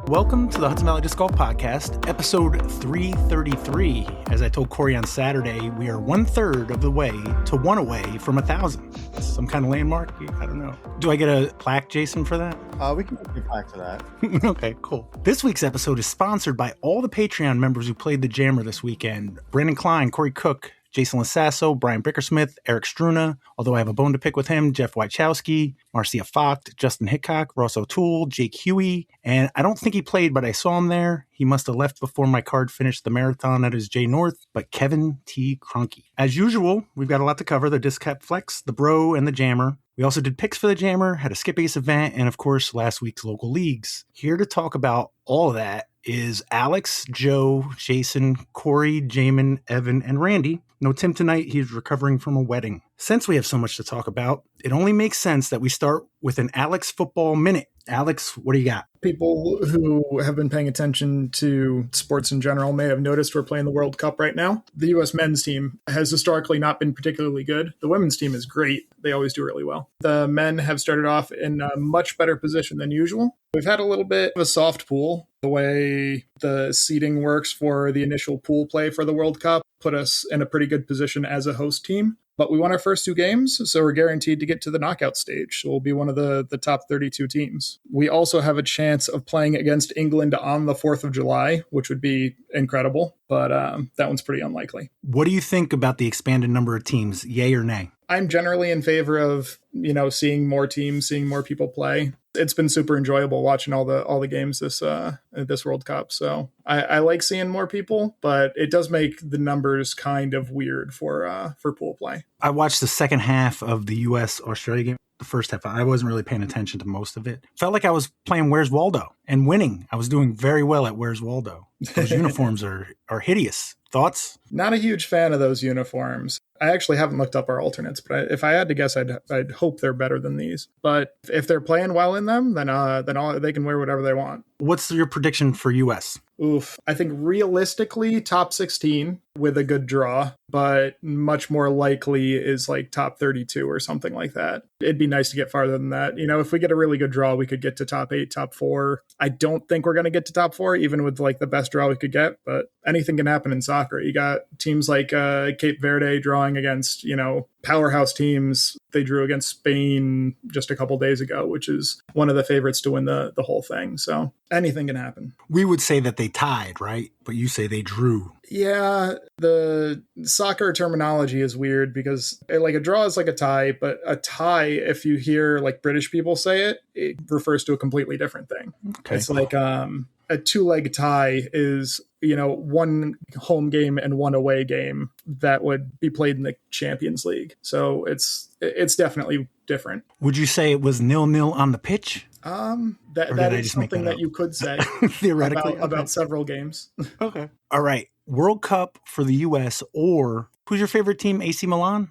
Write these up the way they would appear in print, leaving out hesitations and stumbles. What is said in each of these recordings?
Welcome to the Hudson Valley Disc Golf Podcast, episode 333. As I told Corey on Saturday, we are 1/3 of the way to one away from 1,000. Some kind of landmark? I don't know. Do I get a plaque, Jason, for that? We can give you a plaque for that. Okay, cool. This week's episode is sponsored by all the Patreon members who played the Jammer this weekend. Brandon Klein, Corey Cook, Jason Lasasso, Brian Bickersmith, Eric Struna, although I have a bone to pick with him, Jeff Wachowski, Marcia Focht, Justin Hickok, Ross O'Toole, Jake Huey, and I don't think he played, but I saw him there. He must have left before my card finished the marathon at his J North, but Kevin T. Cronky. As usual, we've got a lot to cover, the DisCap Flex, the Bro, and the Jammer. We also did picks for the Jammer, had a Skip Ace event, and of course, last week's local leagues. Here to talk about all of that is Alex, Joe, Jason, Corey, Jaimen, Evan, and Randy. No Tim tonight, he's recovering from a wedding. Since we have so much to talk about, it only makes sense that we start with an Alex Football Minute. Alex, what do you got? People who have been paying attention to sports in general may have noticed we're playing the World Cup right now. The U.S. men's team has historically not been particularly good. The women's team is great. They always do really well. The men have started off in a much better position than usual. We've had a little bit of a soft pool. The way the seeding works for the initial pool play for the World Cup put us in a pretty good position as a host team. But we won our first two games, so we're guaranteed to get to the knockout stage. So we'll be one of the top 32 teams. We also have a chance of playing against England on the 4th of July, which would be incredible, but that one's pretty unlikely. What do you think about the expanded number of teams, yay or nay? I'm generally in favor of, seeing more teams, seeing more people play. It's been super enjoyable watching all the games this World Cup. So I like seeing more people, but it does make the numbers kind of weird for pool play. I watched the second half of the U.S.-Australia game. The first half, I wasn't really paying attention to most of it. Felt like I was playing Where's Waldo and winning. I was doing very well at Where's Waldo. Those uniforms are hideous. Thoughts? Not a huge fan of those uniforms. I actually haven't looked up our alternates, but if I had to guess, I'd hope they're better than these. But if they're playing well in them, then they can wear whatever they want. What's your prediction for U.S.? Oof. I think realistically, top 16 with a good draw, but much more likely is like top 32 or something like that. It'd be nice to get farther than that. If we get a really good draw, we could get to top 8, top 4. I don't think we're going to get to top 4, even with like the best draw we could get, but anything can happen in soccer. You got teams like Cape Verde drawing against, powerhouse teams. They drew against Spain just a couple days ago, which is one of the favorites to win the whole thing. So anything can happen. We would say that they tied, right? But you say they drew. Yeah, the soccer terminology is weird because like a draw is like a tie, but a tie, if you hear like British people say it, it refers to a completely different thing. Okay. It's like a 2-leg tie is, one home game and one away game that would be played in the Champions League. So it's definitely different. Would you say it was 0-0 on the pitch? That is something that you could say theoretically about several games. Okay. All right. World Cup for the U.S. or who's your favorite team? AC Milan?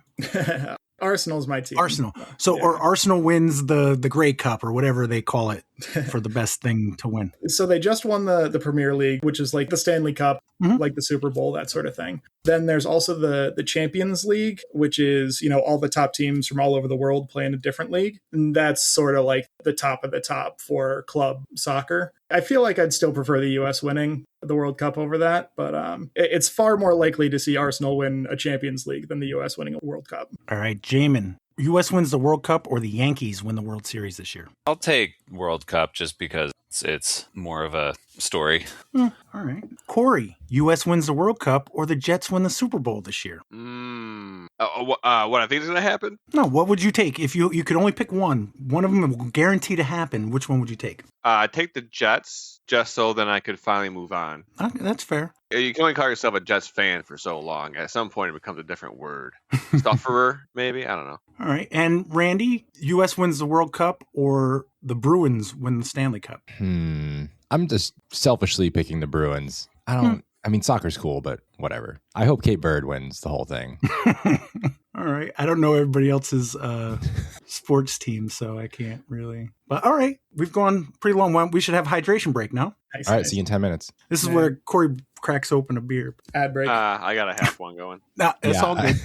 Arsenal's my team. Arsenal. So, yeah. Or Arsenal wins the Grey Cup or whatever they call it for the best thing to win. So they just won the Premier League, which is like the Stanley Cup, like the Super Bowl, that sort of thing. Then there's also the Champions League, which is, all the top teams from all over the world play in a different league. And that's sort of like the top of the top for club soccer. I feel like I'd still prefer the U.S. winning the World Cup over that, but it's far more likely to see Arsenal win a Champions League than the U.S. winning a World Cup. All right, Jaimen, U.S. wins the World Cup or the Yankees win the World Series this year? I'll take World Cup just because it's more of a story. All right. Corey, U.S. wins the World Cup or the Jets win the Super Bowl this year? What I think is going to happen? No, what would you take? If you could only pick one of them will guarantee to happen, which one would you take? Take the Jets just so then I could finally move on. Okay, that's fair. You can only call yourself a Jets fan for so long. At some point, it becomes a different word. Stufferer, maybe? I don't know. All right. And Randy, U.S. wins the World Cup or the Bruins win the Stanley Cup? I'm just selfishly picking the Bruins. I mean, soccer's cool, but whatever. I hope Cape Verde wins the whole thing. All right. I don't know everybody else's sports team, so I can't really. But all right, we've gone pretty long. We should have a hydration break now. Nice, All right, nice. see you in 10 minutes. This is where Corey cracks open a beer. Ad break. I got a half one going. Nah, it's Yeah, all good.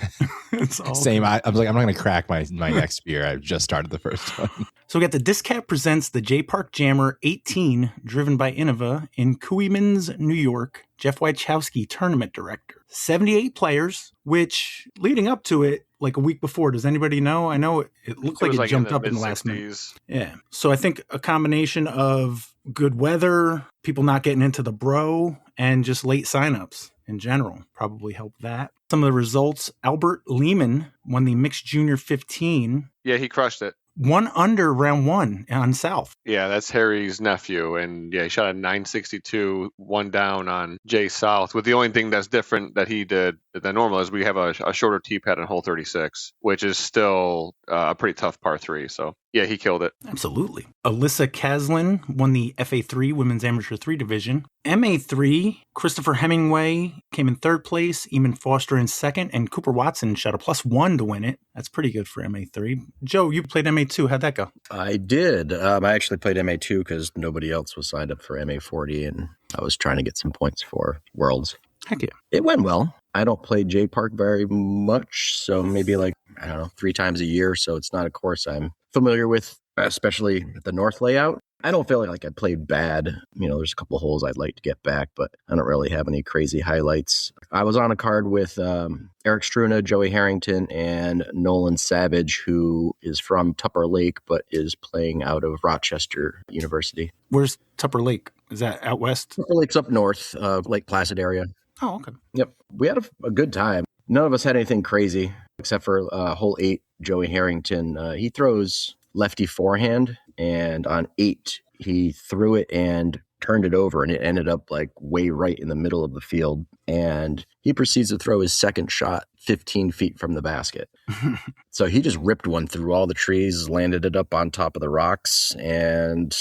It's all Same. good. I was like, I'm not going to crack my next beer. I just started the first one. So we got the DisCap presents the J-Park Jammer XVIII, driven by Innova in Coeymans, New York. Jeff Wachowski, tournament director. 78 players, which leading up to it, like a week before, does anybody know? I know it looked like it jumped up in the last minute. Yeah. So I think a combination of good weather, people not getting into the bro, and just late signups in general probably helped that. Some of the results, Albert Lehman won the Mixed Junior 15. Yeah, he crushed it. 1 under round 1 on South. Yeah, that's Harry's nephew. And yeah, he shot a 962, 1 down on Jay South. With the only thing that's different that he did than normal is we have a shorter tee pad on hole 36, which is still a pretty tough par 3. So yeah, he killed it. Absolutely. Alyssa Caslin won the FA3 Women's Amateur 3 division. MA3, Christopher Hemingway came in 3rd place, Eamon Foster in 2nd, and Cooper Watson shot a +1 to win it. That's pretty good for MA3. Joe, you played MA2. How'd that go? I did. I actually played MA2 because nobody else was signed up for MA40, and I was trying to get some points for Worlds. Heck yeah. It went well. I don't play J-Park very much, so maybe 3 times a year, so it's not a course I'm familiar with, especially the North layout. I don't feel like I played bad. There's a couple holes I'd like to get back, but I don't really have any crazy highlights. I was on a card with Eric Struna, Joey Harrington, and Nolan Savage, who is from Tupper Lake, but is playing out of Rochester University. Where's Tupper Lake? Is that out west? Tupper Lake's up north, Lake Placid area. Oh, okay. Yep. We had a good time. None of us had anything crazy except for hole 8, Joey Harrington. He throws lefty forehand, and on 8, he threw it and turned it over, and it ended up way right in the middle of the field. And he proceeds to throw his second shot 15 feet from the basket. So he just ripped one through all the trees, landed it up on top of the rocks, and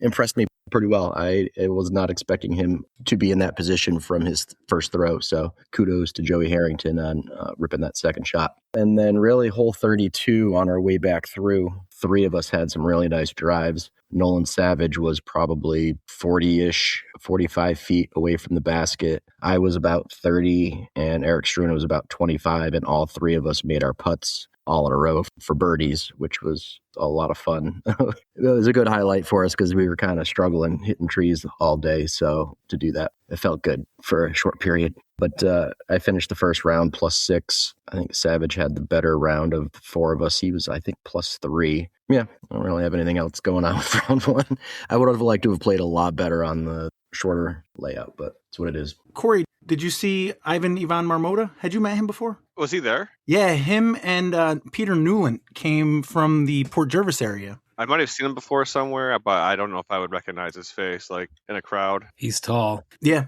impressed me pretty well. I was not expecting him to be in that position from his first throw. So kudos to Joey Harrington on ripping that second shot. And then really hole 32 on our way back through, 3 of us had some really nice drives. Nolan Savage was probably 40-ish, 45 feet away from the basket. I was about 30 and Eric Struna was about 25, and all 3 of us made our putts all in a row for birdies, which was a lot of fun. It was a good highlight for us because we were kind of struggling hitting trees all day. So to do that, it felt good for a short period. But I finished the first round +6. I think Savage had the better round of the 4 of us. He was, I think, +3. Yeah, I don't really have anything else going on with round 1. I would have liked to have played a lot better on the shorter layout, but it's what it is. Corey, did you see Ivan Marmota? Had you met him before? Was he there? Yeah, him and Peter Newland came from the Port Jervis area. I might have seen him before somewhere, but I don't know if I would recognize his face, in a crowd. He's tall. Yeah.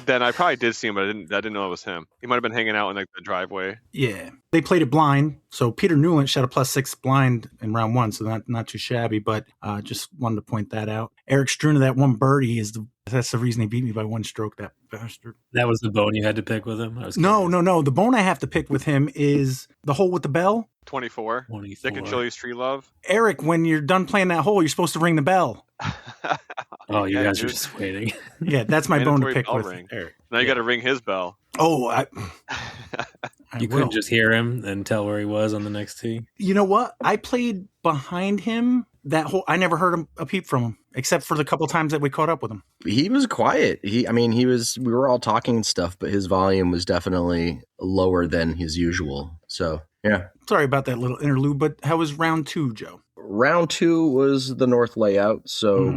Then I probably did see him, but I didn't know it was him. He might have been hanging out in the driveway. Yeah. They played it blind. So Peter Newland shot a +6 blind in round 1, so not too shabby, but just wanted to point that out. Eric Struna, that one birdie that's the reason he beat me by 1 stroke, that bastard. That was the bone you had to pick with him? No. The bone I have to pick with him is the hole with the bell. 24. Dick and Chili's Tree Love. Eric, when you're done playing that hole, you're supposed to ring the bell. Oh, you guys are just waiting. Yeah, that's my bone to pick with ring. Eric. Now you got to ring his bell. Oh, You couldn't just hear him and tell where he was on the next tee? You know what? I played behind him that whole. I never heard a peep from him, except for the couple times that we caught up with him. He was quiet. We were all talking and stuff, but his volume was definitely lower than his usual. So, yeah. Sorry about that little interlude, but how was round 2, Joe? Round 2 was the North layout. So,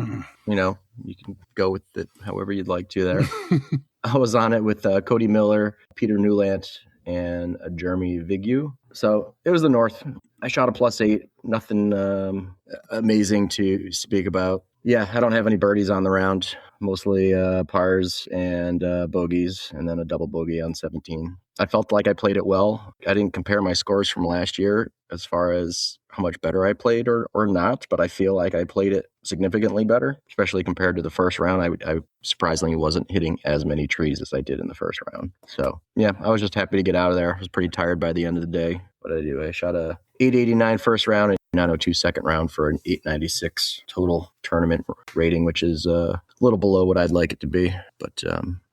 you can go with it however you'd like to there. I was on it with Cody Miller, Peter Newland, and Jeremy Vigu. So it was the North. I shot a +8. Nothing amazing to speak about. Yeah, I don't have any birdies on the round. mostly pars and bogeys, and then a double bogey on 17. I felt like I played it well. I didn't compare my scores from last year as far as how much better I played or not, but I feel like I played it significantly better, especially compared to the first round. I surprisingly wasn't hitting as many trees as I did in the first round. So, yeah, I was just happy to get out of there. I was pretty tired by the end of the day. What did I do? I shot a 889 first round and 902 second round for an 896 total tournament rating, which is a little below what I'd like it to be. But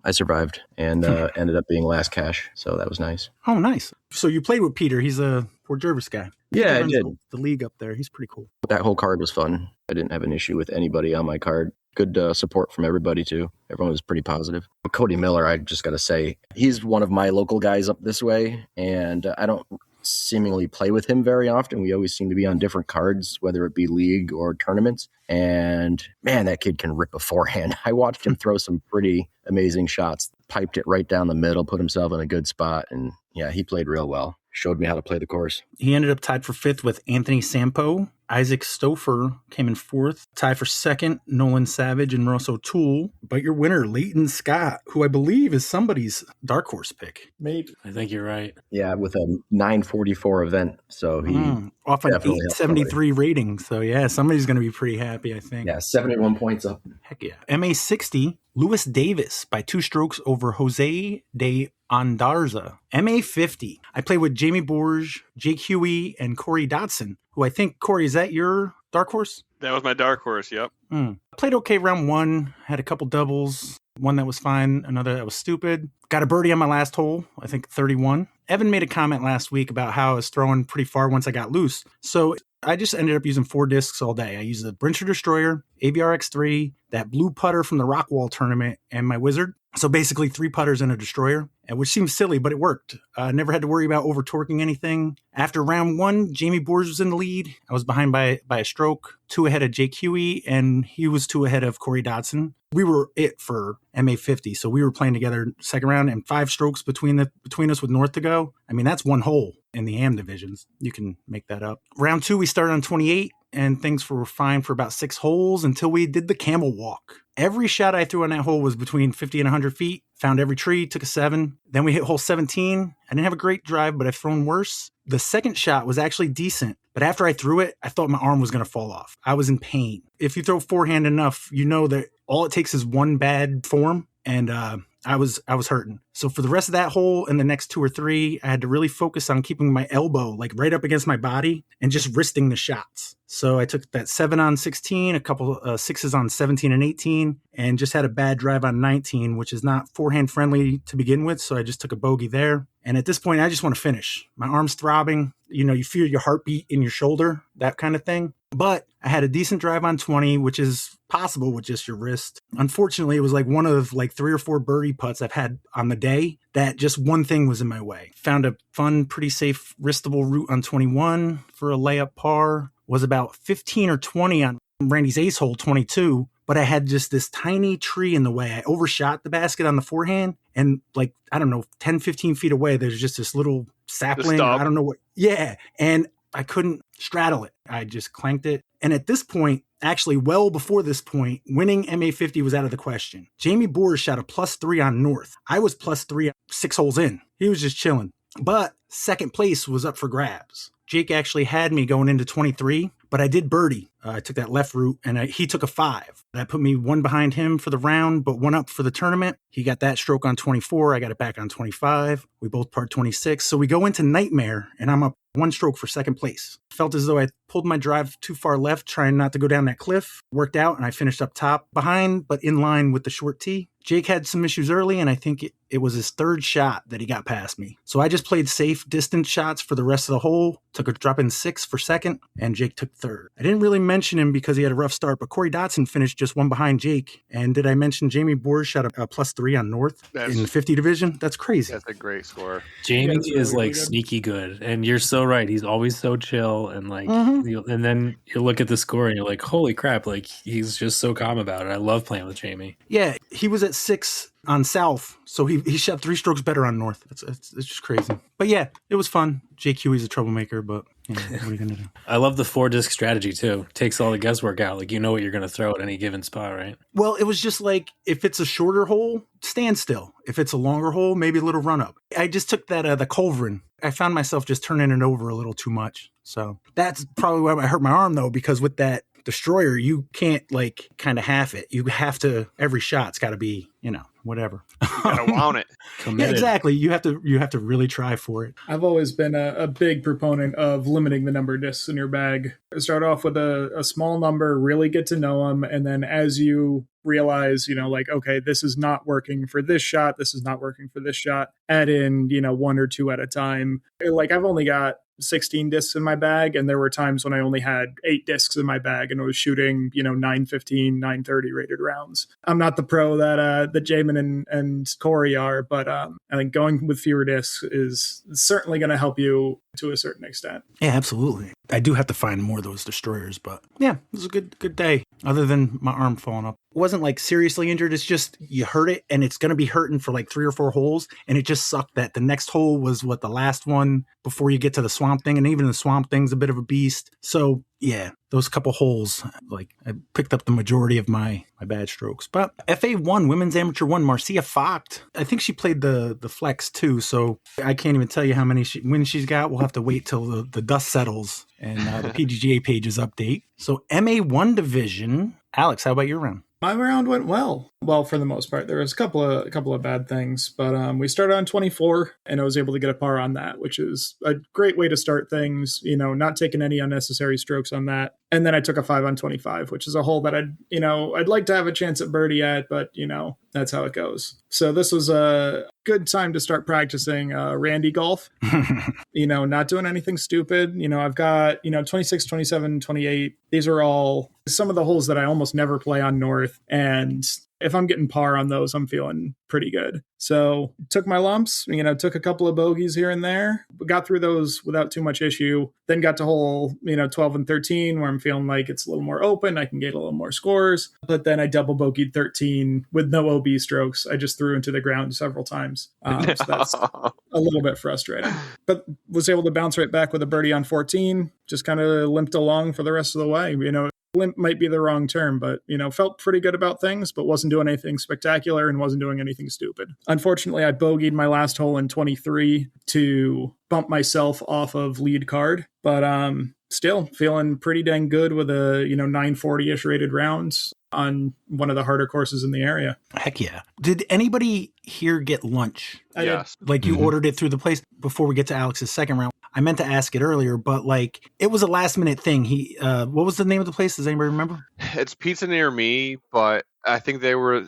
I survived and ended up being last cash. So that was nice. Oh, nice. So you played with Peter. He's a Port Jervis guy. Yeah, I did. The league up there. He's pretty cool. That whole card was fun. I didn't have an issue with anybody on my card. Good support from everybody, too. Everyone was pretty positive. Cody Miller, I just got to say, he's one of my local guys up this way, and I don't seemingly play with him very often. We always seem to be on different cards, whether it be league or tournaments. And man, that kid can rip a forehand. I watched him throw some pretty amazing shots, piped it right down the middle, put himself in a good spot. And yeah, he played real well. Showed me how to play the course. He ended up tied for 5th with Anthony Sampo. Isaac Stouffer came in 4th. Tied for 2nd, Nolan Savage and Ross O'Toole. But your winner, Leighton Scott, who I believe is somebody's dark horse pick. Maybe. I think you're right. Yeah, with a 944 event. So he off an 873 rating. So yeah, somebody's going to be pretty happy, I think. Yeah, 71 points up. Heck yeah. MA 60, Lewis Davis by 2 strokes over Jose de Andarza. MA 50, I played with Jamie Borge, Jake Huey, and Corey Dotson, who I think, Corey, is that your dark horse? That was my dark horse, yep. Played okay round 1, had a couple doubles, one that was fine, another that was stupid. Got a birdie on my last hole, I think 31. Evan made a comment last week about how I was throwing pretty far once I got loose. So I just ended up using 4 discs all day. I used the Brewster Destroyer, ABR X3, that blue putter from the Rockwall tournament, and my Wizard. So basically 3 putters and a Destroyer, which seems silly, but it worked. Never had to worry about over-torquing anything. After round 1, Jamie Borges was in the lead. I was behind by a stroke, 2 ahead of Jake Huey, and he was 2 ahead of Corey Dotson. We were it for MA 50, so we were playing together second round, and 5 strokes between us with North to go. I mean, that's 1 hole in the AM divisions. You can make that up. Round 2, we started on 28, and things were fine for about 6 holes until we did the camel walk. Every shot I threw on that hole was between 50 and 100 feet. Found every tree, took a 7. Then we hit hole 17. I didn't have a great drive, but I've thrown worse. The second shot was actually decent, but after I threw it, I thought my arm was going to fall off. I was in pain. If you throw forehand enough, you know that all it takes is one bad form, and I was hurting. So for the rest of that hole and the next 2 or 3, I had to really focus on keeping my elbow like right up against my body and just wristing the shots. So I took that 7 on 16, a couple 6s on 17 and 18, and just had a bad drive on 19, which is not forehand friendly to begin with. So I just took a bogey there. And at this point, I just want to finish. My arm's throbbing. You know, you feel your heartbeat in your shoulder, that kind of thing. But I had a decent drive on 20, which is possible with just your wrist. Unfortunately, it was like one of like 3 or 4 birdie putts I've had on the day that just one thing was in my way. Found a fun, pretty safe wristable route on 21 for a layup par. Was about 15 or 20 on Randy's ace hole 22, but I had just this tiny tree in the way. I overshot the basket on the forehand, and like, I don't know, 10, 15 feet away, there's just this little sapling. I don't know what. Yeah. And I couldn't straddle it. I just clanked it. And at this point, actually well before this point, winning MA 50 was out of the question. Jamie Boers shot a +3 on North. I was +3 6 holes in. He was just chilling. But second place was up for grabs. Jake actually had me going into 23, but I did birdie. I took that left route, and he took a 5. That put me 1 behind him for the round, but 1 up for the tournament. He got that stroke on 24. I got it back on 25. We both parred 26. So we go into Nightmare, and I'm up 1 stroke for second place. Felt as though I pulled my drive too far left, trying not to go down that cliff. Worked out, and I finished up top, behind, but in line with the short tee. Jake had some issues early, and I think it was his 3rd shot that he got past me. So I just played safe distance shots for the rest of the hole, took a drop in 6 for second, and Jake took 3rd. I didn't really mention him because he had a rough start, but Corey Dotson finished just 1 behind Jake. And did I mention Jamie Boers shot a +3 on North in the 50 division? That's crazy. That's a great score. Jamie is like sneaky good, and you're so right. He's always so chill, and like, and then you look at the score and you're like, holy crap! Like, he's just so calm about it. I love playing with Jamie. Yeah, he was at 6 on South, so he shot 3 strokes better on North. It's just crazy. But yeah, it was fun. Jake Huey's a troublemaker, but what are you gonna do? I love the 4-disc strategy too. Takes all the guesswork out. Like, you know what you're going to throw at any given spot, right? Well, it was just like, if it's a shorter hole, stand still. If it's a longer hole, maybe a little run up. I just took that the culverin. I found myself just turning it over a little too much. So that's probably why I hurt my arm, though, because with that destroyer, you can't like kind of half it. You have to, every shot's got to be, whatever. You gotta want it. Yeah, exactly. You have to really try for it. I've always been a big proponent of limiting the number of discs in your bag. Start off with a small number, really get to know them, and then as you realize, okay, this is not working for this shot, this is not working for this shot, add in, 1 or 2 at a time. Like, I've only got 16 discs in my bag, and there were times when I only had 8 discs in my bag and I was shooting 915, 930 rated rounds. I'm not the pro that Jaimen and Corey are, but I think going with fewer discs is certainly going to help you to a certain extent. Yeah, absolutely. I do have to find more of those destroyers, but yeah, it was a good day, other than my arm falling up. It wasn't like seriously injured. It's just you hurt it, and it's going to be hurting for like 3 or 4 holes. And it just sucked that the next hole was the last one before you get to the swamp thing. And even the swamp thing's a bit of a beast. So yeah, those couple holes, like, I picked up the majority of my bad strokes. But FA1, Women's Amateur 1, Marcia Focht. I think she played the flex too. So I can't even tell you how many wins she's got. We'll have to wait till the dust settles and the PGGA pages update. So MA1 division. Alex, how about your round? My round went well for the most part. There was a couple of bad things, but we started on 24, and I was able to get a par on that, which is a great way to start things. Not taking any unnecessary strokes on that. And then I took a 5 on 25, which is a hole that I'd like to have a chance at birdie at, but that's how it goes. So this was a good time to start practicing Randy golf. Not doing anything stupid. I've got 26, 27, 28. These are all some of the holes that I almost never play on North, and if I'm getting par on those, I'm feeling pretty good. So took my lumps, took a couple of bogeys here and there, but got through those without too much issue. Then got to hole, 12 and 13, where I'm feeling like it's a little more open. I can get a little more scores. But then I double bogeyed 13 with no OB strokes. I just threw into the ground several times. So that's a little bit frustrating. But was able to bounce right back with a birdie on 14. Just kind of limped along for the rest of the way. Limp might be the wrong term, but, felt pretty good about things, but wasn't doing anything spectacular and wasn't doing anything stupid. Unfortunately, I bogeyed my last hole in 23 to bump myself off of lead card, but still feeling pretty dang good with a, 940-ish rated rounds on one of the harder courses in the area. Heck yeah. Did anybody here get lunch? Yes. Like you ordered it through the place? Before we get to Alex's second round, I meant to ask it earlier, but like it was a last minute thing. What was the name of the place? Does anybody remember? It's Pizza Near Me, but I think they were...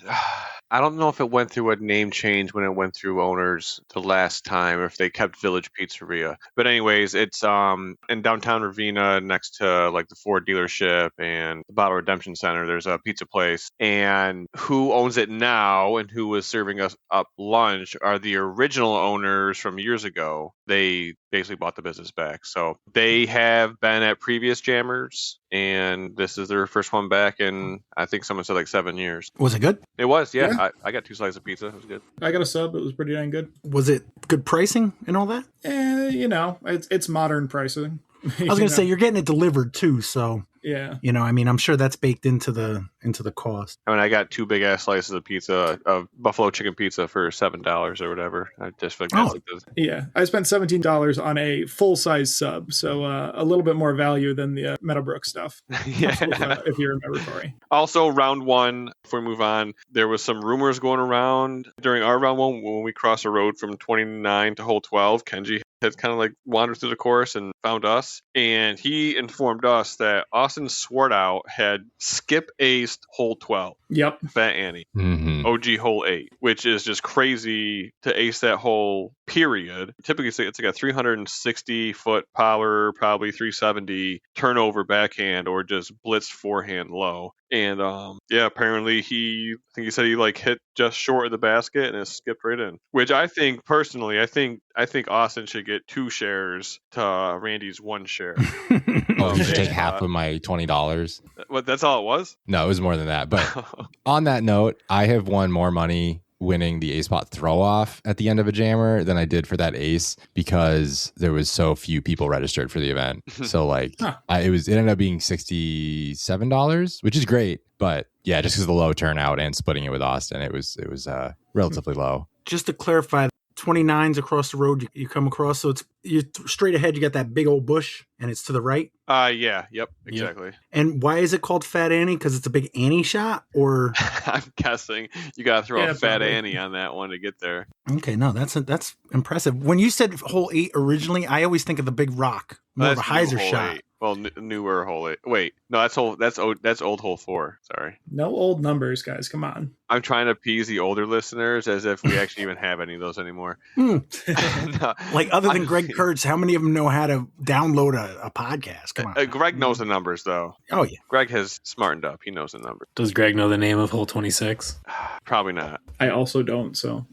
I don't know if it went through a name change when it went through owners the last time, or if they kept Village Pizzeria. But anyways, it's in downtown Ravenna next to like the Ford dealership and the Bottle Redemption Center. There's a pizza place, and who owns it now and who was serving us up lunch are the original owners from years ago. They basically bought the business back. So they have been at previous Jammers, and this is their first one back in, I think someone said like 7 years. Was it good? It was, yeah. I got 2 slices of pizza. It was good. I got a sub. It was pretty dang good. Was it good pricing and all that? It's modern pricing. I was going to say, you're getting it delivered too, so... Yeah. I'm sure that's baked into the cost. I mean, I got 2 big ass slices of pizza, of buffalo chicken pizza for $7 or whatever. I just feel like yeah. I spent $17 on a full size sub, so a little bit more value than the Meadowbrook stuff. Yeah. If you remember, Corey. Also, round 1, before we move on, there was some rumors going around during our round 1 when we crossed the road from 29 to hole 12. Kenji had kind of like wandered through the course and found us, and he informed us that Austin Swartout had skip-aced hole 12. Yep. Fat Annie. Mm-hmm. OG hole 8, which is just crazy to ace that hole, period. Typically, it's like a 360-foot power, probably 370 turnover backhand, or just blitzed forehand low. And apparently I think he said he like hit just short of the basket and it skipped right in. Which I think personally, I think Austin should get 2 shares to Randy's 1 share. Take half of my $20. What? That's all it was? No, it was more than that. But on that note, I have won more money winning the ace pot throw off at the end of a jammer than I did for that ace because there was so few people registered for the event. So like it ended up being $67, which is great. But yeah, just because of the low turnout and splitting it with Austin, it was relatively low. Just to clarify, 29's across the road you come across, so you're straight ahead, you got that big old bush and it's to the right. Exactly. And why is it called Fat Annie? Because it's a big Annie shot, or I'm guessing you gotta throw a Fat Annie on that one to get there. Okay, no, that's impressive. When you said hole 8 originally, I always think of the big rock, more of a hyzer shot. 8. Well, newer hole 8. Wait, no, that's old hole 4. Sorry. No old numbers, guys. Come on. I'm trying to appease the older listeners as if we actually even have any of those anymore. No, like other than Greg Kurtz, how many of them know how to download a podcast? Come on. Greg knows the numbers, though. Oh, yeah. Greg has smartened up. He knows the numbers. Does Greg know the name of hole 26? Probably not. I also don't, so.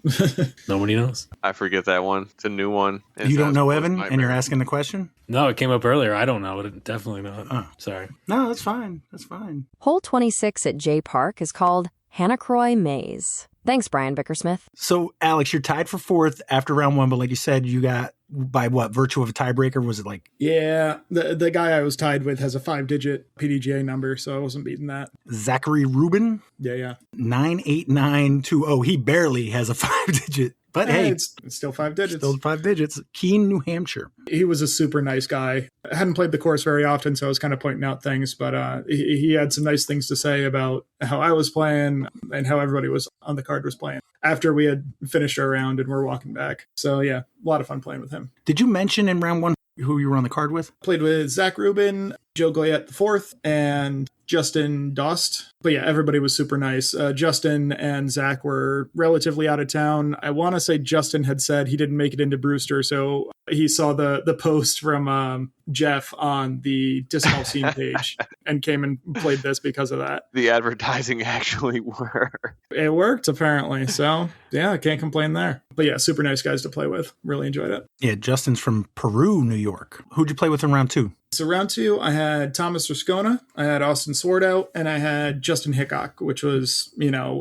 Nobody knows. I forget that one. It's a new one. You don't know Evan, and you're asking the question? No, it came up earlier. I don't know, but definitely not. Oh. Sorry. No, that's fine. That's fine. Hole 26 at J-Park is called Hannacroy Maze. Thanks, Brian Bickersmith. So, Alex, you're tied for 4th after round 1, but like you said, you got, by what, virtue of a tiebreaker? Was it like... Yeah, the guy I was tied with has a 5-digit PDGA number, so I wasn't beating that. Zachary Rubin? Yeah. 98920. He barely has a 5-digit. But hey, it's still 5 digits. Still 5 digits. Keene, New Hampshire. He was a super nice guy. I hadn't played the course very often, so I was kind of pointing out things, but he had some nice things to say about how I was playing and how everybody was on the card was playing after we had finished our round and we're walking back. So yeah, a lot of fun playing with him. Did you mention in round 1 who you were on the card with? Played with Zach Rubin, Joe Goyette the 4th, and Justin Dost. But yeah, everybody was super nice. Justin and Zach were relatively out of town. I want to say Justin had said he didn't make it into Brewster, so he saw the post from Jeff on the disc golf scene page and came and played this because of that. The advertising actually worked. It worked, apparently. So yeah, I can't complain there. But yeah, super nice guys to play with. Really enjoyed it. Yeah, Justin's from Peru, New York. Who'd you play with in round 2? So round 2, I had Thomas Rascona, I had Austin Swartout, and I had Justin Hickok, which was,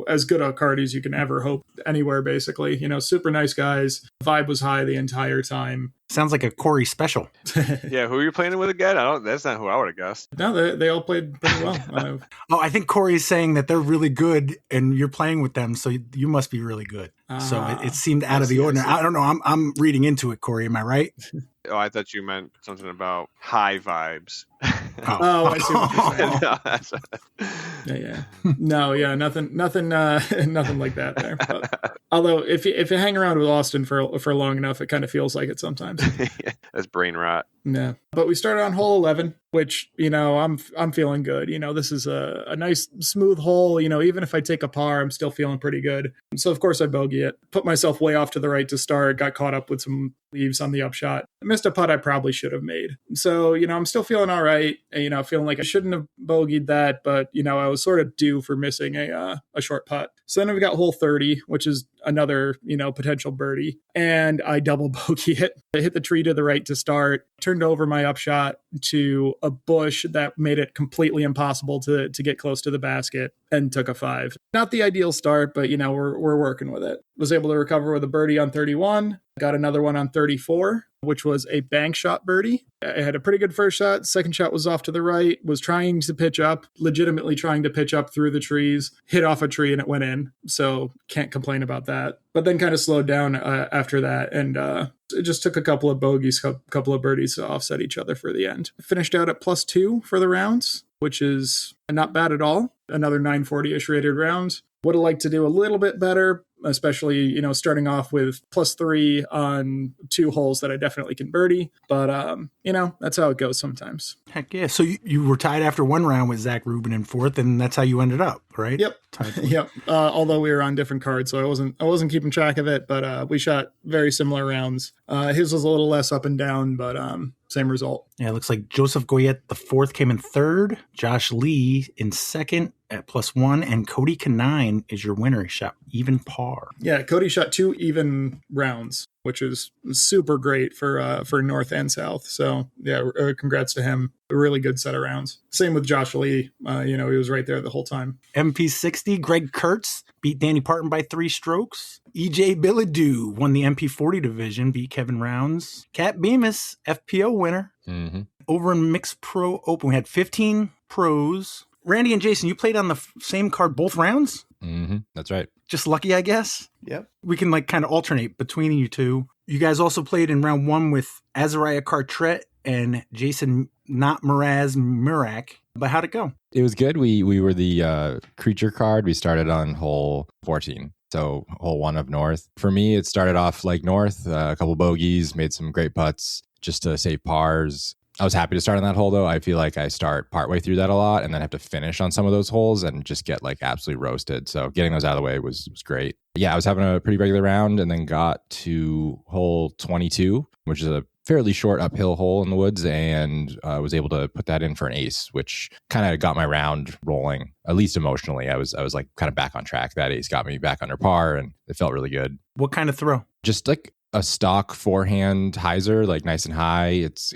as good a card as you can ever hope anywhere, basically. Super nice guys. Vibe was high the entire time. Sounds like a Corey special. Yeah, who are you playing with again? That's not who I would have guessed. No, they all played pretty well. I think Corey's saying that they're really good and you're playing with them, so you must be really good. So it seemed out of the ordinary. I don't know. I'm reading into it, Corey. Am I right? Oh, I thought you meant something about high vibes. I see what you're saying. Yeah. No, yeah, nothing like that there. But, although if you hang around with Austin for long enough, it kind of feels like it sometimes. That's brain rot. Yeah, but we started on hole 11, which I'm feeling good. This is a nice smooth hole. Even if I take a par, I'm still feeling pretty good. So of course I bogey it. Put myself way off to the right to start. Got caught up with some leaves on the upshot. I missed a putt I probably should have made. So I'm still feeling all right. Feeling like I shouldn't have bogeyed that, but I was sort of due for missing a short putt. So then we got hole 30, which is another potential birdie, and I double bogey it. I hit the tree to the right to start, turned over my upshot to a bush that made it completely impossible to get close to the basket, and took a 5. Not the ideal start, but we're working with it. Was able to recover with a birdie on 31, got another one on 34, which was a bank shot birdie. I had a pretty good first shot. Second shot was off to the right, was trying to pitch up, legitimately trying to pitch up through the trees, hit off a tree and it went in. So can't complain about that. But then kind of slowed down after that. And it just took a couple of bogeys, a couple of birdies to offset each other for the end. Finished out at +2 for the rounds, which is not bad at all. Another 940-ish rated round. Would have liked to do a little bit better, especially, starting off with +3 on 2 holes that I definitely can birdie. But, that's how it goes sometimes. Heck yeah. So you were tied after 1 round with Zach Rubin in 4th, and that's how you ended up, right? Yep. Yep. Although we were on different cards, so I wasn't keeping track of it, but we shot very similar rounds. His was a little less up and down, but same result. Yeah, it looks like Joseph Goyette the 4th came in 3rd, Josh Lee in 2nd at +1, and Cody Canine is your winner. He shot even par. par. Yeah, Cody shot 2 even rounds, which is super great for North and South. So yeah, congrats to him. A really good set of rounds. Same with Josh Lee. He was right there the whole time. MP60, Greg Kurtz beat Danny Parton by 3 strokes. EJ Billadou won the MP40 division, beat Kevin Rounds. Kat Bemis, FPO winner. Mm-hmm. Over in Mixed Pro Open, we had 15 pros. Randy and Jason, you played on the same card both rounds? Mm-hmm. That's right. Just lucky, I guess. Yep. We can kind of alternate between you two. You guys also played in round 1 with Azariah Cartret and Jason Not Miraz Murak. But how'd it go? It was good. We were the creature card. We started on hole 14. So hole 1 of North. For me, it started off like North, a couple bogeys, made some great putts just to save pars. I was happy to start on that hole, though. I feel like I start partway through that a lot and then have to finish on some of those holes and just get absolutely roasted. So getting those out of the way was great. Yeah, I was having a pretty regular round and then got to hole 22, which is a fairly short uphill hole in the woods, and was able to put that in for an ace, which kind of got my round rolling, at least emotionally. I was kind of back on track. That ace got me back under par and it felt really good. What kind of throw? Just a stock forehand hyzer, nice and high. It's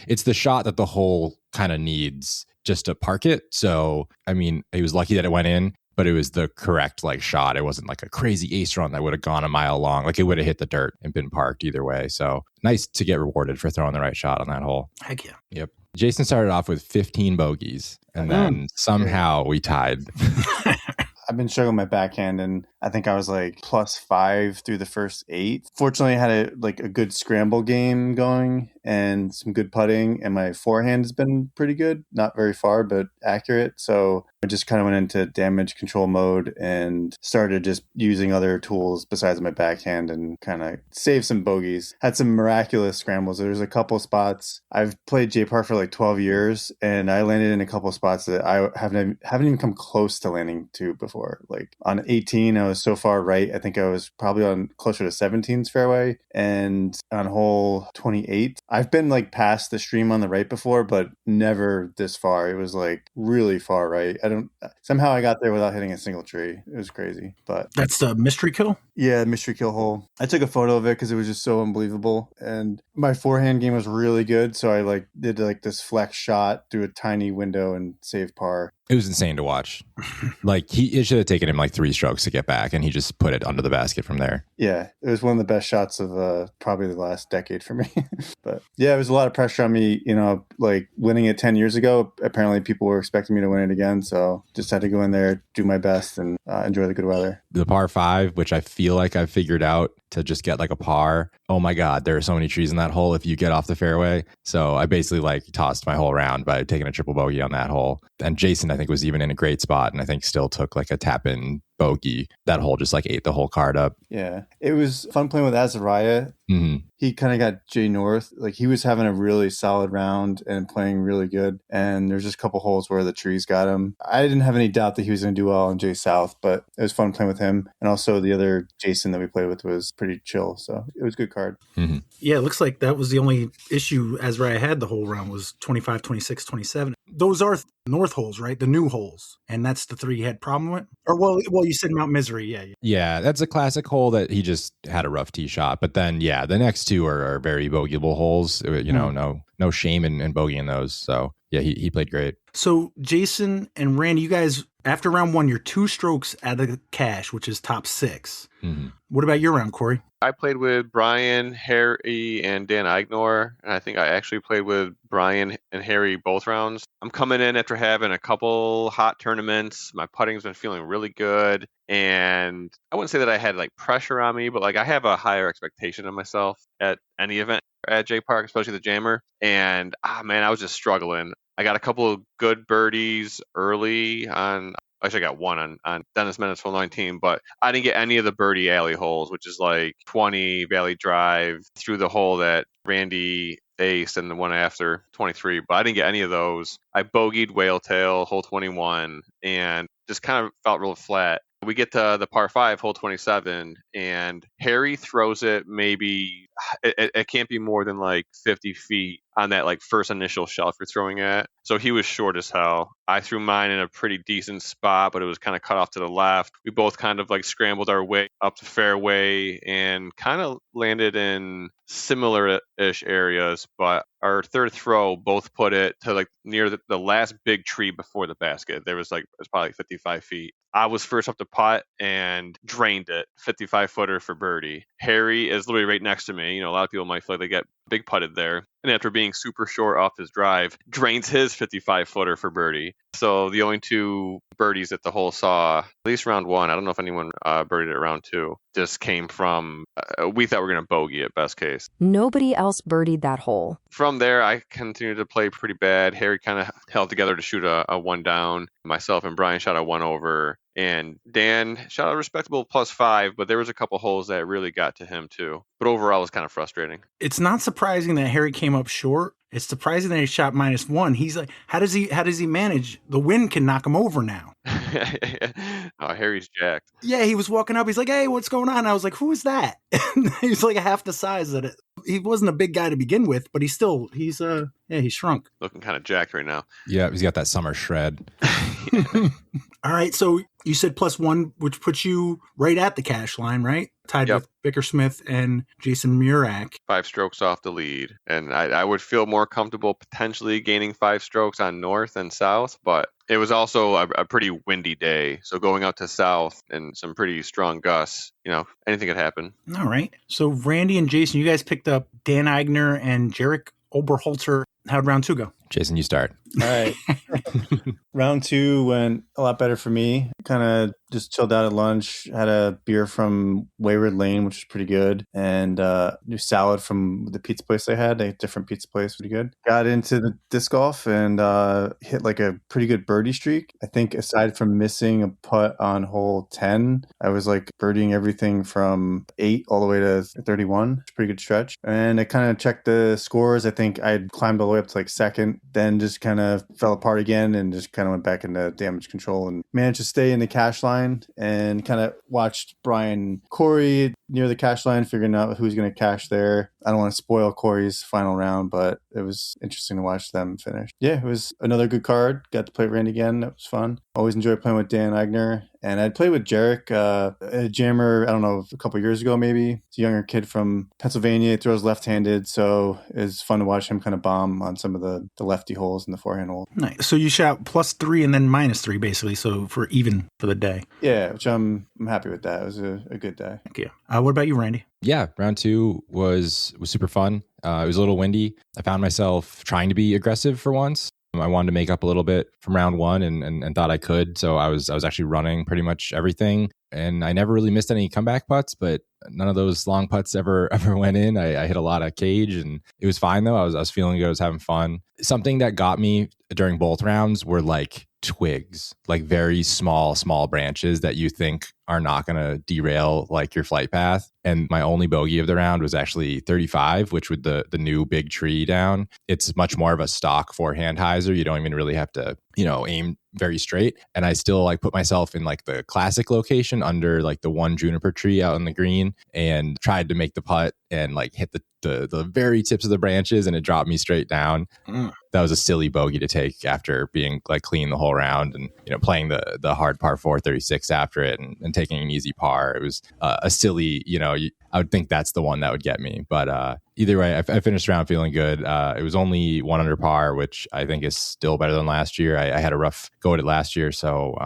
it's the shot that the hole kind of needs just to park it. So I mean, he was lucky that it went in, but it was the correct shot. It wasn't a crazy ace run that would have gone a mile long. It would have hit the dirt and been parked either way. So nice to get rewarded for throwing the right shot on that hole. Heck yeah. Yep. Jason started off with 15 bogeys, and then somehow we tied. I've been struggling my backhand, and I think I was +5 through the first 8. Fortunately, I had a good scramble game going and some good putting, and my forehand has been pretty good. Not very far, but accurate. So I just kind of went into damage control mode and started just using other tools besides my backhand and kind of saved some bogeys. Had some miraculous scrambles. There's a couple spots. I've played J-Park for 12 years, and I landed in a couple spots that I haven't even come close to landing to before. On 18, I was so far right. I think I was probably on closer to 17's fairway. And on hole 28, I've been past the stream on the right before, but never this far. It was really far right. Somehow I got there without hitting a single tree. It was crazy. But that's the mystery kill? Yeah, mystery kill hole. I took a photo of it because it was just so unbelievable. And my forehand game was really good. So I did this flex shot through a tiny window and saved par. It was insane to watch. It should have taken him 3 strokes to get back, and he just put it under the basket from there. Yeah, it was one of the best shots of probably the last decade for me. But yeah, it was a lot of pressure on me. Winning it 10 years ago, apparently people were expecting me to win it again. So just had to go in there, do my best, and enjoy the good weather. The par 5, which I feel like I've figured out to just get a par. Oh my God, there are so many trees in that hole if you get off the fairway. So I basically tossed my whole round by taking a triple bogey on that hole. And Jason, I think, was even in a great spot, and I think still took a tap-in bogey. That hole just ate the whole card up. Yeah, it was fun playing with Azariah. Mm-hmm. He kind of got Jay North. He was having a really solid round and playing really good. And there's just a couple holes where the trees got him. I didn't have any doubt that he was going to do well on Jay South, but it was fun playing with him. And also the other Jason that we played with was pretty chill. So it was a good card. Mm-hmm. Yeah, it looks like that was the only issue Azariah had the whole round was 25, 26, 27. Those are North holes, right? The new holes. And that's the 3 he had problem with? Or, well, you said Mount Misery. Yeah. Yeah, that's a classic hole that he just had a rough tee shot. But then, yeah, the next 2 are very bogeyable holes. No shame in bogeying those. So, yeah, he played great. So, Jason and Randy, you guys, after round 1, you're 2 strokes out of the cash, which is top 6. Mm-hmm. What about your round, Corey? I played with Brian, Harry, and Dan Ignor, and I think I actually played with Brian and Harry both rounds. I'm coming in after having a couple hot tournaments. My putting's been feeling really good, and I wouldn't say that I had pressure on me, but I have a higher expectation of myself at any event at J-Park, especially the Jammer. And I was just struggling. I got a couple of good birdies early on. Actually, I got one on Dennis Menace full 19, but I didn't get any of the birdie alley holes, which is 20 Valley Drive through the hole that Randy aced and the one after 23, but I didn't get any of those. I bogeyed Whale Tail, hole 21, and just kind of felt real flat. We get to the par 5, hole 27, and Harry throws it maybe, it can't be more than like 50 feet on that like first initial shelf you're throwing at. So he was short as hell. I threw mine in a pretty decent spot, but it was kind of cut off to the left. We both kind of like scrambled our way up the fairway and kind of landed in similar-ish areas, but our third throw both put it to like near the last big tree before the basket. It was probably like 55 feet. I was first up to putt and drained it, 55-footer for birdie. Harry is literally right next to me. A lot of people might feel like they get big putted there. And after being super short off his drive, drains his 55-footer for birdie. So the only two birdies that the hole saw, at least round 1, I don't know if anyone birdied it round 2, just came from, we thought we were going to bogey at best case. Nobody else birdied that hole. From there, I continued to play pretty bad. Harry kind of held together to shoot a 1 down. Myself and Brian shot a 1 over. And Dan shot a respectable +5, but there was a couple holes that really got to him too. But overall, it was kind of frustrating. It's not surprising that Harry came up short. It's surprising that he shot -1. He's like, how does he manage? The wind can knock him over now. Oh, Harry's jacked. Yeah, he was walking up. He's like, hey, what's going on? I was like, who is that? And he's like half the size that it. He wasn't a big guy to begin with, but he's shrunk. Looking kind of jacked right now. Yeah, he's got that summer shred. All right, so you said +1, which puts you right at the cash line, right? Tied with Bickersmith and Jason Murak. 5 strokes off the lead. And I would feel more comfortable potentially gaining 5 strokes on north and south, but it was also a pretty windy day. So going out to south and some pretty strong gusts, anything could happen. All right. So Randy and Jason, you guys picked up Dan Eigner and Jarek Oberholzer. How'd round 2 go? Jason, you start. All right. Round 2 went a lot better for me. Kind of just chilled out at lunch, had a beer from Wayward Lane, which was pretty good, and new salad from the pizza place they had. A different pizza place, pretty good. Got into the disc golf and hit like a pretty good birdie streak. I think aside from missing a putt on hole 10, I was like birdieing everything from 8 all the way to 31. It's a pretty good stretch. And I kind of checked the scores. I think I had climbed all the way up to like second, then just kind of fell apart again and just kind of went back into damage control and managed to stay in the cash line and kind of watched Brian Corey near the cash line, figuring out who's going to cash there. I don't want to spoil Corey's final round, but it was interesting to watch them finish. Yeah, it was another good card. Got to play Randy again. That was fun. Always enjoy playing with Dan Eigner. And I'd played with Jarek, a jammer, I don't know, a couple years ago maybe. He's a younger kid from Pennsylvania. He throws left-handed, so it's fun to watch him kind of bomb on some of the lefty holes and the forehand holes. Nice. So you shot +3 and then -3 basically, so for even for the day. Yeah, which I'm happy with that. It was a good day. Thank you. What about you, Randy? Yeah, round 2 was super fun. It was a little windy. I found myself trying to be aggressive for once. I wanted to make up a little bit from round 1 and thought I could. So I was actually running pretty much everything. And I never really missed any comeback putts, but none of those long putts ever went in. I hit a lot of cage and it was fine though. I was feeling good. I was having fun. Something that got me during both rounds were like twigs, like very small branches that you think are not going to derail like your flight path. And my only bogey of the round was actually 35, which with the new big tree down, it's much more of a stock forehand hyzer. You don't even really have to, aim very straight. And I still like put myself in like the classic location under like the one juniper tree out on the green and tried to make the putt and like hit the very tips of the branches and it dropped me straight down. That was a silly bogey to take after being like clean the whole round and, playing the hard par 4 36 after it and taking an easy par. It was a silly, I would think that's the one that would get me. But either way, I finished around feeling good. It was only 1 under par, which I think is still better than last year. I had a rough go at it last year. So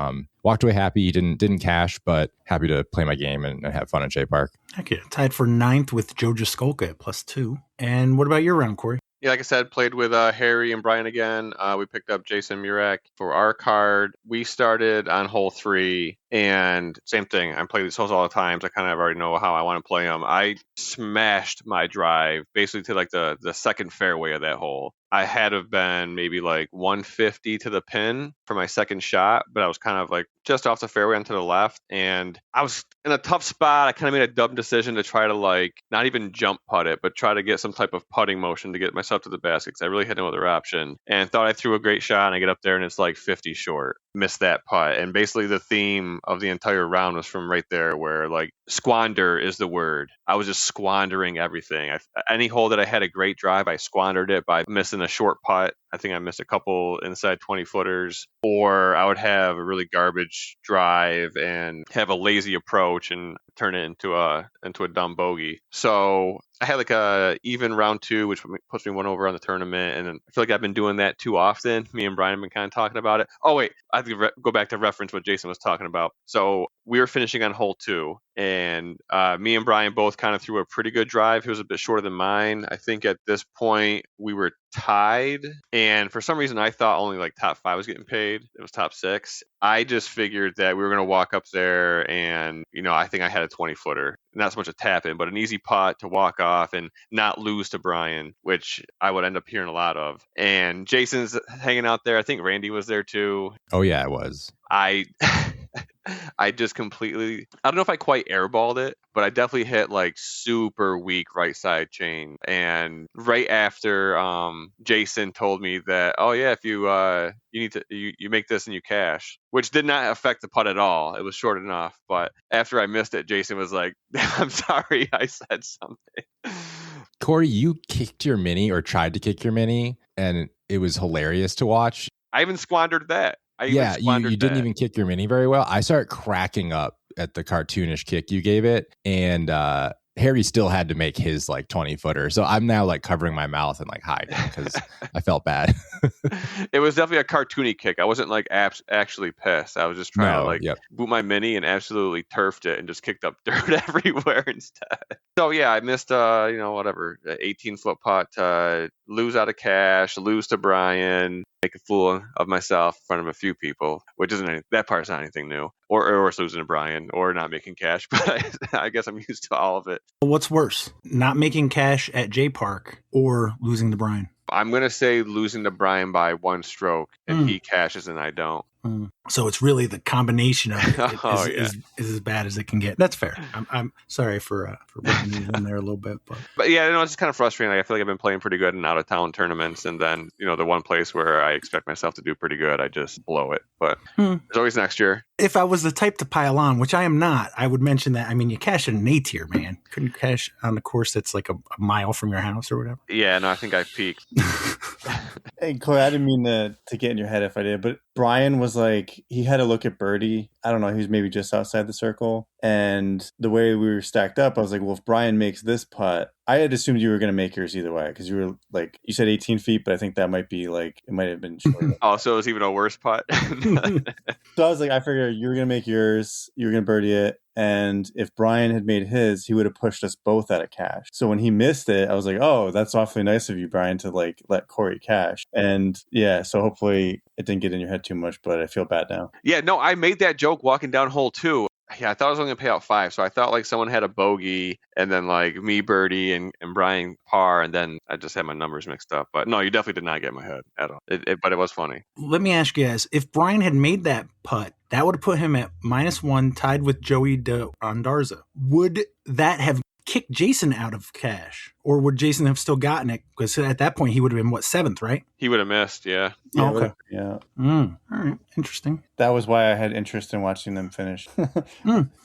walked away happy. Didn't cash, but happy to play my game and have fun at J-Park. Heck yeah. Tied for 9th with Joe Jaskolka at +2. And what about your round, Corey? Yeah, like I said, played with Harry and Brian again. We picked up Jason Murak for our card. We started on hole 3, and same thing. I play these holes all the time, so I kind of already know how I want to play them. I smashed my drive basically to like the second fairway of that hole. I had to have been maybe like 150 to the pin for my second shot, but I was kind of like just off the fairway onto the left. And I was in a tough spot. I kind of made a dumb decision to try to like not even jump putt it, but try to get some type of putting motion to get myself to the basket because I really had no other option. And thought I threw a great shot and I get up there and it's like 50 short. missed that putt. And basically the theme of the entire round was from right there, where like squander is the word. I was just squandering everything. Any hole that I had a great drive, I squandered it by missing a short putt. I think I missed a couple inside 20 footers, or I would have a really garbage drive and have a lazy approach and turn it into a dumb bogey. So I had like a even round 2, which puts me 1 over on the tournament. And I feel like I've been doing that too often. Me and Brian have been kind of talking about it. Oh, wait, I have to go back to reference what Jason was talking about. So we were finishing on hole 2, and me and Brian both kind of threw a pretty good drive. He was a bit shorter than mine. I think at this point we were tied, and for some reason I thought only like top 5 was getting paid. It was top 6. I just figured that we were going to walk up there, and I think I had a 20-footer, not so much a tap in, but an easy putt to walk off and not lose to Brian, which I would end up hearing a lot of. And Jason's hanging out there. I think Randy was there too. Oh yeah, it was. I just completely, I don't know if I quite airballed it, but I definitely hit like super weak right side chain. And right after Jason told me that, oh yeah, if you need to, you make this and you cash, which did not affect the putt at all. It was short enough. But after I missed it, Jason was like, I'm sorry I said something. Corey, you kicked your mini or tried to kick your mini, and it was hilarious to watch. I even squandered that. You didn't even kick your mini very well. I started cracking up at the cartoonish kick you gave it, and Harry still had to make his like 20-footer. So I'm now like covering my mouth and like hiding because I felt bad. It was definitely a cartoony kick. I wasn't like actually pissed. I was just trying to boot my mini and absolutely turfed it and just kicked up dirt everywhere instead. So yeah, I missed 18-foot putt, lose out of cash, lose to Brian, make a fool of myself in front of a few people, which isn't that part's not anything new, or losing to Brian, or not making cash. But I guess I'm used to all of it. What's worse, not making cash at J-Park or losing to Brian? I'm going to say losing to Brian by 1 stroke, and he cashes and I don't. So it's really the combination of it is as bad as it can get. That's fair. I'm sorry for bringing you in there a little bit, but yeah, it's just kind of frustrating. Like, I feel like I've been playing pretty good in out of town tournaments, and then the one place where I expect myself to do pretty good, I just blow it. But there's always next year. If I was the type to pile on, which I am not, I would mention that. I mean, you cash at an A tier, man. Couldn't cash on the course that's like a mile from your house or whatever. Yeah, no, I think I peaked. Hey, Corey, I didn't mean to get in your head if I did, but Brian was like, he had to look at birdie. I don't know, he was maybe just outside the circle. And the way we were stacked up, I was like, well, if Brian makes this putt, I had assumed you were going to make yours either way, because you were like, you said 18 feet, but I think that might be like, it might have been shorter. Oh, so it was even a worse putt. So I was like, I figured you were going to make yours, you were going to birdie it. And if Brian had made his, he would have pushed us both out of cash. So when he missed it, I was like, oh, that's awfully nice of you, Brian, to like let Corey cash. And yeah, so hopefully it didn't get in your head too much, but I feel bad now. Yeah, no, I made that joke walking down hole 2. Yeah, I thought I was only going to pay out 5. So I thought like someone had a bogey and then like me birdie and Brian par. And then I just had my numbers mixed up. But no, you definitely did not get my head at all. But it was funny. Let me ask you guys, if Brian had made that putt, that would have put him at -1, tied with Joey de Andarza. Would that have kicked Jason out of cash? Or would Jason have still gotten it? Because at that point, he would have been, 7th, right? He would have missed, yeah. Oh, okay. Yeah. All right. Interesting. That was why I had interest in watching them finish.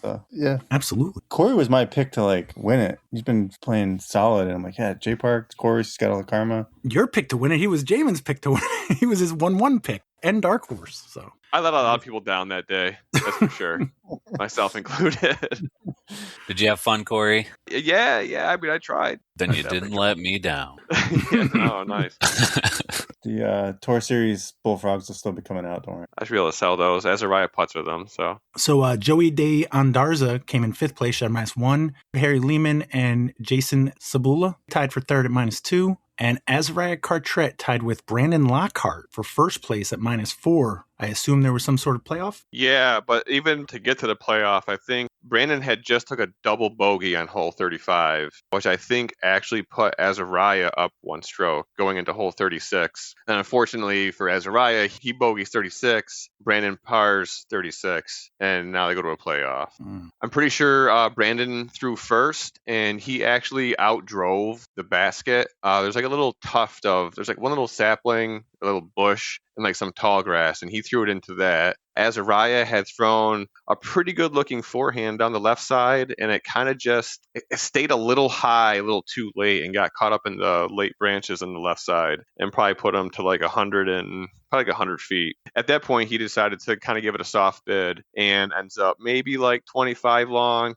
So, yeah. Absolutely. Corey was my pick to like win it. He's been playing solid. And I'm like, yeah, J-Park, Corey's got all the karma. Your pick to win it. He was Jaimen's pick to win it. He was his 1-1 pick and dark horse. So I let a lot of people down that day. That's for sure. Myself included. Did you have fun, Corey? Yeah. I mean, I tried. Then you didn't let me down. Oh, nice. The Tour Series Bullfrogs will still be coming out, don't worry. I should be able to sell those. Azariah putts with them. So Joey de Andarza came in 5th place at -1. Harry Lehman and Jason Sabula tied for 3rd at -2. And Azariah Cartret tied with Brandon Lockhart for 1st place at -4. I assume there was some sort of playoff? Yeah, but even to get to the playoff, I think Brandon had just took a double bogey on hole 35, which I think actually put Azariah up 1 stroke going into hole 36. And unfortunately for Azariah, he bogeys 36, Brandon pars 36, and now they go to a playoff. I'm pretty sure Brandon threw first, and he actually outdrove the basket. There's like a little tuft there's like one little sapling a little bush and like some tall grass, and he threw it into that. Azariah had thrown a pretty good looking forehand down the left side, and it kind of just it stayed a little high, a little too late, and got caught up in the late branches on the left side, and probably put him to like 100 feet. At that point, he decided to kind of give it a soft bid, and ends up maybe like 25 long,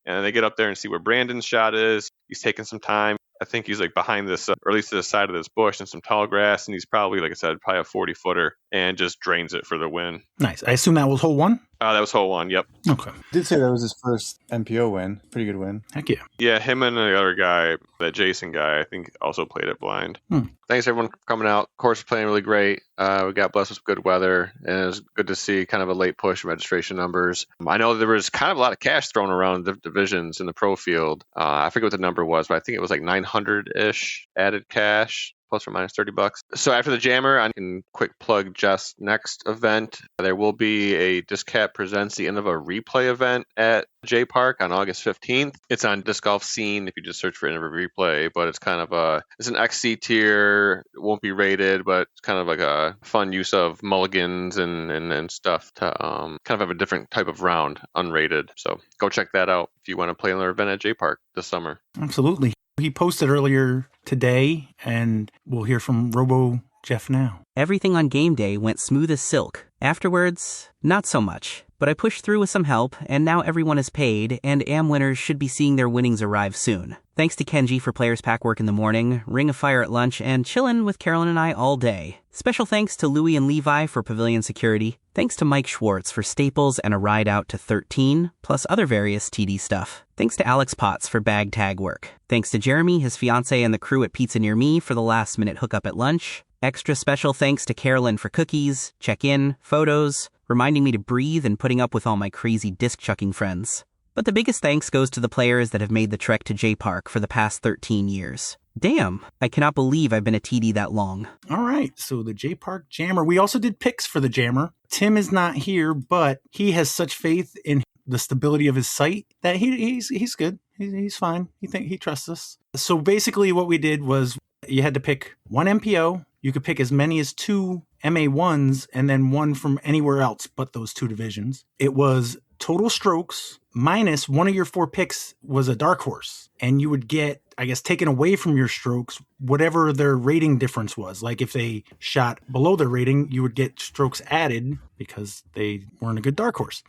and they get up there and see where Brandon's shot is. He's taking some time. I think he's like behind this, or at least to the side of this bush and some tall grass. And he's probably, like I said, probably a 40-footer, and just drains it for the win. Nice. I assume that was hole one? That was hole one. Yep. Okay. Did say that was his first MPO win. Pretty good win. Heck yeah. Yeah, him and the other guy, that Jason guy, I think also played it blind. Thanks everyone for coming out. Course playing really great. We got blessed with good weather, and it was good to see kind of a late push in registration numbers. I know there was kind of a lot of cash thrown around the divisions in the pro field. I forget what the number was, but I think it was like 900-ish added cash, plus or minus $30. So after the Jammer, I can quick plug just next event. There will be a DisCap Presents the Innova replay event at J-Park on August 15th. It's on Disc Golf Scene if you just search for Innova replay, but it's kind of it's an XC tier. It won't be rated, but it's kind of like a fun use of mulligans and stuff to kind of have a different type of round, unrated. So go check that out if you want to play another event at J-Park this summer. Absolutely. He posted earlier today, and we'll hear from Robo Jeff now. Everything on game day went smooth as silk. Afterwards, not so much. But I pushed through with some help, and now everyone is paid, and AM winners should be seeing their winnings arrive soon. Thanks to Kenji for Players Pack work in the morning, Ring of Fire at lunch, and chillin' with Carolyn and I all day. Special thanks to Louie and Levi for Pavilion Security. Thanks to Mike Schwartz for staples and a ride out to 13, plus other various TD stuff. Thanks to Alex Potts for bag tag work. Thanks to Jeremy, his fiancé, and the crew at Pizza Near Me for the last-minute hookup at lunch. Extra special thanks to Carolyn for cookies, check-in, photos, reminding me to breathe and putting up with all my crazy disc-chucking friends. But the biggest thanks goes to the players that have made the trek to J-Park for the past 13 years. Damn, I cannot believe I've been a TD that long. All right, so the J-Park Jammer. We also did picks for the Jammer. Tim is not here, but he has such faith in the stability of his site that he's good. He's fine. He trusts us. So basically what we did was you had to pick one MPO. You could pick as many as 2 MA1s and then one from anywhere else but those 2 divisions. It was total strokes minus one of your 4 picks was a dark horse. And you would get, I guess, taken away from your strokes, whatever their rating difference was. Like if they shot below their rating, you would get strokes added because they weren't a good dark horse.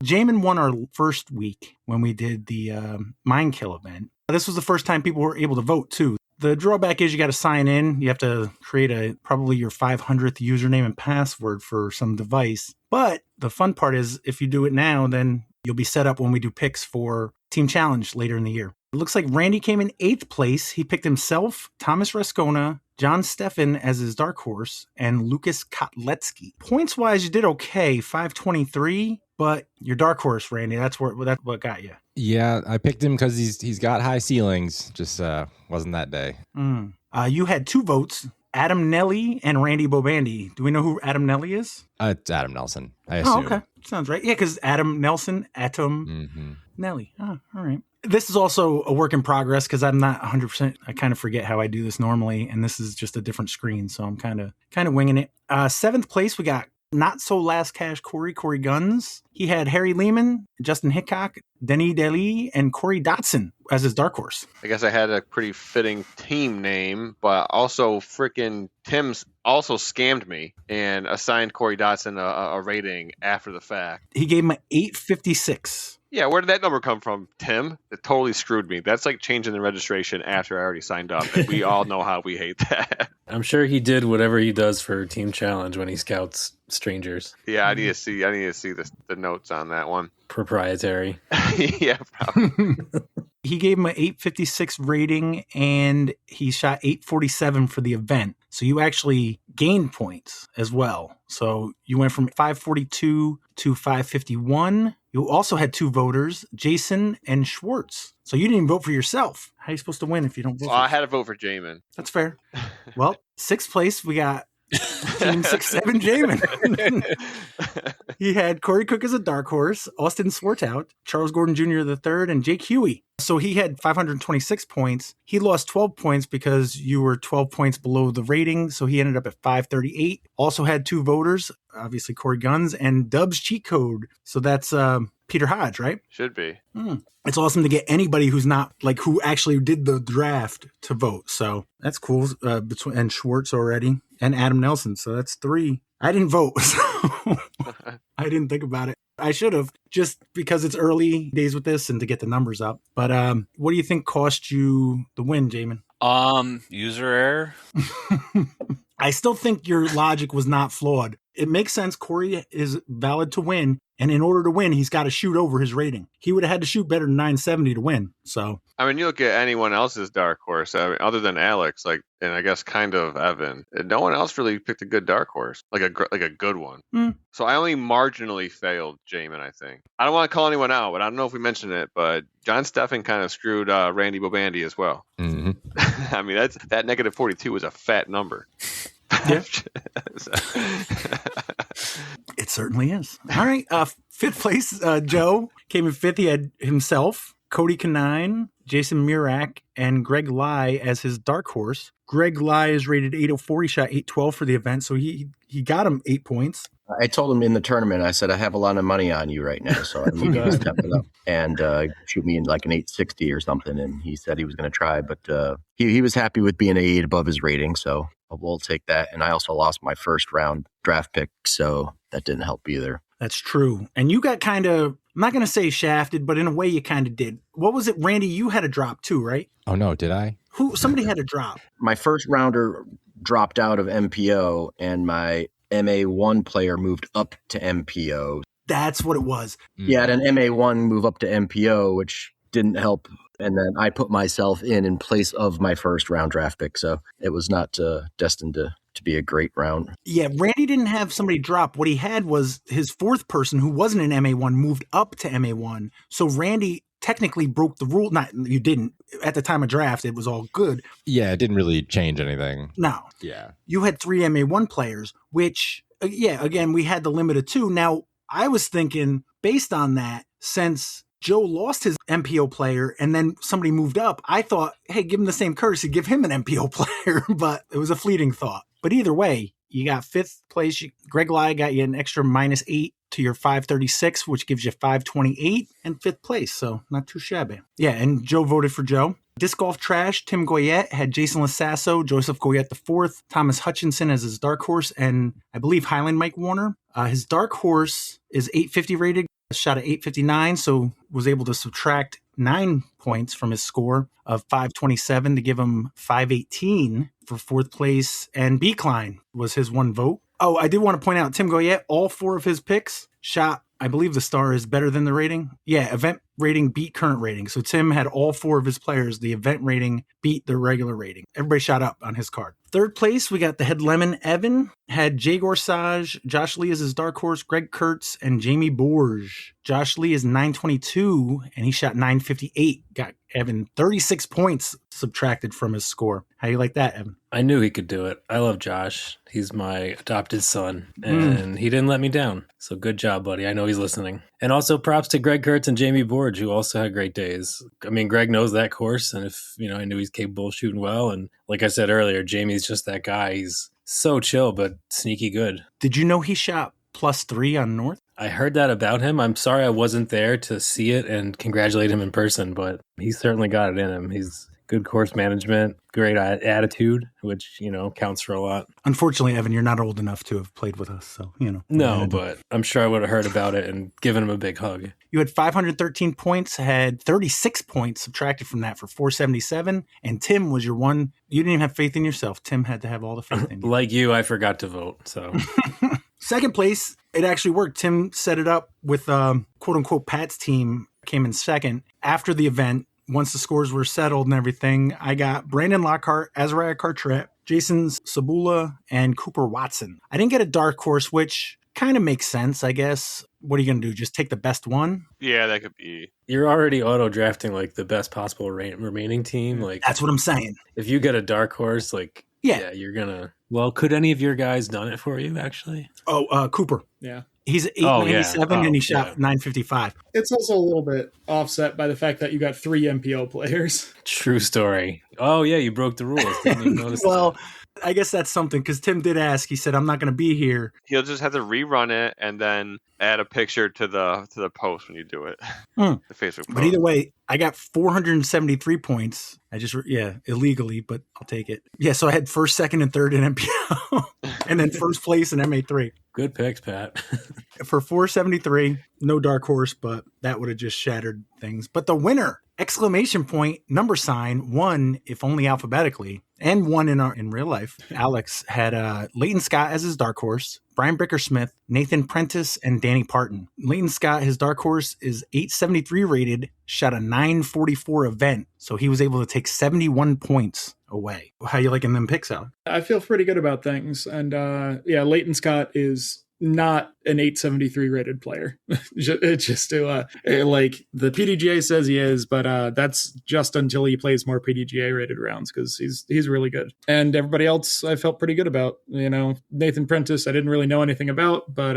Jaimen won our first week when we did the Mind Kill event. This was the first time people were able to vote too. The drawback is you got to sign in. You have to create probably your 500th username and password for some device. But the fun part is if you do it now, then you'll be set up when we do picks for Team Challenge later in the year. It looks like Randy came in 8th place. He picked himself, Thomas Rascona, John Steffen as his dark horse, and Lucas Kotletsky. Points-wise, you did okay, 523. But your dark horse, Randy, that's what got you. Yeah, I picked him because he's got high ceilings. Just wasn't that day. You had 2 votes, Adam Nelly and Randy Bobandy. Do we know who Adam Nelly is? It's Adam Nelson, I assume. Oh, okay. Sounds right. Yeah, because Adam Nelson, Nelly. Oh, all right. This is also a work in progress because I'm not 100%. I kind of forget how I do this normally, and this is just a different screen, so I'm kind of winging it. 7th place, we got Not So Last Cash Corey Guns. He had Harry Lehman, Justin Hickok, Denny Daly, and Corey Dotson as his dark horse. I guess I had a pretty fitting team name, but also freaking Tim's also scammed me and assigned Corey Dotson a rating after the fact. He gave him an 856. Yeah, where did that number come from, Tim? It totally screwed me. That's like changing the registration after I already signed up. And we all know how we hate that. I'm sure he did whatever he does for Team Challenge when he scouts strangers. Yeah, I need to see the notes on that one. Proprietary. Yeah, probably. He gave him an 856 rating, and he shot 847 for the event. So you actually gained points as well. So you went from 542 to 551. You also had 2 voters, Jason and Schwartz. So you didn't even vote for yourself. How are you supposed to win if you don't vote? I had to vote for Jaimen. That's fair. Well, 6th place, we got Team 6-7 Jaimen. He had Corey Cook as a dark horse, Austin Swartout, Charles Gordon Jr. III, and Jake Huey. So he had 526 points. He lost 12 points because you were 12 points below the rating, so he ended up at 538. Also had 2 voters, obviously Corey Guns and Dubs Cheat Code. So that's Peter Hodge, right? Should be. It's awesome to get anybody who's not like who actually did the draft to vote. So that's cool. And Schwartz already and Adam Nelson. So that's 3. I didn't vote. So I didn't think about it. I should have, just because it's early days with this and to get the numbers up. But what do you think cost you the win, Jaimen? User error. I still think your logic was not flawed. It makes sense. Corey is valid to win. And in order to win, he's got to shoot over his rating. He would have had to shoot better than 970 to win. So, I mean, you look at anyone else's dark horse, other than Alex, like, and I guess kind of Evan. No one else really picked a good dark horse, like a good one. So I only marginally failed Jaimen, I think. I don't want to call anyone out, but I don't know if we mentioned it, but John Steffen kind of screwed Randy Bobandy as well. Mm-hmm. I mean, that negative 42 was a fat number. Yeah. It certainly is. All right. 5th place, Joe came in 5th. He had himself, Cody Canine, Jason Murak, and Greg Lai as his dark horse. Greg Lai is rated 804. He shot 812 for the event, so he got him 8 points. I told him in the tournament, I said, I have a lot of money on you right now, so I need you to step it up and shoot me in like an 860 or something. And he said he was going to try, but he was happy with being 8 above his rating, so we'll take that. And I also lost my first round draft pick, so that didn't help either. That's true. And you got kind of, I'm not going to say shafted, but in a way you kind of did. What was it, Randy? You had a drop too, right? Oh, no, did I? Somebody had a drop. My first rounder dropped out of MPO, and my MA1 player moved up to MPO. That's what it was. Yeah, had an MA1 move up to MPO, which didn't help. And then I put myself in place of my first round draft pick. So it was not destined to be a great round. Yeah, Randy didn't have somebody drop. What he had was his 4th person who wasn't an MA1 moved up to MA1. So Randy technically broke the rule. Not, you didn't. At the time of draft, it was all good. Yeah, it didn't really change anything. No. Yeah. You had 3 MA1 players, which, again, we had the limit of 2. Now, I was thinking, based on that, since Joe lost his MPO player and then somebody moved up, I thought, hey, give him the same courtesy, give him an MPO player. But it was a fleeting thought. But either way, you got 5th place. Greg Lai got you an extra -8 to your 536, which gives you 528 and 5th place. So not too shabby. Yeah, and Joe voted for Joe. Disc Golf Trash, Tim Goyette had Jason Lasasso, Joseph Goyette IV, Thomas Hutchinson as his dark horse, and I believe Highland Mike Warner. His dark horse is 850 rated, shot at 859, so was able to subtract 9 points from his score of 527 to give him 518 for 4th place. And B. Klein was his 1 vote. Oh, I did want to point out, Tim Goyette, all 4 of his picks shot, I believe the star is better than the rating. Yeah, event rating beat current rating. So Tim had all 4 of his players. The event rating beat the regular rating. Everybody shot up on his card. 3rd place, we got the Head Lemon Evan. Had Jay Gorsage, Josh Lee as his dark horse, Greg Kurtz, and Jamie Borge. Josh Lee is 922, and he shot 958. Got Evan 36 points subtracted from his score. How do you like that, Evan? I knew he could do it. I love Josh. He's my adopted son, and he didn't let me down. So good job, buddy. I know he's listening. And also props to Greg Kurtz and Jamie Borge, who also had great days. I mean, Greg knows that course, and if I knew he's capable of shooting well. And like I said earlier, Jamie's just that guy. He's so chill, but sneaky good. Did you know he shot +3 on North? I heard that about him. I'm sorry I wasn't there to see it and congratulate him in person, but he certainly got it in him. He's good course management, great attitude, which, counts for a lot. Unfortunately, Evan, you're not old enough to have played with us, so, No, but I'm sure I would have heard about it and given him a big hug. You had 513 points, had 36 points subtracted from that for 477, and Tim was your one. You didn't even have faith in yourself. Tim had to have all the faith in you. Like you, I forgot to vote, so... 2nd place, it actually worked. Tim set it up with quote-unquote Pat's team, came in 2nd. After the event, once the scores were settled and everything, I got Brandon Lockhart, Azariah Cartret, Jason Sabula, and Cooper Watson. I didn't get a dark horse, which kind of makes sense, I guess. What are you going to do? Just take the best one? Yeah, that could be. You're already auto-drafting, like, the best possible remaining team. Like, that's what I'm saying. If you get a dark horse, like, Yeah. you're gonna. Well, could any of your guys done it for you? Actually, Cooper. Yeah. He's 897 and he shot 955. It's also a little bit offset by the fact that you got 3 MPO players. True story. Oh yeah, you broke the rules. Didn't even notice Well, that. I guess that's something because Tim did ask. He said, "I'm not going to be here." He'll just have to rerun it and then add a picture to the post when you do it. Mm. The Facebook post. But either way, I got 473 points. I just, illegally, but I'll take it. Yeah, so I had first, second, and third in MPO, and then first place in MA3. Good picks, Pat. For 473, no dark horse, but that would have just shattered things. But the winner, exclamation point, number sign, won, if only alphabetically, and won in real life. Alex had Leighton Scott as his dark horse, Brian Bickersmith, Nathan Prentice, and Danny Parton. Leighton Scott, his dark horse, is 873 rated, shot a 944 event, so he was able to take 71 points away. How you liking them picks, Alex? I feel pretty good about things. And Leighton Scott is not an 873 rated player. It's just like the PDGA says he is, but that's just until he plays more PDGA rated rounds because he's really good. And everybody else I felt pretty good about. Nathan Prentice I didn't really know anything about, but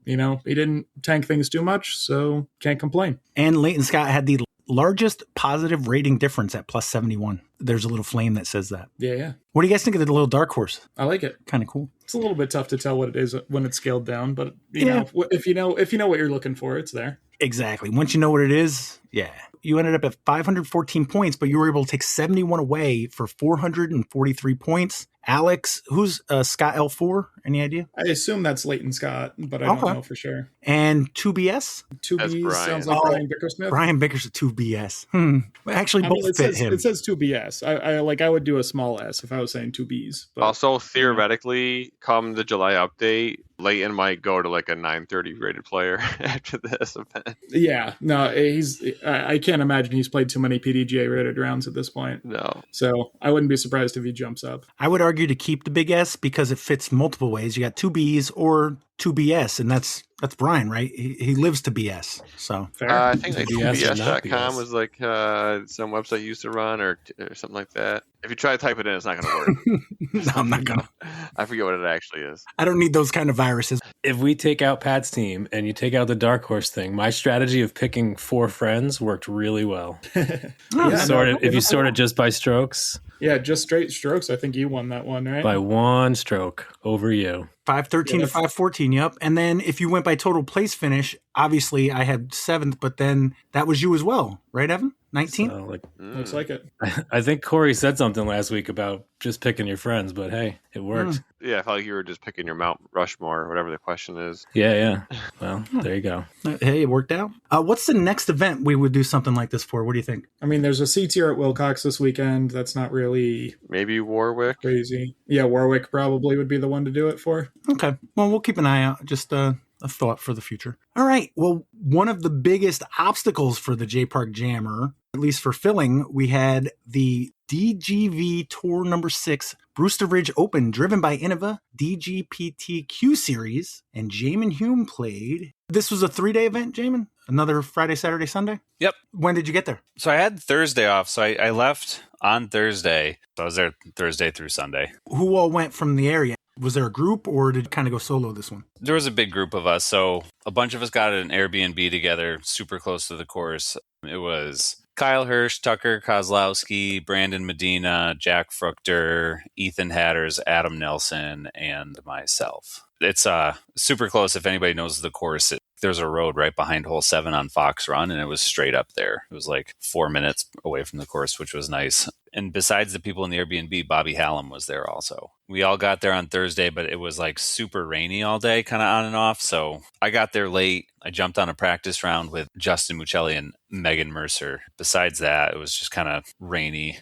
he didn't tank things too much, so can't complain. And Leighton Scott had the largest positive rating difference at plus 71. There's a little flame that says that. Yeah. What do you guys think of the little dark horse? I like it. Kind of cool. It's a little bit tough to tell what it is when it's scaled down, but if you know what you're looking for, it's there. Exactly. Once you know what it is, yeah. You ended up at 514 points, but you were able to take 71 away for 443 points. Alex, who's Scott L4? Any idea? I assume that's Leighton Scott, but I don't know for sure. And 2BS? 2B sounds like Brian Bickersmith. Brian Bickersmith, 2BS. Actually, both fit him. It says 2BS. I would do a small S if I was saying 2Bs. But, also, theoretically, come the July update, Leighton might go to like a 930 rated player after this event. Yeah, no, I can't imagine he's played too many PDGA rated rounds at this point. No. So I wouldn't be surprised if he jumps up. I would argue to keep the big S because it fits multiple ways. You got 2Bs or 2BS, and that's Brian, right? He lives to BS. So I think like BS.com was like some website you used to run or something like that. If you try to type it in, it's not going to work. No, I'm not going to. I forget what it actually is. I don't need those kind of viruses. If we take out Pat's team and you take out the dark horse thing, my strategy of picking 4 friends worked really well. If you sort it just by strokes. Yeah, just straight strokes. I think you won that one, right? By 1 stroke over you. 513 to 514, yep. And then if you went by total place finish, obviously I had 7th, but then that was you as well, right, Evan? 19? So, looks like it. I think Corey said something last week about just picking your friends, but hey, it worked. Yeah, I felt like you were just picking your Mount Rushmore or whatever the question is. Yeah. Well, there you go. Hey, it worked out. What's the next event we would do something like this for? What do you think? I mean, there's a C tier at Wilcox this weekend. That's not really... Maybe Warwick? Crazy. Yeah, Warwick probably would be the one to do it for. Okay. Well, we'll keep an eye out. Just a thought for the future. All right. Well, one of the biggest obstacles for the J-Park Jammer, at least for filling, we had the DGVTour number 6 Brewster Ridge Open Driven by Innova DGPT Q-Series, and Jaimen Hume played. This was a 3-day event, Jaimen? Another Friday, Saturday, Sunday? Yep. When did you get there? So I had Thursday off, so I left on Thursday. So I was there Thursday through Sunday. Who all went from the area? Was there a group or did it kind of go solo this one? There was a big group of us. So a bunch of us got an Airbnb together, super close to the course. It was Kyle Hirsch, Tucker Kozlowski, Brandon Medina, Jack Fruchter, Ethan Hatters, Adam Nelson, and myself. It's super close. If anybody knows the course, there's a road right behind hole 7 on Fox Run, and it was straight up there. It was like 4 minutes away from the course, which was nice. And besides the people in the Airbnb, Bobby Hallum was there also. We all got there on Thursday, but it was like super rainy all day, kind of on and off. So I got there late. I jumped on a practice round with Justin Muccelli and Megan Mercer. Besides that, it was just kind of rainy.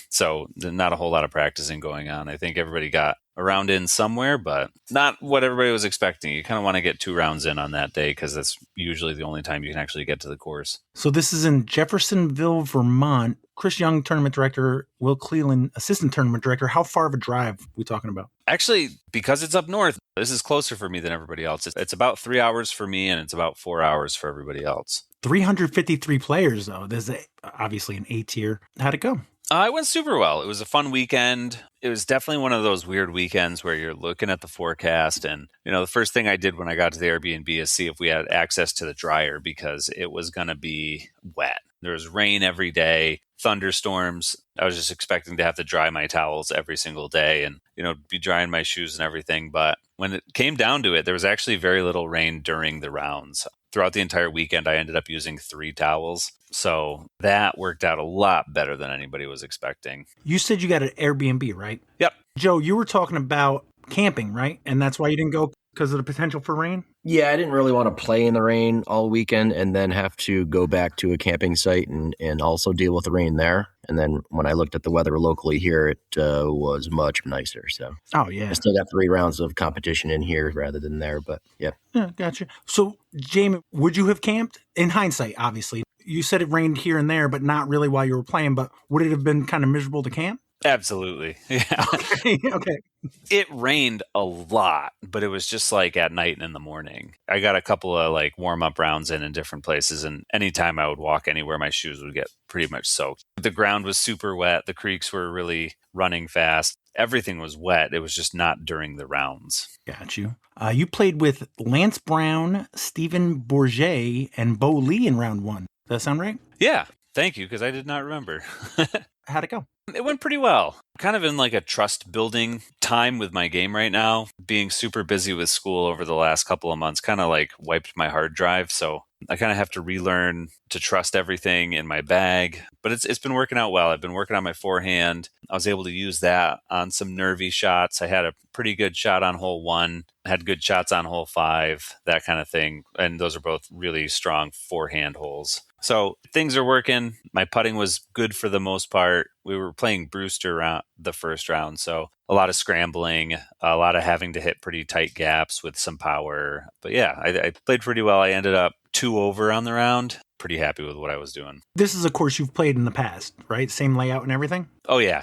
So not a whole lot of practicing going on. I think everybody got a round in somewhere, but not what everybody was expecting. You kind of want to get 2 rounds in on that day because that's usually the only time you can actually get to the course. So this is in Jeffersonville, Vermont. Chris Young, tournament director, Will Cleland, assistant tournament director. How far of a drive are we talking about? Actually, because it's up north, this is closer for me than everybody else. It's about 3 hours for me, and it's about 4 hours for everybody else. 353 players, though. There's obviously an A tier. How'd it go? It went super well. It was a fun weekend. It was definitely one of those weird weekends where you're looking at the forecast and, the first thing I did when I got to the Airbnb is see if we had access to the dryer because it was going to be wet. There was rain every day, thunderstorms. I was just expecting to have to dry my towels every single day and, be drying my shoes and everything. But when it came down to it, there was actually very little rain during the rounds. Throughout the entire weekend, I ended up using 3 towels. So that worked out a lot better than anybody was expecting. You said you got an Airbnb, right? Yep. Joe, you were talking about camping, right? And that's why you didn't go because of the potential for rain? Yeah, I didn't really want to play in the rain all weekend and then have to go back to a camping site and also deal with the rain there. And then when I looked at the weather locally here, it was much nicer. So, I still got 3 rounds of competition in here rather than there. But yeah. Gotcha. So, Jaimen, would you have camped? In hindsight, obviously. You said it rained here and there, but not really while you were playing. But would it have been kind of miserable to camp? Absolutely. Yeah. Okay. It rained a lot, but it was just like at night and in the morning. I got a couple of like warm up rounds in different places. And anytime I would walk anywhere, my shoes would get pretty much soaked. The ground was super wet. The creeks were really running fast. Everything was wet. It was just not during the rounds. Got you. You played with Lance Brown, Stephen Bourget, and Bo Lee in round 1. Does that sound right? Yeah. Thank you, because I did not remember. How'd it go? It went pretty well. I'm kind of in like a trust building time with my game right now. Being super busy with school over the last couple of months kind of like wiped my hard drive. So I kind of have to relearn to trust everything in my bag. But it's been working out well. I've been working on my forehand. I was able to use that on some nervy shots. I had a pretty good shot on hole 1. Had good shots on hole 5, that kind of thing. And those are both really strong forehand holes. So things are working. My putting was good for the most part. We were playing Brewster round, the first round. So a lot of scrambling, a lot of having to hit pretty tight gaps with some power. But yeah, I played pretty well. I ended up 2 over on the round. Pretty happy with what I was doing. This is a course you've played in the past, right? Same layout and everything? Oh, yeah.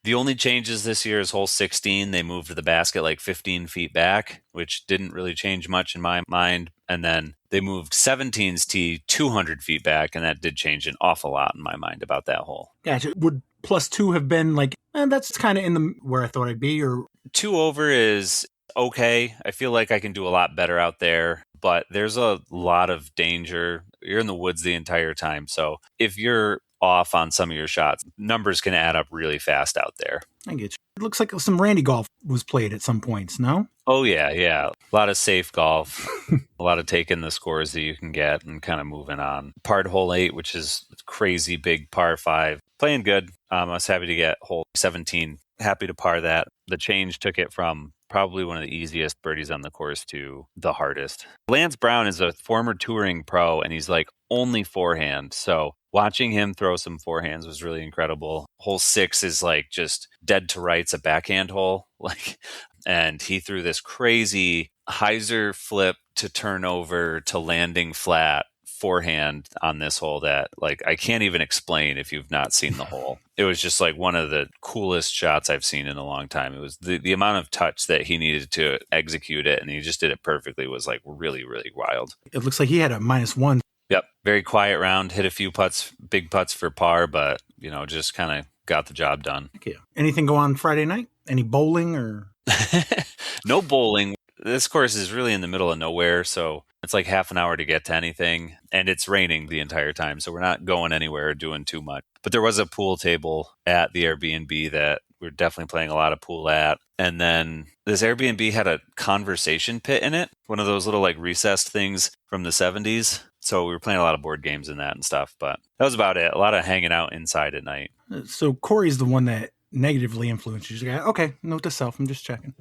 The only changes this year is hole 16. They moved the basket like 15 feet back, which didn't really change much in my mind. And then they moved 17's tee 200 feet back, and that did change an awful lot in my mind about that hole. Gotcha. Would +2 have been like, that's kind of in the where I thought I'd be? Or 2 over is okay. I feel like I can do a lot better out there, but there's a lot of danger. You're in the woods the entire time. So if you're off on some of your shots, numbers can add up really fast out there. I get you. It looks like some Randy golf was played at some points, no? Oh, yeah. A lot of safe golf, a lot of taking the scores that you can get and kind of moving on. Part hole 8, which is crazy big par 5. Playing good. I was happy to get hole 17. Happy to par that. The change took it from probably one of the easiest birdies on the course to the hardest. Lance Brown is a former touring pro, and he's like only forehand. So watching him throw some forehands was really incredible. Hole 6 is like just dead to right's a backhand hole. And he threw this crazy hyzer flip to turn over to landing flat forehand on this hole that like I can't even explain if you've not seen the hole. It was just like one of the coolest shots I've seen in a long time. It was the amount of touch that he needed to execute it, and he just did it perfectly, was like really, really wild. It looks like he had a -1. Yep. Very quiet round, hit a few putts, big putts for par, but just kind of got the job done. Okay. Anything go on Friday night? Any bowling or? No bowling. This course is really in the middle of nowhere, so it's like half an hour to get to anything, and it's raining the entire time, so we're not going anywhere or doing too much. But there was a pool table at the Airbnb that we're definitely playing a lot of pool at. And then this Airbnb had a conversation pit in it, one of those little like recessed things from the 70s. So we were playing a lot of board games in that and stuff, but that was about it. A lot of hanging out inside at night. So Corey's the one that negatively influenced you. Okay, note to self, I'm just checking.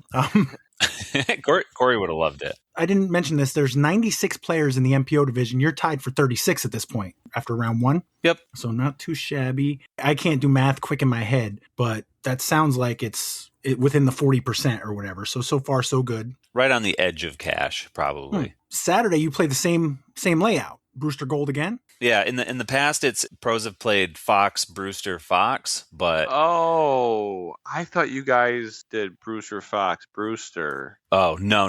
Corey would have loved it. I didn't mention this. There's 96 players in the MPO division. You're tied for 36 at this point after round 1. Yep. So not too shabby. I can't do math quick in my head, but that sounds like it's within the 40% or whatever. So far, so good. Right on the edge of cash, probably. Saturday, you play the same layout. Brewster Gold again? Yeah, in the past, it's pros have played Fox, Brewster, Fox, but Oh, I thought you guys did Brewster, Fox, Brewster. Oh, no.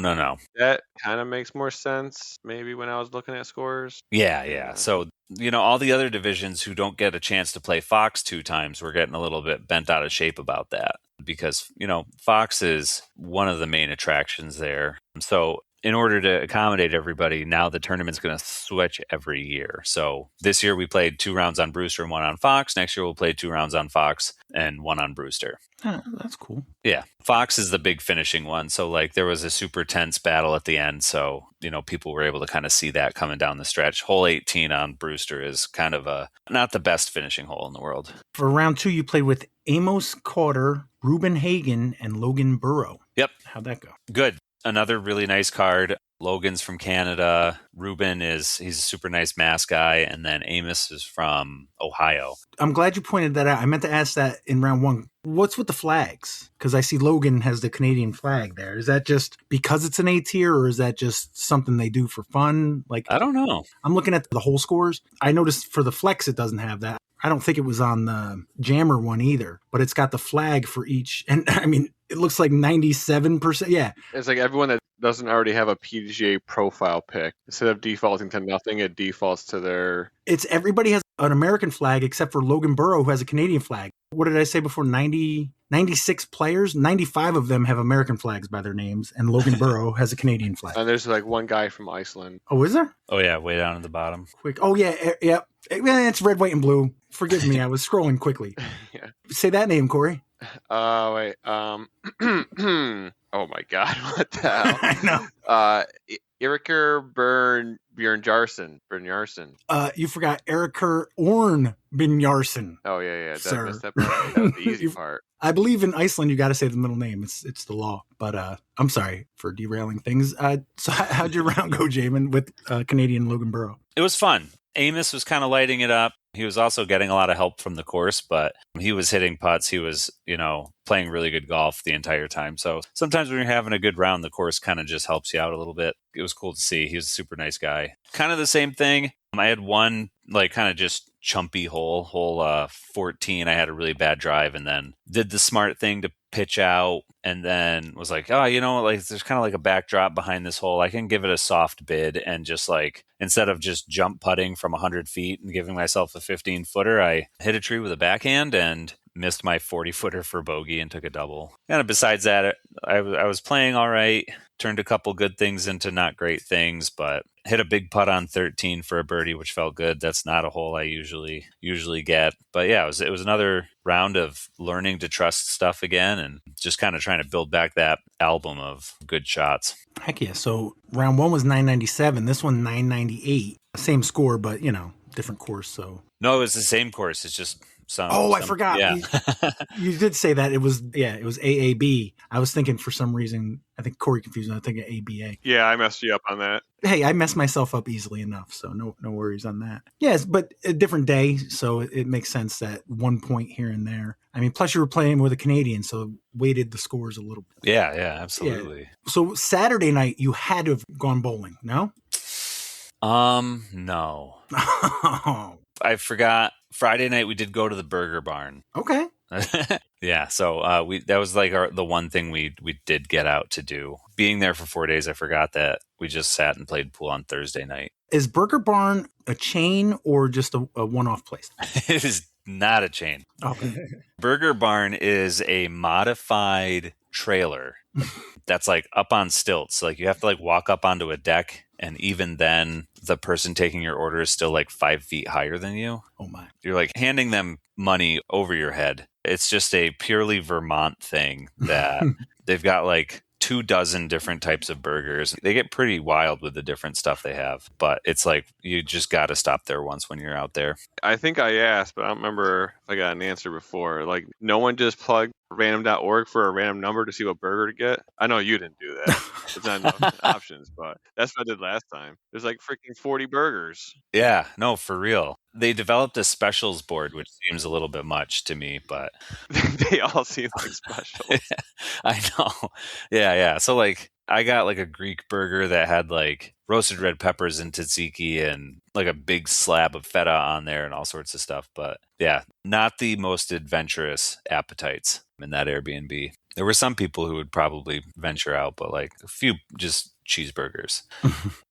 That kind of makes more sense, maybe, when I was looking at scores. Yeah. So, all the other divisions who don't get a chance to play Fox 2 times, we're getting a little bit bent out of shape about that. because, Fox is one of the main attractions there. So in order to accommodate everybody, now the tournament's going to switch every year. So this year we played 2 rounds on Brewster and 1 on Fox. Next year we'll play 2 rounds on Fox and 1 on Brewster. Oh, that's cool. Yeah. Fox is the big finishing one. So there was a super tense battle at the end. So, people were able to kind of see that coming down the stretch. Hole 18 on Brewster is kind of not the best finishing hole in the world. For round 2, you played with Amos Carter, Ruben Hagen, and Logan Burrow. Yep. How'd that go? Good. Another really nice card. Logan's from Canada. Ruben he's a super nice mass guy. And then Amos is from Ohio. I'm glad you pointed that out. I meant to ask that in round 1. What's with the flags? Because I see Logan has the Canadian flag there. Is that just because it's an A tier, or is that just something they do for fun? I don't know. I'm looking at the whole scores. I noticed for the Flex, it doesn't have that. I don't think it was on the Jammer one either, but it's got the flag for each. And I mean, it looks like 97%. Yeah. It's like everyone that doesn't already have a PGA profile pick, instead of defaulting to nothing, it defaults to their... Everybody has an American flag except for Logan Burrow, who has a Canadian flag. What did I say before? 96 players? 95 of them have American flags by their names, and Logan Burrow has a Canadian flag. And there's one guy from Iceland. Oh, is there? Oh, yeah, way down at the bottom. Quick. Oh, yeah. It's red, white, and blue. Forgive me, I was scrolling quickly. Yeah. Say that name, Corey. Wait. Oh my God, what the hell? I know. Eriker Bjornjarsson. You forgot Eriker Orn Binjarsson. Oh yeah. Sir. That's the easy part. I believe in Iceland you got to say the middle name. It's the law. But I'm sorry for derailing things. So how'd your round go, Jaimen, with Canadian Logan Burrow? It was fun. Amos was kind of lighting it up. He was also getting a lot of help from the course, but he was hitting putts. He was, playing really good golf the entire time. So sometimes when you're having a good round, the course kind of just helps you out a little bit. It was cool to see. He was a super nice guy. Kind of the same thing. I had one kind of just chumpy hole 14. I had a really bad drive and then did the smart thing to pitch out and then was like, oh, there's kind of a backdrop behind this hole. I can give it a soft bid and just instead of just jump putting from 100 feet and giving myself a 15 footer, I hit a tree with a backhand and missed my 40 footer for bogey and took a double. Kind of besides that, I was playing all right, turned a couple good things into not great things, but hit a big putt on 13 for a birdie, which felt good. That's not a hole I usually get. But yeah, it was another round of learning to trust stuff again and just kind of trying to build back that album of good shots. Heck yeah. So round 1 was 997. This one 998. Same score, but different course. So no, it was the same course. It's just I forgot. Yeah. You did say that it was AAB. I was thinking for some reason, I think Corey confused me. I was thinking ABA. Yeah, I messed you up on that. Hey, I mess myself up easily enough, so no worries on that. Yes, but a different day, so it makes sense that 1 point here and there. I mean, plus you were playing with a Canadian, so weighted the scores a little bit. Yeah, absolutely. Yeah. So Saturday night, you had to have gone bowling, no? No. I forgot. Friday night we did go to the Burger Barn. Okay. Yeah, so that was the one thing we did get out to do. Being there for 4 days, I forgot that we just sat and played pool on Thursday night. Is Burger Barn a chain or just a one-off place? It is not a chain. Okay. Burger Barn is a modified trailer that's up on stilts. So you have to walk up onto a deck, and even then the person taking your order is still 5 feet higher than you. Oh my. You're handing them money over your head. It's just a purely Vermont thing that they've got 24 different types of burgers. They get pretty wild with the different stuff they have, but it's you just got to stop there once when you're out there. I think I asked, but I don't remember if I got an answer before. No one just plugged random.org for a random number to see what burger to get. I know you didn't do that. It's not enough options, but that's what I did last time. There's freaking 40 burgers. Yeah, no, for real. They developed a specials board, which seems a little bit much to me, but they all seem like specials. I know. Yeah. So I got a Greek burger that had roasted red peppers and tzatziki and a big slab of feta on there and all sorts of stuff. But yeah, not the most adventurous appetites in that Airbnb. There were some people who would probably venture out, but a few just cheeseburgers.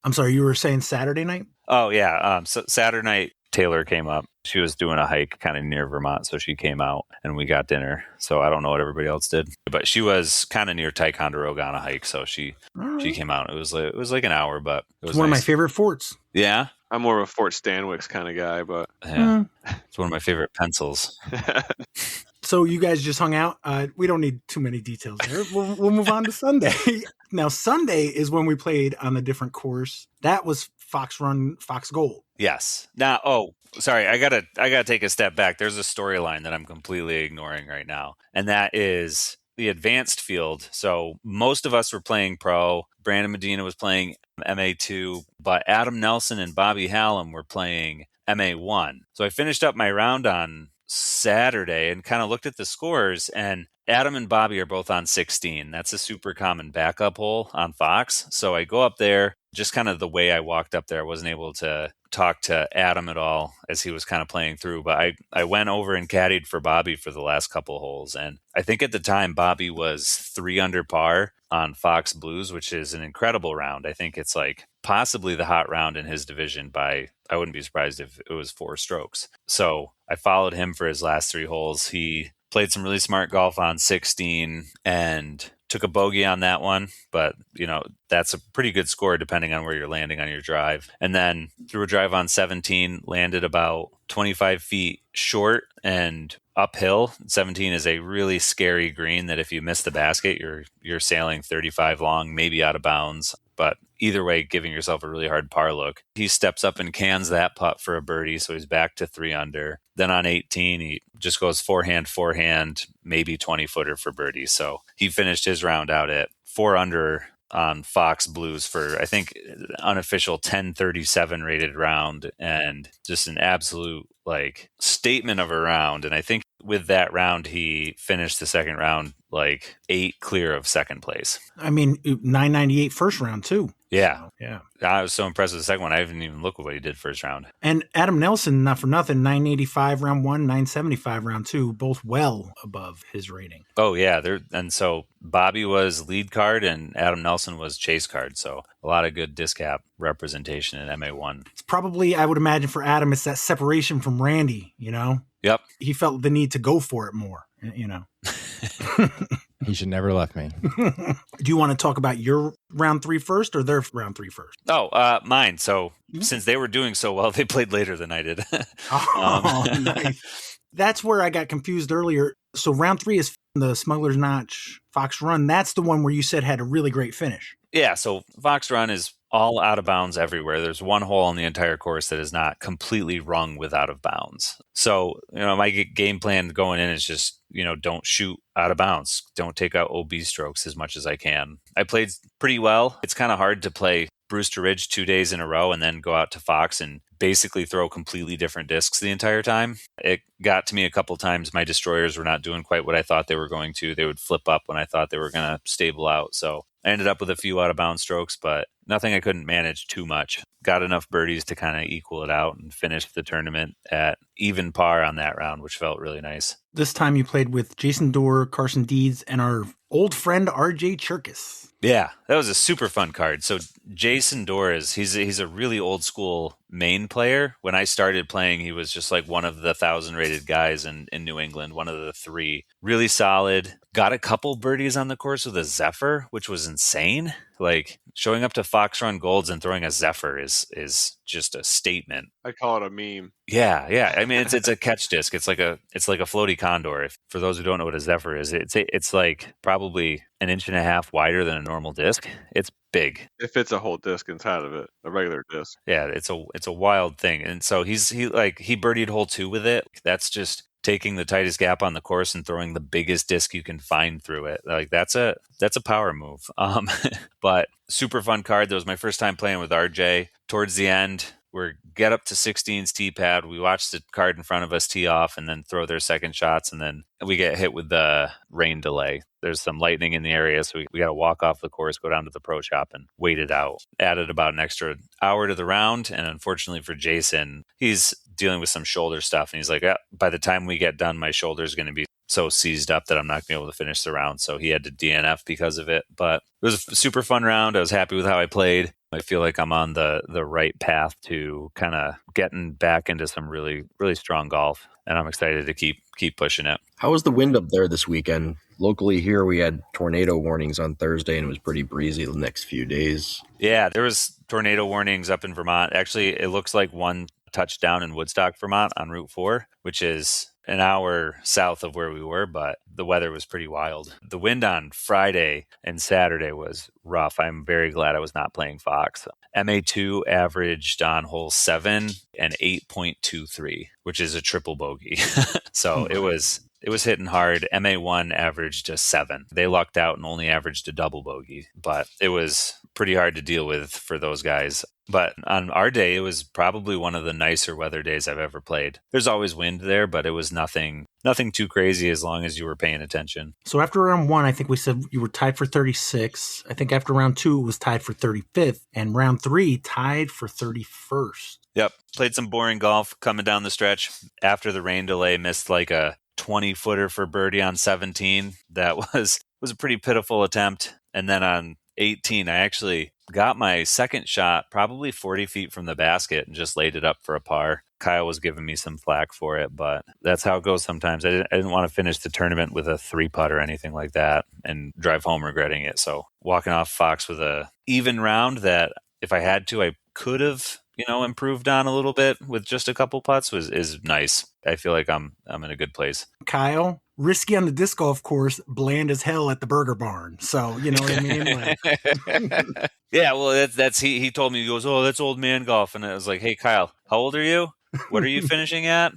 I'm sorry, you were saying Saturday night? Oh yeah. So Saturday night, Taylor came up. She was doing a hike kind of near Vermont, so she came out and we got dinner. So I don't know what everybody else did, but she was kind of near Ticonderoga on a hike, so she came out. It was like an hour, but it was one nice. of my favorite forts. Yeah, I'm more of a Fort Stanwix kind of guy, but yeah, it's one of my favorite pencils. So you guys just hung out. We don't need too many details there. We'll move on to Sunday. Now, Sunday is when we played on a different course. That was Fox Run, Fox Gold. Yes. Now, sorry, I gotta take a step back. There's a storyline that I'm completely ignoring right now, and that is the advanced field. So most of us were playing pro. Brandon Medina was playing MA2, but Adam Nelson and Bobby Hallum were playing MA1. So I finished up my round on Saturday and kind of looked at the scores, and Adam and Bobby are both on 16. That's a super common backup hole on Fox. So I go up there, just kind of the way I walked up there, I wasn't able to talk to Adam at all as he was kind of playing through, but I went over and caddied for Bobby for the last couple holes. And I think at the time Bobby was 3 under par on Fox Blues, which is an incredible round. I think it's like possibly the hot round in his division by, I wouldn't be surprised if it was 4 strokes. So I followed him for his last 3 holes. He played some really smart golf on 16 and took a bogey on that one, but that's a pretty good score depending on where you're landing on your drive. And then threw a drive on 17, landed about 25 feet short and uphill. 17 is a really scary green that if you miss the basket, you're sailing 35 long, maybe out of bounds. But either way, giving yourself a really hard par look. He steps up and cans that putt for a birdie, so he's back to 3 under. Then on 18, he just goes forehand, maybe 20-footer for birdie. So he finished his round out at 4 under on Fox Blues for, I think, unofficial 1037 rated round, and just an absolute statement of a round. And I think with that round, he finished the second round 8 clear of second place. I mean, 998 first round too. Yeah. Yeah. I was so impressed with the second one. I haven't even looked at what he did first round. And Adam Nelson, not for nothing, 985 round 1, 975 round 2, both well above his rating. Oh, yeah. And so Bobby was lead card and Adam Nelson was chase card. So a lot of good DisCap representation in MA1. It's probably, I would imagine for Adam, it's that separation from Randy, Yep. He felt the need to go for it more, He should never left me. Do you want to talk about your round 3 first or their round 3 first? Oh, mine. So since they were doing so well, they played later than I did. Nice. That's where I got confused earlier. So round 3 is the Smuggler's Notch Fox Run. That's the one where you said had a really great finish. Yeah. So Fox Run is all out of bounds everywhere. There's one hole on the entire course that is not completely rung with out of bounds. So, my game plan going in is just, don't shoot out of bounds. Don't take out OB strokes as much as I can. I played pretty well. It's kind of hard to play Brewster Ridge 2 days in a row and then go out to Fox and basically throw completely different discs the entire time. It got to me a couple times. My destroyers were not doing quite what I thought they were going to. They would flip up when I thought they were going to stable out. So I ended up with a few out of bounds strokes, but nothing I couldn't manage too much. Got enough birdies to kind of equal it out and finished the tournament at even par on that round, which felt really nice. This time you played with Jason Dorr, Carson Deeds, and our old friend RJ Cherkis. Yeah, that was a super fun card. So Jason Dorr he's a really old school Maine player. When I started playing, he was just like one of the 1,000 rated guys in New England, one of the 3. Really solid. Got a couple birdies on the course with a Zephyr, which was insane. Showing up to Fox Run Golds and throwing a Zephyr is just a statement. I call it a meme. Yeah. I mean, it's a catch disc. It's like a floaty condor. For those who don't know what a Zephyr is, it's like probably 1.5 inches wider than a normal disc. It's big. It fits a whole disc inside of it, a regular disc. Yeah, it's a wild thing. And so he birdied hole 2 with it. That's just taking the tightest gap on the course and throwing the biggest disc you can find through it. That's a power move. But super fun card. That was my first time playing with RJ. Towards the end, we get up to 16's tee pad. We watch the card in front of us tee off and then throw their second shots, and then we get hit with the rain delay. There's some lightning in the area, so we got to walk off the course, go down to the pro shop, and wait it out. Added about an extra hour to the round, and unfortunately for Jason, he's dealing with some shoulder stuff, and he's like, by the time we get done, my shoulder's going to be so seized up that I'm not going to be able to finish the round. So he had to DNF because of it. But it was a super fun round. I was happy with how I played. I feel like I'm on the right path to kind of getting back into some really, really strong golf. And I'm excited to keep pushing it. How was the wind up there this weekend? Locally here, we had tornado warnings on Thursday, and it was pretty breezy the next few days. Yeah, there was tornado warnings up in Vermont. Actually, it looks like one touchdown in Woodstock, Vermont on Route 4, which is an hour south of where we were, but the weather was pretty wild. The wind on Friday and Saturday was rough. I'm very glad I was not playing Fox. MA2 averaged on hole 7 an 8.23, which is a triple bogey. So it was hitting hard. MA1 averaged a 7. They lucked out and only averaged a double bogey, but it was pretty hard to deal with for those guys. But on our day, it was probably one of the nicer weather days I've ever played. There's always wind there, but it was nothing too crazy as long as you were paying attention. So after round 1, I think we said you were tied for 36. I think after round 2, it was tied for 35th. And round 3, tied for 31st. Yep. Played some boring golf coming down the stretch. After the rain delay, missed like a 20-footer for birdie on 17. That was a pretty pitiful attempt. And then on 18, I actually got my second shot probably 40 feet from the basket and just laid it up for a par. Kyle was giving me some flack for it, but that's how it goes sometimes. I didn't want to finish the tournament with a 3-putt or anything like that and drive home regretting it. So walking off Fox with a even round that if I had to, I could have, improved on a little bit with just a couple putts is nice. I feel like I'm in a good place. Kyle, risky on the disc golf course, bland as hell at the Burger Barn. So, you know what I mean? Like, yeah, well, that's he told me, he goes, oh, that's old man golf. And I was like, hey, Kyle, how old are you? What are you finishing at?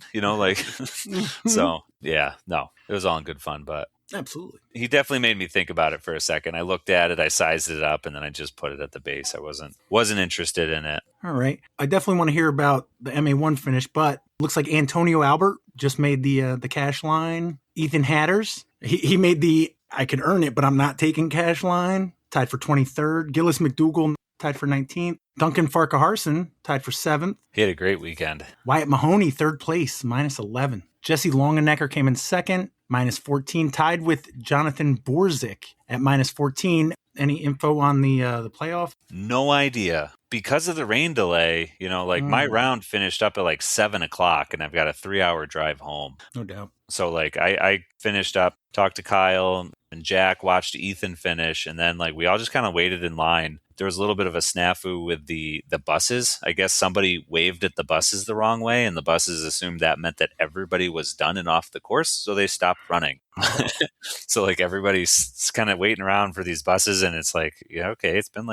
So, yeah, no, it was all in good fun, but absolutely. He definitely made me think about it for a second. I looked at it, I sized it up, and then I just put it at the base. I wasn't interested in it. All right. I definitely want to hear about the MA1 finish, but looks like Antonio Albert just made the cash line. Ethan Hatters, he made the I could earn it, but I'm not taking cash line, tied for 23rd. Gillis McDougall tied for 19th. Duncan Farquharson tied for 7th. He had a great weekend. Wyatt Mahoney, 3rd place, minus 11. Jesse Longenecker came in 2nd, minus 14, tied with Jonathan Borzik at minus 14. Any info on the playoff? No idea. Because of the rain delay, my round finished up at like 7 o'clock and I've got a 3-hour drive home. No doubt. So I finished up, talked to Kyle and Jack, watched Ethan finish, and then we all just kind of waited in line. There was a little bit of a snafu with the buses. I guess somebody waved at the buses the wrong way, and the buses assumed that meant that everybody was done and off the course, so they stopped running. So everybody's kind of waiting around for these buses, and it's like, yeah, okay, it's been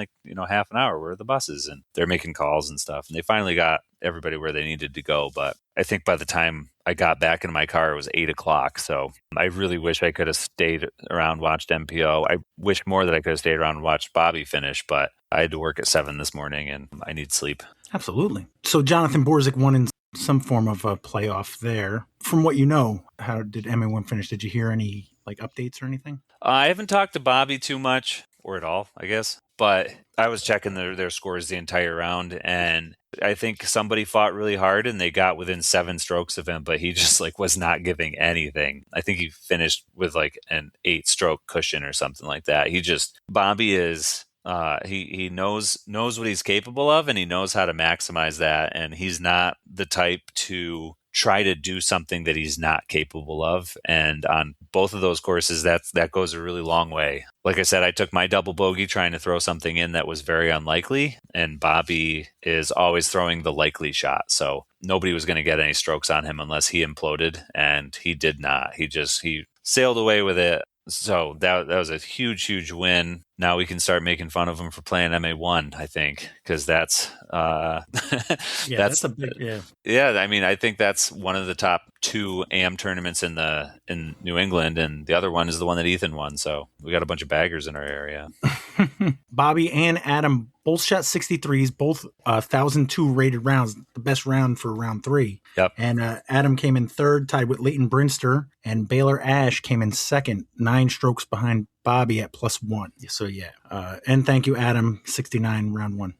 half an hour. Where are the buses? And they're making calls and stuff, and they finally got everybody where they needed to go. But I think by the time I got back in my car, it was 8 o'clock. So I really wish I could have stayed around, watched MPO. I wish more that I could have stayed around and watched Bobby finish, but I had to work at 7 this morning and I need sleep. Absolutely. So Jonathan Borzik won in some form of a playoff there. From what you know, how did MA1 finish? Did you hear any updates or anything? I haven't talked to Bobby too much, or at all, I guess. But I was checking their scores the entire round, and I think somebody fought really hard and they got within 7 strokes of him, but he just was not giving anything. I think he finished with an 8-stroke cushion or something like that. Bobby is he knows what he's capable of, and he knows how to maximize that, and he's not the type to try to do something that he's not capable of. And on both of those courses, that goes a really long way. Like I said, I took my double bogey trying to throw something in that was very unlikely, and Bobby is always throwing the likely shot. So nobody was going to get any strokes on him unless he imploded, and he did not. He sailed away with it. So that was a huge, huge win. Now we can start making fun of him for playing MA1, I think, because that's that's a big, yeah. Yeah, I mean, I think that's one of the top 2 AM tournaments in New England, and the other one is the one that Ethan won. So we got a bunch of baggers in our area. Bobby and Adam both shot 63s, both 1,002 rated rounds, the best round for round 3. Yep. And Adam came in 3rd, tied with Leighton Brinster, and Baylor Ash came in 2nd, 9 strokes behind Bobby at +1. So yeah. And thank you, Adam, 69 round 1.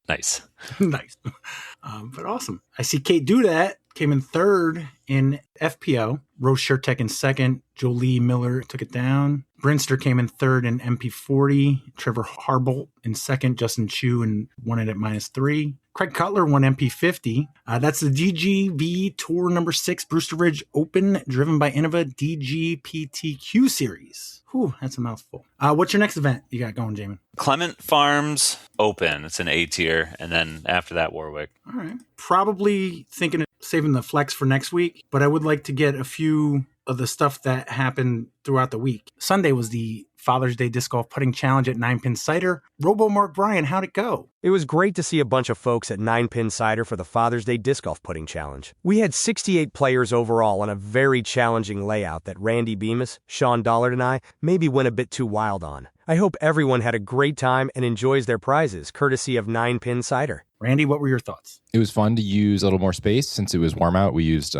Nice. Nice. But awesome. I see Kate do that came in third in FPO. Rose Shertek in second. Jolie Miller took it down. Brinster came in third in MP40. Trevor Harbolt in second. Justin Chu and won it at -3. Craig Cutler won MP50. That's the DGVTour number 6 Brewster Ridge Open Driven by Innova DGPT Q-Series. Whew, that's a mouthful. What's your next event you got going, Jaimen? Clement Farms Open. It's an A tier. And then after that, Warwick. All right. Probably thinking of saving the flex for next week, but I would like to get a few of the stuff that happened throughout the week. Sunday was the Father's Day Disc Golf Putting Challenge at 9 Pin Cider. Robo Mark Bryan, how'd it go? It was great to see a bunch of folks at 9 Pin Cider for the Father's Day Disc Golf Putting Challenge. We had 68 players overall on a very challenging layout that Randy Bemis, Sean Dollard, and I maybe went a bit too wild on. I hope everyone had a great time and enjoys their prizes, courtesy of 9 Pin Cider. Randy, what were your thoughts? It was fun to use a little more space since it was warm out. We used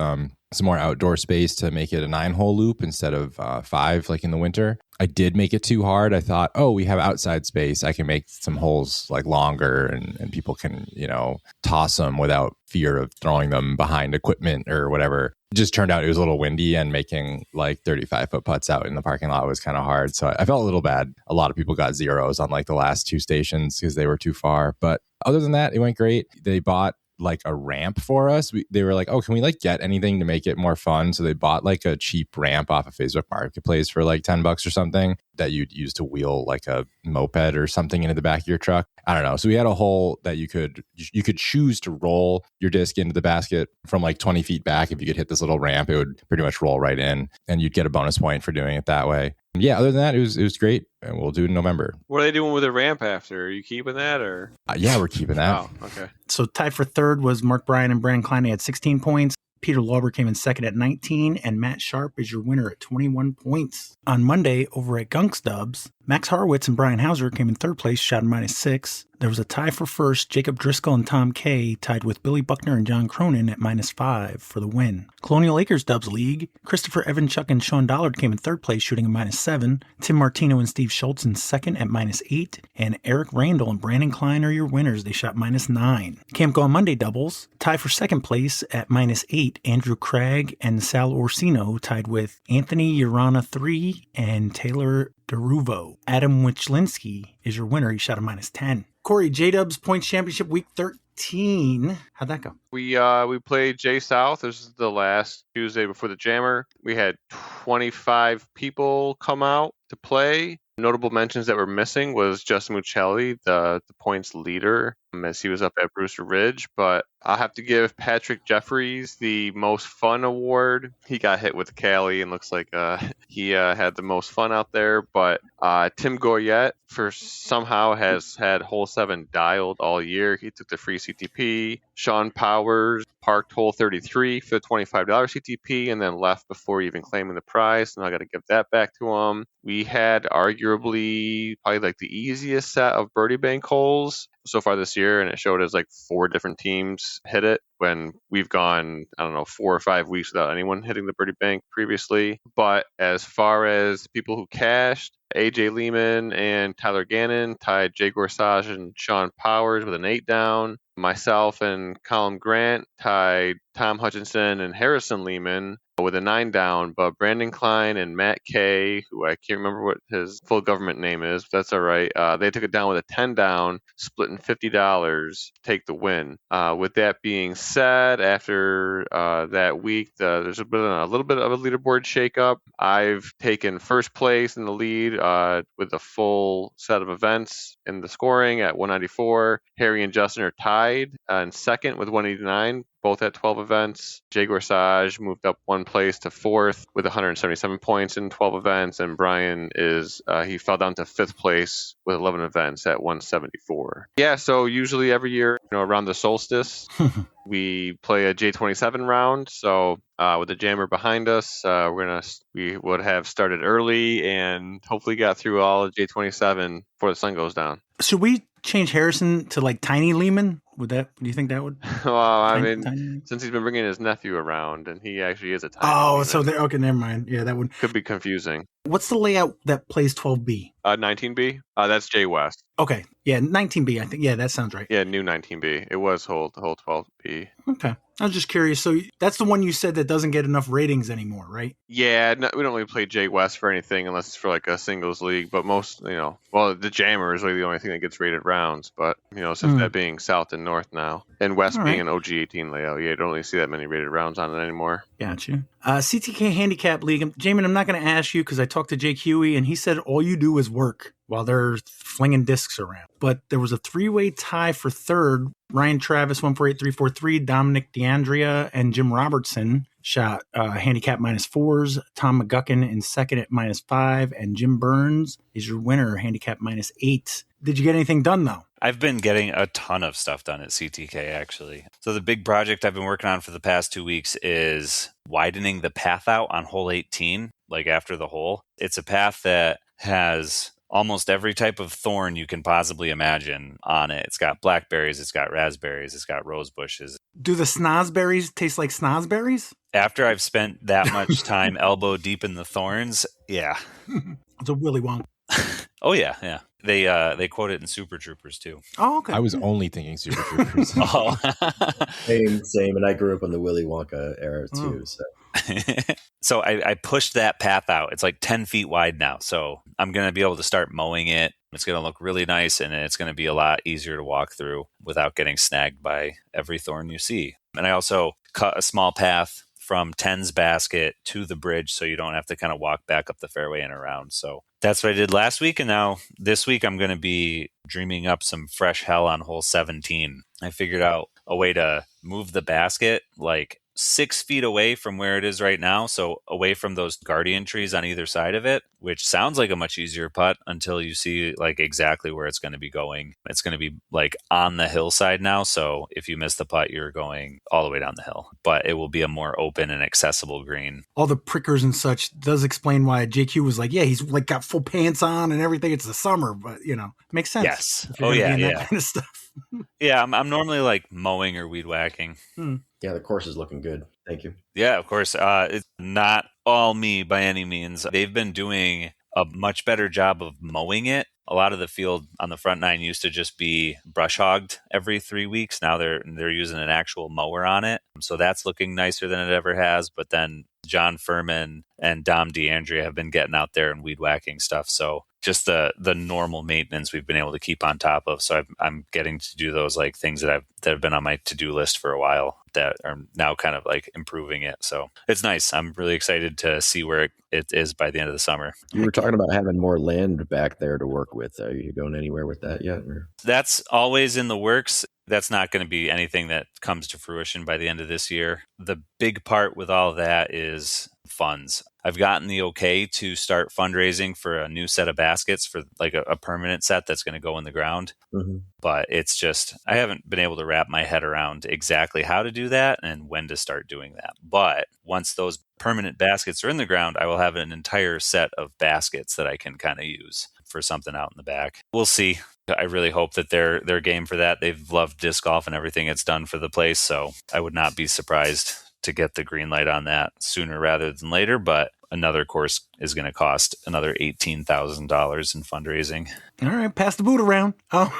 some more outdoor space to make it a 9-hole loop instead of 5 like in the winter. I did make it too hard. I thought, oh, we have outside space. I can make some holes like longer and people can, toss them without fear of throwing them behind equipment or whatever. It just turned out it was a little windy and making like 35-foot putts out in the parking lot was kind of hard. So I felt a little bad. A lot of people got zeros on like the last 2 stations because they were too far. But other than that, it went great. They bought like a ramp for us. They were like, oh, can we like get anything to make it more fun? So they bought like a cheap ramp off of Facebook Marketplace for like $10 or something that you'd use to wheel like a moped or something into the back of your truck. I don't know. So we had a hole that you could choose to roll your disc into the basket from like 20 feet back. If you could hit this little ramp, it would pretty much roll right in and you'd get a bonus point for doing it that way. Yeah, other than that, it was great, and we'll do it in November. What are they doing with the ramp after? Are you keeping that, or? Yeah, we're keeping that. Oh, okay. So tied for third was Mark Bryan and Brandon Klein at 16 points. Peter Lauber came in second at 19, and Matt Sharp is your winner at 21 points. On Monday, over at Gunks Dubs, Max Horowitz and Brian Hauser came in third place, shot -6. There was a tie for first. Jacob Driscoll and Tom Kay tied with Billy Buckner and John Cronin at -5 for the win. Colonial Acres Dubs League, Christopher Evanchuk and Sean Dollard came in third place, shooting a -7. Tim Martino and Steve Schultz in second at -8. And Eric Randall and Brandon Klein are your winners. They shot -9. Camp Go on Monday doubles, tie for second place at -8. Andrew Craig and Sal Orsino tied with Anthony Urana 3 and Taylor DeRuvo. Adam Wichlinski is your winner. He shot a -10. Corey, J-Dubs Points Championship Week 13. How'd that go? We played J South. This is the last Tuesday before the Jammer. We had 25 people come out to play. Notable mentions that were missing was Justin Muccelli, the points leader, as he was up at Brewster Ridge. But I'll have to give Patrick Jeffries the most fun award. He got hit with Cali and looks like he had the most fun out there. But Tim Goyette somehow has had hole 7 dialed all year. He took the free CTP. Sean Powers parked hole 33 for the $25 CTP and then left before even claiming the prize. And I got to give that back to him. We had arguably probably like the easiest set of birdie bank holes so far this year, and it showed us like 4 different teams hit it when we've gone, 4 or 5 weeks without anyone hitting the birdie bank previously. But as far as people who cashed, AJ Lehman and Tyler Gannon tied Jay Gorsage and Sean Powers with an 8 down. Myself and Colin Grant tied Tom Hutchinson and Harrison Lehman with a 9 down, but Brandon Klein and Matt Kay, who I can't remember what his full government name is, but that's all right. They took it down with a 10 down, splitting $50 to take the win. With that being said, after that week, there's been a little bit of a leaderboard shakeup. I've taken first place in the lead with a full set of events in the scoring at 194. Harry and Justin are tied in second with 189. Both at 12 events. Jay Gorsage moved up 1 place to 4th with 177 points in 12 events, and Brian he fell down to 5th place with 11 events at 174. Yeah, so usually every year, around the solstice, we play a J27 round. So with the Jammer behind us, we would have started early and hopefully got through all of J27 before the sun goes down. Should we change Harrison to like Tiny Lehman? Do you think that would? Well, since he's been bringing his nephew around, and he actually is a tiny. Oh, so okay, never mind. Yeah, that would could be confusing. What's the layout that plays 12B? 19B. That's J West. Okay. Yeah, 19B, I think. Yeah, that sounds right. Yeah, new 19B. It was whole 12B. Okay. I was just curious. So that's the one you said that doesn't get enough ratings anymore, right? Yeah, no, we don't really play J West for anything unless it's for like a singles league. But most, the Jammer is really the only thing that gets rated rounds. But, since that being South and North now, and West being an OG18 layout, you don't really see that many rated rounds on it anymore. Gotcha. CTK Handicap League. Jaimen, I'm not going to ask you because I talked to Jake Huey and he said all you do is work while they're flinging discs around. But there was a 3-way tie for third. Ryan Travis, 148-343, Dominic DeAndrea, and Jim Robertson shot handicap -4s. Tom McGuckin in second at -5, and Jim Burns is your winner, handicap -8. Did you get anything done, though? I've been getting a ton of stuff done at CTK, actually. So the big project I've been working on for the past 2 weeks is widening the path out on hole 18, like after the hole. It's a path that has almost every type of thorn you can possibly imagine on it. It's got blackberries, it's got raspberries, it's got rose bushes. Do the snozberries taste like snozberries? After I've spent that much time elbow deep in the thorns, yeah. It's a Willy Wonka. Oh, yeah. They quote it in Super Troopers, too. Oh, okay. I was only thinking Super Troopers. Oh. Same. And I grew up in the Willy Wonka era, too, so... So I pushed that path out. It's like 10 feet wide now. So I'm going to be able to start mowing it. It's going to look really nice, and it's going to be a lot easier to walk through without getting snagged by every thorn you see. And I also cut a small path from 10's basket to the bridge so you don't have to kind of walk back up the fairway and around. So that's what I did last week. And now this week I'm going to be dreaming up some fresh hell on hole 17. I figured out a way to move the basket like 6 feet away from where it is right now, so away from those guardian trees on either side of it, which sounds like a much easier putt until you see like exactly where it's going to be going. It's going to be like on the hillside now, so if you miss the putt, you're going all the way down the hill, but it will be a more open and accessible green. All the prickers and such does explain why JQ was like, yeah, he's like got full pants on and everything. It's the summer, but makes sense. Yes. Oh yeah. That kind of stuff. Yeah, I'm normally like mowing or weed whacking. Yeah, the course is looking good. Thank you. Yeah, of course. It's not all me by any means. They've been doing a much better job of mowing it. A lot of the field on the front nine used to just be brush hogged every 3 weeks. Now they're using an actual mower on it. So that's looking nicer than it ever has. But then John Furman and Dom DeAndrea have been getting out there and weed whacking stuff. So just the normal maintenance we've been able to keep on top of. So I'm getting to do those like things that have been on my to-do list for a while that are now kind of like improving it. So it's nice. I'm really excited to see where it is by the end of the summer. You were talking about having more land back there to work with. Are you going anywhere with that yet? Or? That's always in the works. That's not going to be anything that comes to fruition by the end of this year. The big part with all of that is funds. I've gotten the okay to start fundraising for a new set of baskets for like a permanent set that's going to go in the ground. Mm-hmm. But it's just, I haven't been able to wrap my head around exactly how to do that and when to start doing that. But once those permanent baskets are in the ground, I will have an entire set of baskets that I can kind of use for something out in the back. We'll see. I really hope that they're game for that. They've loved disc golf and everything it's done for the place. So I would not be surprised to get the green light on that sooner rather than later. But another course is going to cost another $18,000 in fundraising. All right, pass the boot around. Oh,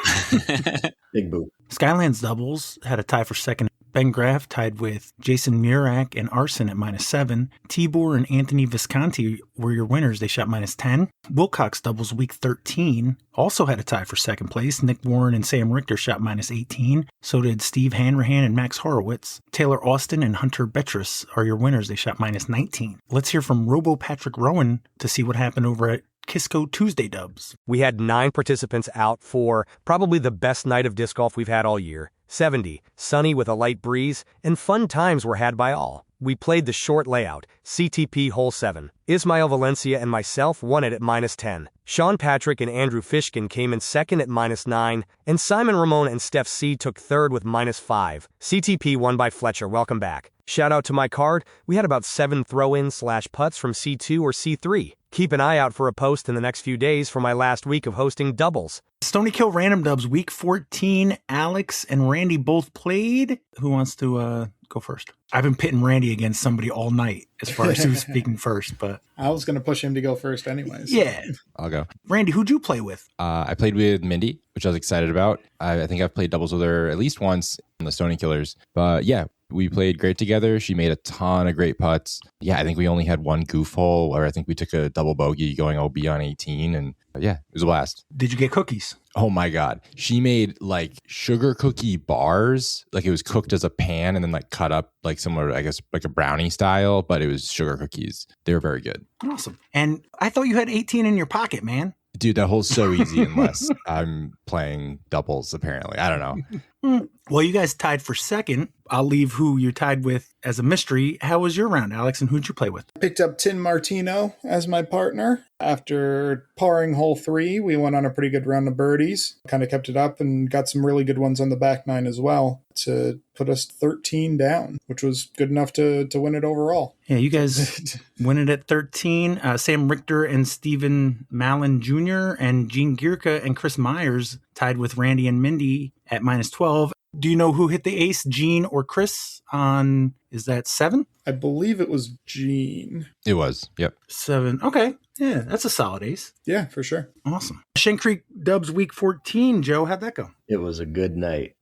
big boot. Skylands doubles had a tie for second. Ben Graff tied with Jason Murak and Arson at -7. Tibor and Anthony Visconti were your winners. They shot -10. Wilcox doubles week 13 also had a tie for second place. Nick Warren and Sam Richter shot -18. So did Steve Hanrahan and Max Horowitz. Taylor Austin and Hunter Betris are your winners. They shot -19. Let's hear from Robo Patrick Rowan to see what happened over at Kisco Tuesday Dubs. We had 9 participants out for probably the best night of disc golf we've had all year. 70, sunny with a light breeze, and fun times were had by all. We played the short layout, CTP Hole 7. Ismael Valencia and myself won it at -10. Sean Patrick and Andrew Fishkin came in second at -9, and Simon Ramon and Steph C took third with -5. CTP won by Fletcher. Welcome back. Shout out to my card. We had about 7 throw-in/putts from C2 or C3. Keep an eye out for a post in the next few days for my last week of hosting doubles. Stony Kill Random Dubs, week 14. Alex and Randy both played. Who wants to go first? I've been pitting Randy against somebody all night as far as who's speaking first, but I was going to push him to go first anyways. Yeah. I'll go. Randy, who'd you play with? I played with Mindy, which I was excited about. I think I've played doubles with her at least once in the Stony Killers. But yeah, we played great together. She made a ton of great putts. Yeah, I think we only had one goof hole where I think we took a double bogey going OB on 18. And yeah, it was a blast. Did you get cookies? Oh my God. She made like sugar cookie bars. Like it was cooked as a pan and then like cut up like similar, I guess, like a brownie style, but it was sugar cookies. They were very good. Awesome. And I thought you had 18 in your pocket, man. Dude, that hole's so easy unless I'm playing doubles, apparently. I don't know. Well, you guys tied for second. I'll leave who you tied with as a mystery. How was your round, Alex, and who'd you play with? Picked up Tin Martino as my partner. After parring hole 3, we went on a pretty good round of birdies. Kind of kept it up and got some really good ones on the back nine as well to put us 13 down, which was good enough to win it overall. Yeah, you guys win it at 13. Sam Richter and Stephen Mallon Jr. and Gene Gierke and Chris Myers tied with Randy and Mindy at minus 12. Do you know who hit the ace, Gene or Chris on, is that 7? I believe it was Gene. It was, yep. 7. Okay. Yeah, that's a solid ace. Yeah, for sure. Awesome. Shen Creek Dubs week 14. Joe, how'd that go? It was a good night.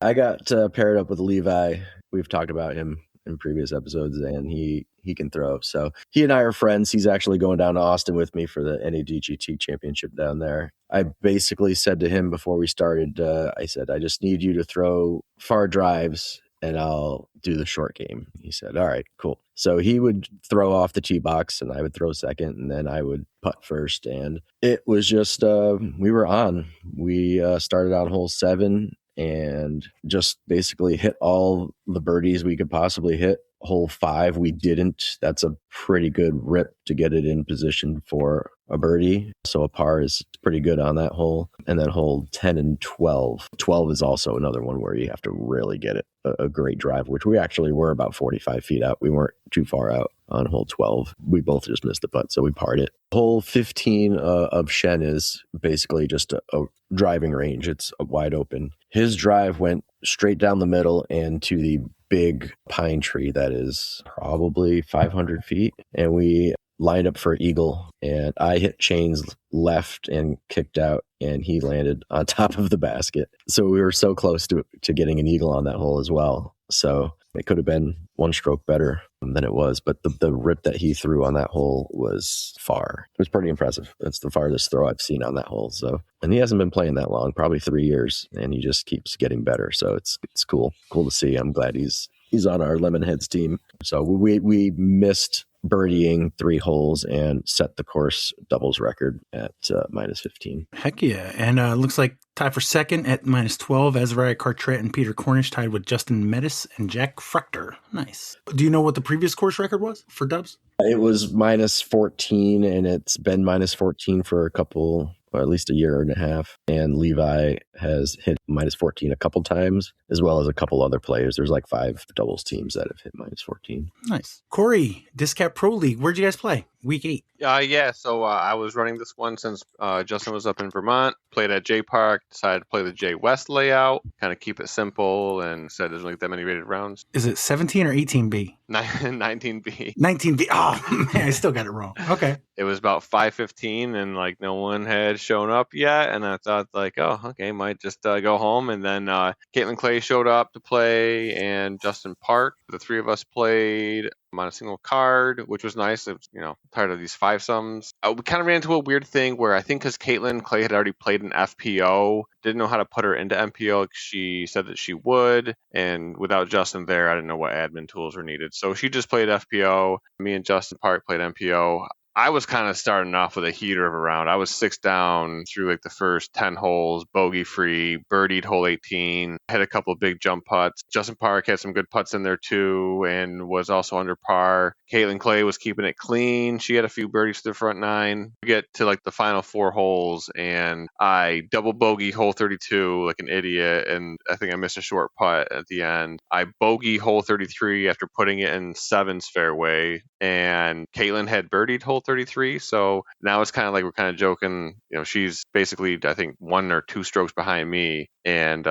I got paired up with Levi. We've talked about him in previous episodes, and he can throw. So he and I are friends. He's actually going down to Austin with me for the DGT championship down there. I basically said to him before we started, I said, I just need you to throw far drives and I'll do the short game. He said, all right, cool. So he would throw off the tee box and I would throw second and then I would putt first. And it was just, we were on. We started on hole 7 and just basically hit all the birdies we could possibly hit. Hole 5, we didn't. That's a pretty good rip to get it in position for a birdie. So a par is pretty good on that hole. And then hole 10 and 12. 12 is also another one where you have to really get it a great drive, which we actually were about 45 feet out. We weren't too far out on hole 12. We both just missed the putt, so we parred it. Hole 15 of Shen is basically just a driving range. It's wide open. His drive went straight down the middle and to the big pine tree that is probably 500 feet. And we lined up for eagle, and I hit chains left and kicked out, and he landed on top of the basket. So we were so close to getting an eagle on that hole as well. So it could have been one stroke better than it was, but the rip that he threw on that hole was far. It was pretty impressive. That's the farthest throw I've seen on that hole. So, and he hasn't been playing that long, probably 3 years, and he just keeps getting better. So it's cool to see. I'm glad he's on our Lemonheads team. So we missed birdieing 3 holes and set the course doubles record at minus 15. Heck yeah. And looks like tied for second at minus 12. Azariah Cartret and Peter Cornish tied with Justin Mettis and Jack Fruchter. Nice. Do you know what the previous course record was for dubs? It was minus 14, and it's been minus 14 for a couple, or at least a year and a half. And Levi has hit minus 14 a couple times, as well as a couple other players. There's like 5 doubles teams that have hit minus 14. Nice. Corey, DisCap Pro League. Where'd you guys play? Week 8. Yeah. So I was running this one since Justin was up in Vermont. Played at J-Park. Decided to play the J West layout. Kind of keep it simple, and said there's like that many rated rounds. Is it 17 or 18B? 19B. 19B. Oh, man, I still got it wrong. Okay. It was about 5:15, and like no one had shown up yet. And I thought like, oh, okay, might just go home. And then Caitlin Clay showed up to play, and Justin Park. The 3 of us played on a single card, which was nice. It was, tired of these 5-sums. We kind of ran into a weird thing where I think because Caitlin Clay had already played an FPO, didn't know how to put her into MPO. She said that she would, and without Justin there, I didn't know what admin tools were needed. So she just played FPO. Me and Justin Park played MPO. I was kind of starting off with a heater of a round. I was 6 down through like the first 10 holes, bogey free, birdied hole 18, had a couple of big jump putts. Justin Park had some good putts in there too and was also under par. Caitlin Clay was keeping it clean. She had a few birdies to the front 9. We get to like the final 4 holes and I double bogey hole 32 like an idiot, and I think I missed a short putt at the end. I bogey hole 33 after putting it in 7's fairway, and Caitlin had birdied hole 33, so now it's kind of like we're kind of joking, she's basically I think 1 or 2 strokes behind me, and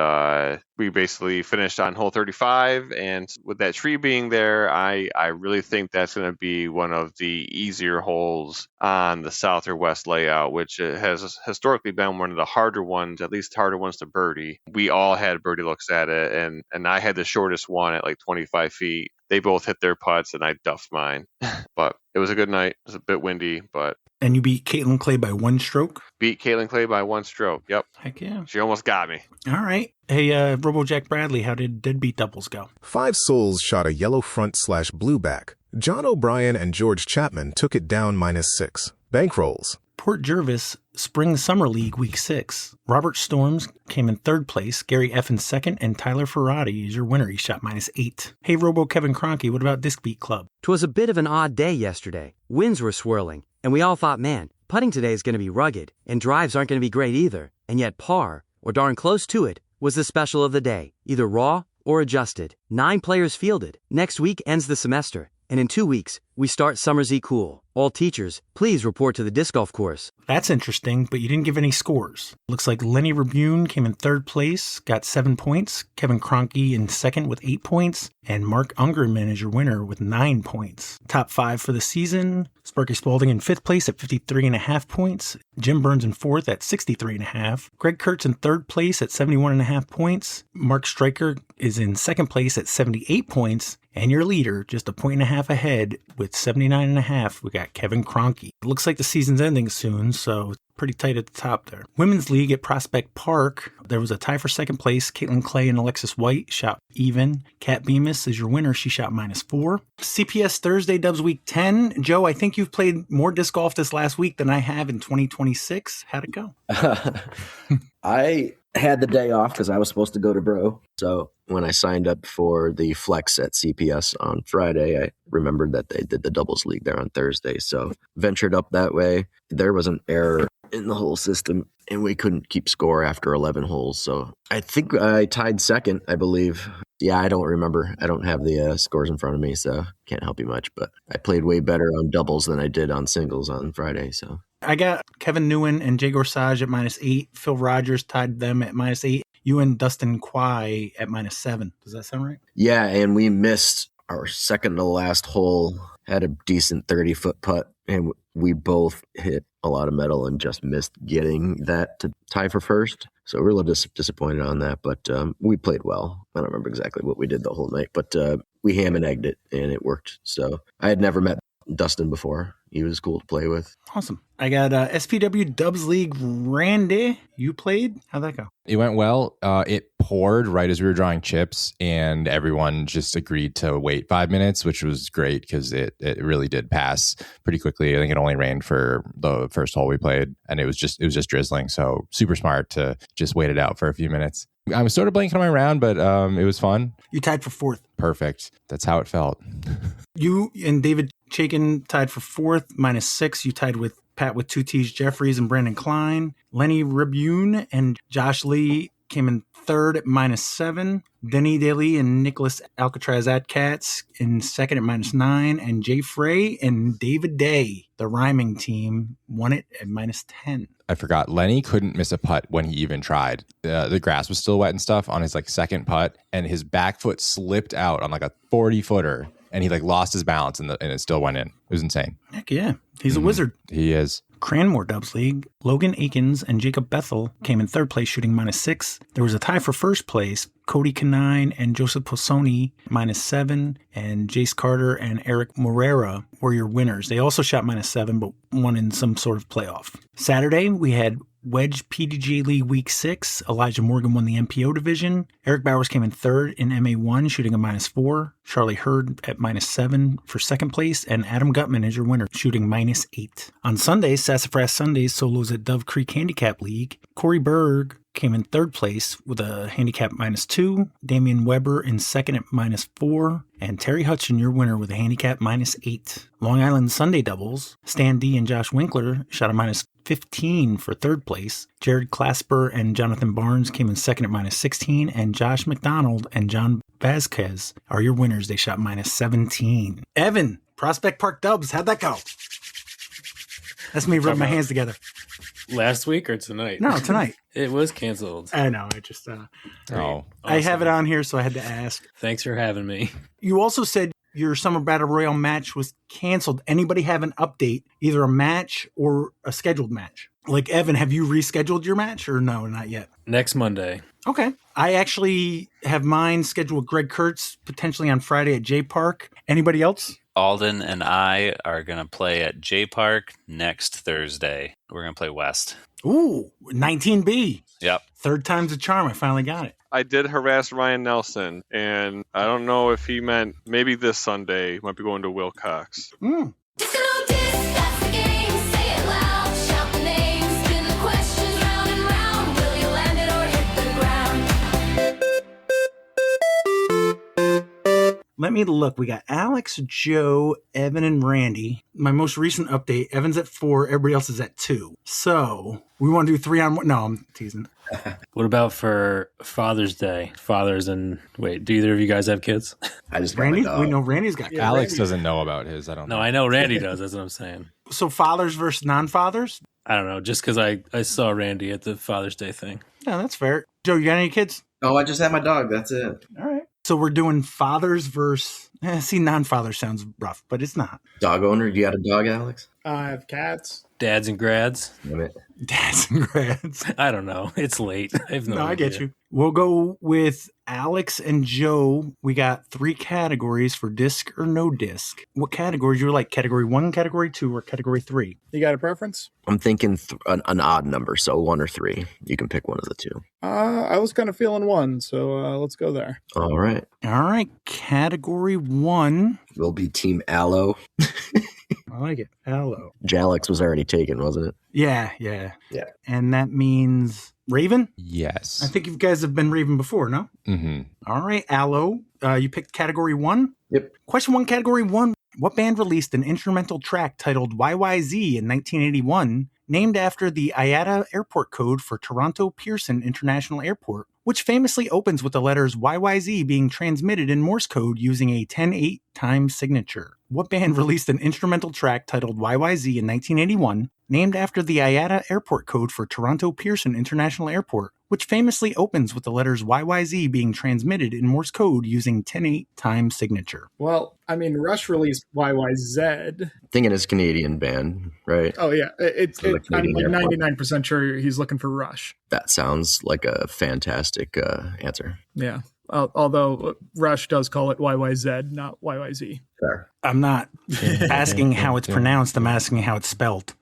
we basically finished on hole 35, and with that tree being there, I really think that's going to be one of the easier holes on the south or west layout, which has historically been one of the harder ones, at least harder ones to birdie. We all had birdie looks at it, and I had the shortest one at like 25 feet. They both hit their putts, and I duffed mine. But it was a good night. It was a bit windy, but... And you beat Caitlin Clay by 1 stroke? Beat Caitlin Clay by 1 stroke, yep. Heck yeah. She almost got me. All right. Hey, RoboJack Bradley, how did deadbeat doubles go? 5 Souls shot a yellow front/blue back. John O'Brien and George Chapman took it down -6. Bankrolls. Port Jervis Spring-Summer League Week 6. Robert Storms came in 3rd place, Gary F. in 2nd, and Tyler Ferrati is your winner. He shot -8. Hey, Robo Kevin Kroenke, what about Disc Beat Club? 'Twas a bit of an odd day yesterday. Winds were swirling, and we all thought, man, putting today is going to be rugged, and drives aren't going to be great either. And yet par, or darn close to it, was the special of the day, either raw or adjusted. 9 players fielded. Next week ends the semester, and in 2 weeks, we start Summer Z Cool. All teachers, please report to the disc golf course. That's interesting, but you didn't give any scores. Looks like Lenny Rabune came in 3rd place, got 7 points. Kevin Kroenke in 2nd with 8 points. And Mark Ungerman is your winner with 9 points. Top 5 for the season. Sparky Spalding in 5th place at 53.5 points. Jim Burns in 4th at 63.5. Greg Kurtz in 3rd place at 71.5 points. Mark Stryker is in 2nd place at 78 points. And your leader, just a 1.5 ahead with 79.5, we got Kevin Kroenke. It looks like the season's ending soon, so pretty tight at the top there. Women's League at Prospect Park, there was a tie for 2nd place. Caitlin Clay and Alexis White shot even. Kat Bemis is your winner. She shot -4. CPS Thursday Dubs Week 10. Joe, I think you've played more disc golf this last week than I have in 2026. How'd it go? I had the day off because I was supposed to go to Bro. So when I signed up for the Flex at CPS on Friday, I remembered that they did the doubles league there on Thursday. So ventured up that way. There was an error in the whole system, and we couldn't keep score after 11 holes. So I think I tied 2nd, I believe. Yeah, I don't remember. I don't have the scores in front of me, so can't help you much. But I played way better on doubles than I did on singles on Friday. So I got Kevin Nguyen and Jay Gorsage at -8. Phil Rogers tied them at -8. You and Dustin Quay at -7. Does that sound right? Yeah, and we missed our second to last hole. Had a decent 30-foot putt, and we both hit a lot of metal and just missed getting that to tie for first. So we're a little disappointed on that, but we played well. I don't remember exactly what we did the whole night, but we ham and egged it, and it worked. So I had never met Dustin before. He was cool to play with. Awesome. I got SPW Dubs League Randy. You played? How'd that go? It went well. It poured right as we were drawing chips, and everyone just agreed to wait 5 minutes, which was great because it really did pass pretty quickly. I think it only rained for the first hole we played, and it was just drizzling. So super smart to just wait it out for a few minutes. I was sort of blanking on my round, but it was fun. You tied for 4th. Perfect. That's how it felt. You and David Chaikin tied for 4th, -6. You tied with Pat with 2 T's, Jeffries and Brandon Klein. Lenny Rabune and Josh Lee came in 3rd at -7. Denny Daly and Nicholas Alcatraz Atcats in 2nd at -9. And Jay Frey and David Day, the rhyming team, won it at -10. I forgot. Lenny couldn't miss a putt when he even tried. The grass was still wet and stuff on his second putt, and his back foot slipped out on a 40-footer, and he lost his balance, and it still went in. It was insane. Heck yeah. He's a wizard. He is. Cranmore Dubs League, Logan Akins and Jacob Bethel came in 3rd place shooting -6. There was a tie for 1st place. Cody Canine and Joseph Posoni -7, and Jace Carter and Eric Morera were your winners. They also shot -7, but won in some sort of playoff. Saturday, we had Wedge PDGA League Week 6, Elijah Morgan won the MPO division. Eric Bowers came in third in MA1, shooting a -4. Charlie Hurd at -7 for second place. And Adam Gutman is your winner, shooting -8. On Sunday, Sassafras Sundays solos at Dove Creek Handicap League. Corey Berg came in third place with a handicap -2. Damian Weber in second at -4. And Terry Hudson, your winner, with a handicap -8. Long Island Sunday doubles, Stan D and Josh Winkler shot a -15 for third place. Jared Clasper and Jonathan Barnes came in second at -16. And Josh McDonald and John Vasquez are your winners. They shot -17. Evan, Prospect Park Dubs, how'd that go? That's me rubbing my hands together. Last week or tonight? No, tonight. It was canceled. I know. I just, awesome. I have it on here, so I had to ask. Thanks for having me. You also said your Summer Battle Royale match was canceled. Anybody have an update, either a match or a scheduled match? Like, Evan, have you rescheduled your match or no, not yet? Next Monday. Okay. I actually have mine scheduled with Greg Kurtz, potentially on Friday at J-Park. Anybody else? Alden and I are going to play at J-Park next Thursday. We're going to play West. Ooh, 19B. Yep. Third time's a charm. I finally got it. I did harass Ryan Nelson, and I don't know if he meant maybe this Sunday might be going to Wilcox. Let me look. We got Alex, Joe, Evan, and Randy. My most recent update, Evan's at 4, everybody else is at 2. So we want to do 3-on-1. No, I'm teasing. What about for Father's Day? Wait, do either of you guys have kids? I just Randy? We know Randy's got kids. Alex doesn't know about his. I don't know. No, I know Randy does. That's what I'm saying. So fathers versus non-fathers? I don't know. Just because I saw Randy at the Father's Day thing. Yeah, that's fair. Joe, you got any kids? Oh, I just had my dog. That's it. All right. So we're doing fathers versus... see, non-fathers sounds rough, but it's not. Dog owner? Do you have a dog, Alex? I have cats. Dads and grads. Damn it. Dads and grads. I don't know. It's late. I have no idea. I get you. We'll go with Alex and Joe. We got 3 categories for disc or no disc. What categories? You like category 1, category 2, or category 3? You got a preference? I'm thinking an odd number, so 1 or 3. You can pick one of the 2. I was kind of feeling 1, so let's go there. All right. All right. Category 1 will be Team Aloe. I like it. Aloe. Jalex was already taken, wasn't it? Yeah. And that means Raven? Yes. I think you guys have been Raven before, no? Mm-hmm. All right, Aloe. You picked category 1? Yep. Question 1, category 1. What band released an instrumental track titled YYZ in 1981, named after the IATA airport code for Toronto Pearson International Airport, which famously opens with the letters YYZ being transmitted in Morse code using a 10/8 time signature? What band released an instrumental track titled YYZ in 1981, named after the IATA airport code for Toronto Pearson International Airport, which famously opens with the letters YYZ being transmitted in Morse code using 10/8 time signature? Well, I mean, Rush released YYZ. Thinking it's a Canadian band, right? Oh, yeah. I'm like Canadian 99% sure he's looking for Rush. That sounds like a fantastic answer. Yeah. Although Rush does call it YYZ, not YYZ. Fair. I'm not asking how it's pronounced. I'm asking how it's spelled.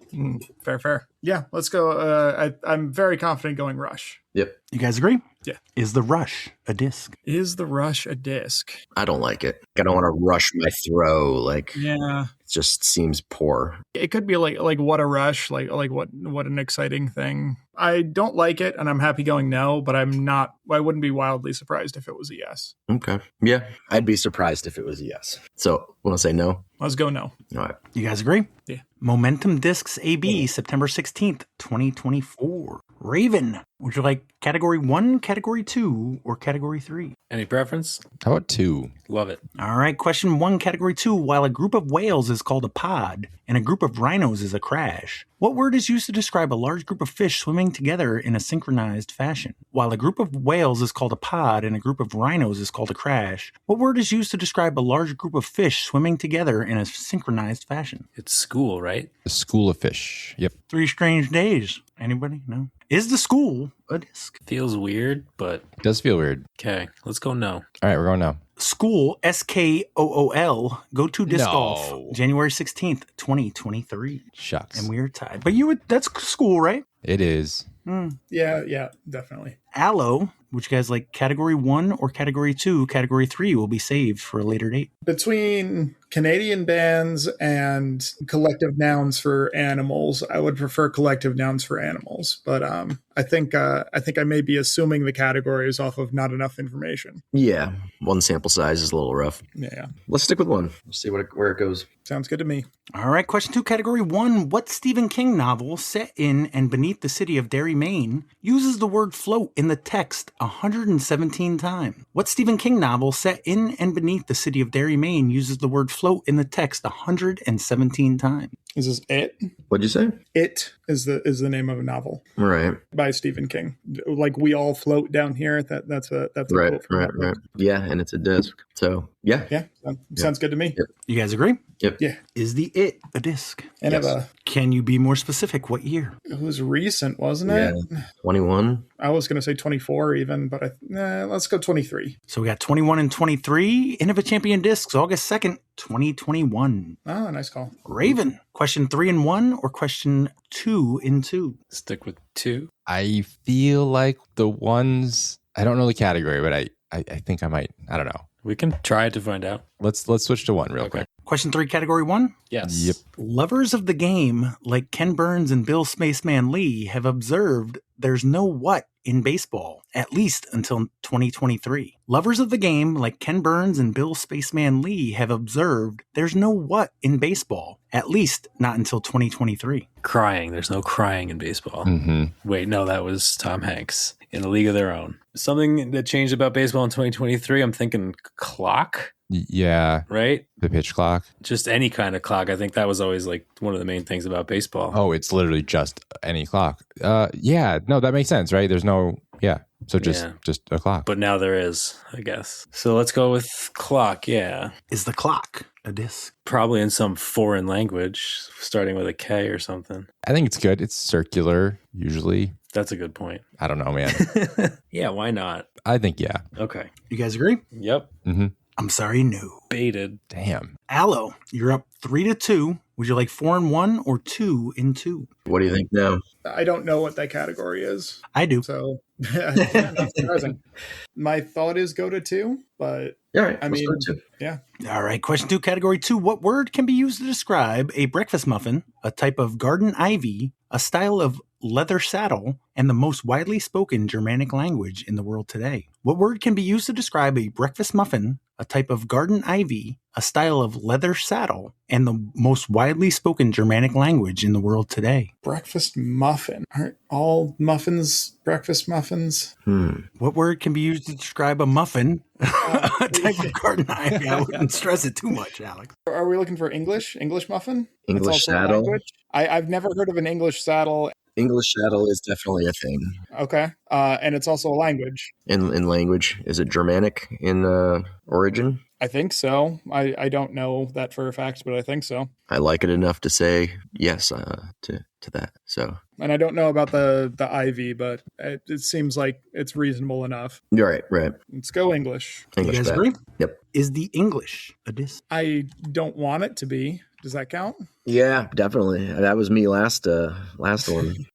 Fair. Yeah, let's go. I'm very confident going Rush. Yep. You guys agree? Yeah. Is the Rush a disc? Is the Rush a disc? I don't like it. I don't want to rush my throw. Yeah. It just seems poor. It could be like what a rush, like what an exciting thing. I don't like it, and I'm happy going no, but I wouldn't be wildly surprised if it was a yes. Okay. Yeah. I'd be surprised if it was a yes. So, want to say no? Let's go no. All right. You guys agree? Yeah. Momentum Discs AB, September 16th, 2024. Raven, would you like category 1, category 2, or category 3? Any preference? How about 2? Love it. All right, question 1, category 2. While a group of whales is called a pod and a group of rhinos is a crash, what word is used to describe a large group of fish swimming together in a synchronized fashion? While a group of whales is called a pod and a group of rhinos is called a crash, what word is used to describe a large group of fish swimming together in a synchronized fashion? It's school, right? A school of fish. Yep. 3 Strange Days. Anybody? No? Is the school a disc? Feels weird, but... It does feel weird. Okay, let's go no. All right, we're going no. School, SKOOL, Go To Disc Golf, January 16th, 2023. Shucks. And we are tied. But that's school, right? It is. Yeah, definitely. Aloe, which you guys like, category 1 or category 2? Category 3 will be saved for a later date. Between Canadian bands and collective nouns for animals, I would prefer collective nouns for animals. But I think I may be assuming the categories off of not enough information. Yeah, one sample size is a little rough. Yeah. Let's stick with one. Let's see where it goes. Sounds good to me. All right, question 2, category 1. What Stephen King novel set in and beneath the city of Derry, Maine uses the word float in the text 117 times? What Stephen King novel set in and beneath the city of Derry, Maine uses the word float in the text 117 times? Is this It? What'd you say? It is the name of a novel. Right. By Stephen King. Like We All Float Down Here. That's a right, quote from that book. right. Yeah, and it's a disc. So yeah. Sounds good to me. Yep. You guys agree? Yep. Yeah. Is the It a disc? Innova. Can you be more specific? What year? It was recent, wasn't it? 21. I was going to say 24 even, but let's go 23. So we got 21 and 23. Innova Champion Discs, August 2nd, 2021. Oh, nice call. Raven, question 3 and 1 or question 2 and 2? Stick with 2. I feel like the ones, I don't know the category, but I think I might. I don't know. We can try to find out. Let's switch to 1 real quick. Question 3, category 1? Yes. Yep. Lovers of the game, like Ken Burns and Bill Spaceman Lee, have observed there's no what in baseball, at least until 2023. Lovers of the game, like Ken Burns and Bill Spaceman Lee, have observed there's no what in baseball, at least not until 2023. Crying. There's no crying in baseball. Mm-hmm. Wait, no, that was Tom Hanks in A League of Their Own. Something that changed about baseball in 2023, I'm thinking clock. Yeah. Right? The pitch clock. Just any kind of clock. I think that was always like one of the main things about baseball. Oh, it's literally just any clock. Yeah. No, that makes sense, right? There's no, yeah. So just a clock. But now there is, I guess. So let's go with clock, yeah. Is the clock a disc? Probably in some foreign language, starting with a K or something. I think it's good. It's circular, usually. That's a good point. I don't know, man. Yeah, why not? I think, yeah. Okay. You guys agree? Yep. Mm-hmm. I'm sorry, no. Baited. Damn. Aloe, you're up 3-2. Would you like 4 and 1 or 2 and 2? What do you think now? I don't know what that category is. I do. So, not surprising. My thought is go to 2, but all right, I mean, yeah. All right, question 2, category 2. What word can be used to describe a breakfast muffin, a type of garden ivy, a style of leather saddle, and the most widely spoken Germanic language in the world today? What word can be used to describe a breakfast muffin, a type of garden ivy, a style of leather saddle, and the most widely spoken Germanic language in the world today? Breakfast muffin. Aren't all muffins breakfast muffins? What word can be used to describe a muffin, a type of garden ivy? I wouldn't stress it too much, Alex. Are we looking for English muffin? English saddle? I've never heard of an English saddle. English saddle is definitely a thing. Okay. And it's also a language. In language. Is it Germanic in origin? I think so. I don't know that for a fact, but I think so. I like it enough to say yes to that. So, and I don't know about the ivy, but it seems like it's reasonable enough. You're right. Let's go English. You guys agree? Yep. Is the English a disc? I don't want it to be. Does that count? Yeah, definitely. That was me last one.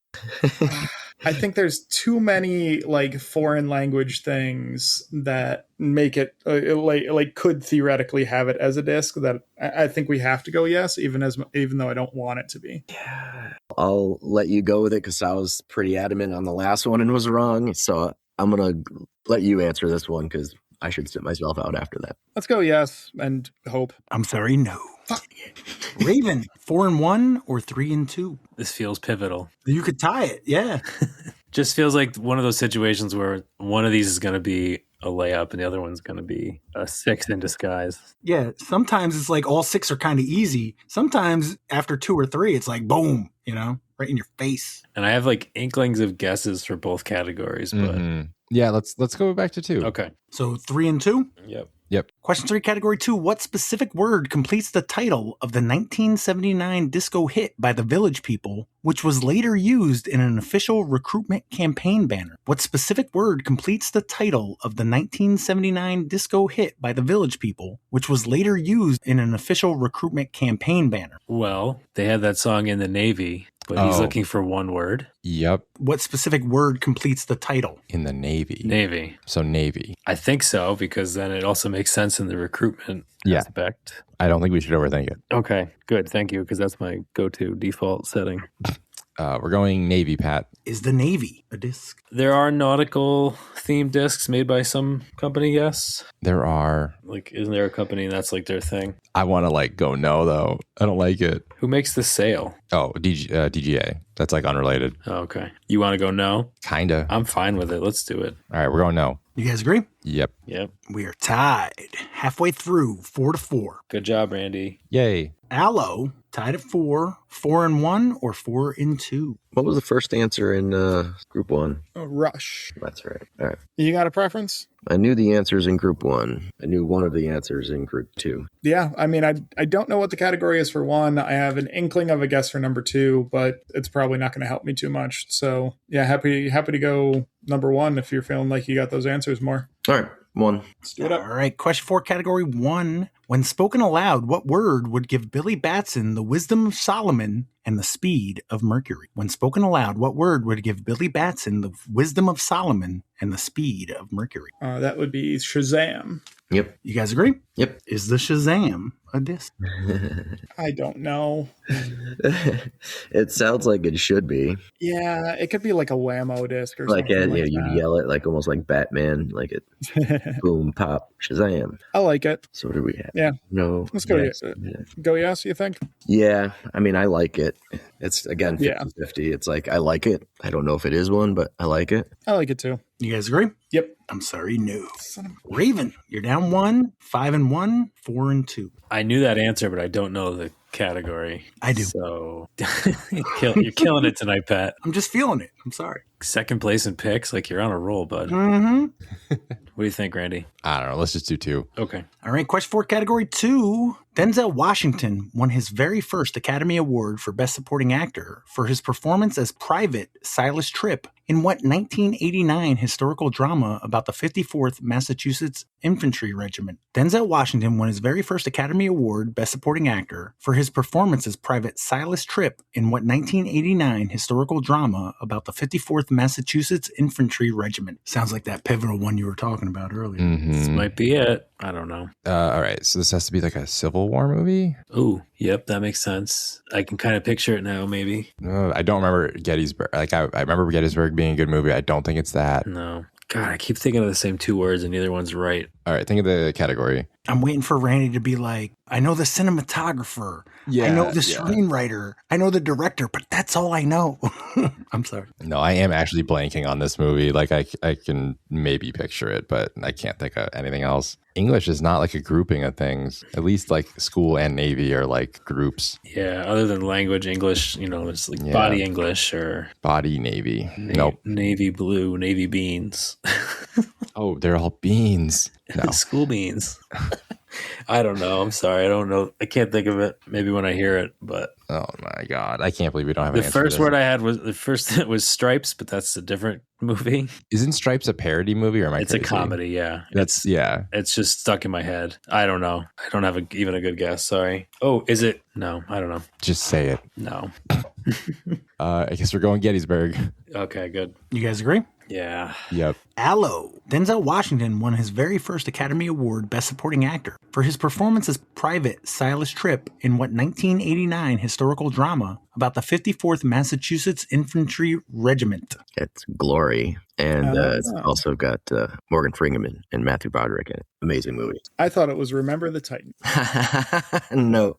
I think there's too many like foreign language things that make it like could theoretically have it as a disc. That I think we have to go yes, even though I don't want it to be. Yeah, I'll let you go with it because I was pretty adamant on the last one and was wrong. So I'm gonna let you answer this one because I should sit myself out after that. Let's go yes and hope. I'm sorry, no. Raven, 4 and 1 or 3 and 2? This feels pivotal. You could tie it, yeah. Just feels like one of those situations where one of these is going to be a layup and the other one's going to be a 6 in disguise. Yeah, sometimes it's like all 6 are kind of easy. Sometimes after 2 or 3, it's like boom, right in your face. And I have like inklings of guesses for both categories, but yeah, let's go back to 2. Okay. So 3 and 2? Yep. Question 3, category 2. What specific word completes the title of the 1979 disco hit by the Village People, which was later used in an official recruitment campaign banner? What specific word completes the title of the 1979 disco hit by the Village People, which was later used in an official recruitment campaign banner? Well, they had that song in the Navy. But he's looking for one word. Yep. What specific word completes the title? In the Navy. Navy. So Navy. I think so, because then it also makes sense in the recruitment aspect. I don't think we should overthink it. Okay, good. Thank you, because that's my go-to default setting. We're going Navy, Pat. Is the Navy a disc? There are nautical themed discs made by some company, yes. There are. Like, isn't there a company that's like their thing? I want to go no, though. I don't like it. Who makes the sail? Oh, DGA. That's unrelated. Oh, okay. You want to go no? Kinda. I'm fine with it. Let's do it. All right, we're going no. You guys agree? Yep. We are tied halfway through 4-4. Good job, Randy. Yay. Allo tied at 4, 4-1, or 4-2. What was the first answer in Group 1? Rush. That's right. All right. You got a preference? I knew the answers in Group 1. I knew one of the answers in Group 2. Yeah, I mean, I don't know what the category is for 1. I have an inkling of a guess for number 2, but it's probably not going to help me too much. So, yeah, happy to go number 1 if you're feeling like you got those answers more. All right, 1. Let's do it up. All right, question 4, category 1. When spoken aloud, what word would give Billy Batson the wisdom of Solomon and the speed of Mercury? When spoken aloud, what word would give Billy Batson the wisdom of Solomon and the speed of Mercury? That would be Shazam. Yep. You guys agree? Yep. Is the Shazam a disc? I don't know. It sounds like it should be. Yeah, it could be like a whammo disc or Like something. you yell it like almost like Batman, like it boom, pop, Shazam. I like it. So what do we have? Yeah. No. Let's go yes. Go yes, you think? Yeah. I mean, I like it. It's, again, 50-50. Yeah. It's like, I like it. I don't know if it is one, but I like it. I like it too. You guys agree? Yep. I'm sorry, no. Raven, you're down 1, 5-1, 4-2. I knew that answer, but I don't know the category. I do. So you're killing it tonight, Pat. I'm just feeling it. I'm sorry. Second place in picks, like you're on a roll, bud. Mm-hmm. What do you think, Randy? I don't know. Let's just do 2. Okay. All right, question 4, category 2. Denzel Washington won his very first Academy Award for Best Supporting Actor for his performance as Private Silas Tripp in what 1989 historical drama about the 54th Massachusetts Infantry Regiment? Denzel Washington won his very first Academy Award Best Supporting Actor for his performance as Private Silas Tripp in what 1989 historical drama about the 54th Massachusetts Infantry Regiment? Sounds like that pivotal one you were talking about earlier. Mm-hmm. This might be it. I don't know. All right. So this has to be like a Civil War movie? Ooh, yep, that makes sense. I can kind of picture it now, maybe. I don't remember Gettysburg. Like, I remember Gettysburg being a good movie. I don't think it's that. No. God, I keep thinking of the same 2 words and neither one's right. All right. Think of the category. I'm waiting for Randy to be like, I know the cinematographer. Yeah, I know the screenwriter. I know the director, but that's all I know. I'm sorry. No, I am actually blanking on this movie. Like, I can maybe picture it, but I can't think of anything else. English is not like a grouping of things. At least like school and Navy are like groups. Yeah, other than language, English, it's like body English or body Navy. Nope. Navy blue, Navy beans. Oh, they're all beans. No. School beans. I don't know. I'm sorry. I don't know. I can't think of it. Maybe when I hear it, but oh my God. I can't believe we don't have the an answer first to this. word I had was Stripes, but that's a different movie. Isn't Stripes a parody movie or am I It's crazy? a comedy, yeah. It's just stuck in my head. I don't know. I don't have even a good guess. Sorry. Oh, is it? No, I don't know. Just say it. No. I guess we're going Gettysburg. Okay, good. You guys agree? Yeah. Yep. Allo. Denzel Washington won his very first Academy Award Best Supporting Actor for his performance as Private Silas Tripp in what 1989 historical drama about the 54th Massachusetts Infantry Regiment? It's Glory. And it's also got Morgan Freeman and Matthew Broderick in it. Amazing movie. I thought it was Remember the Titans. No.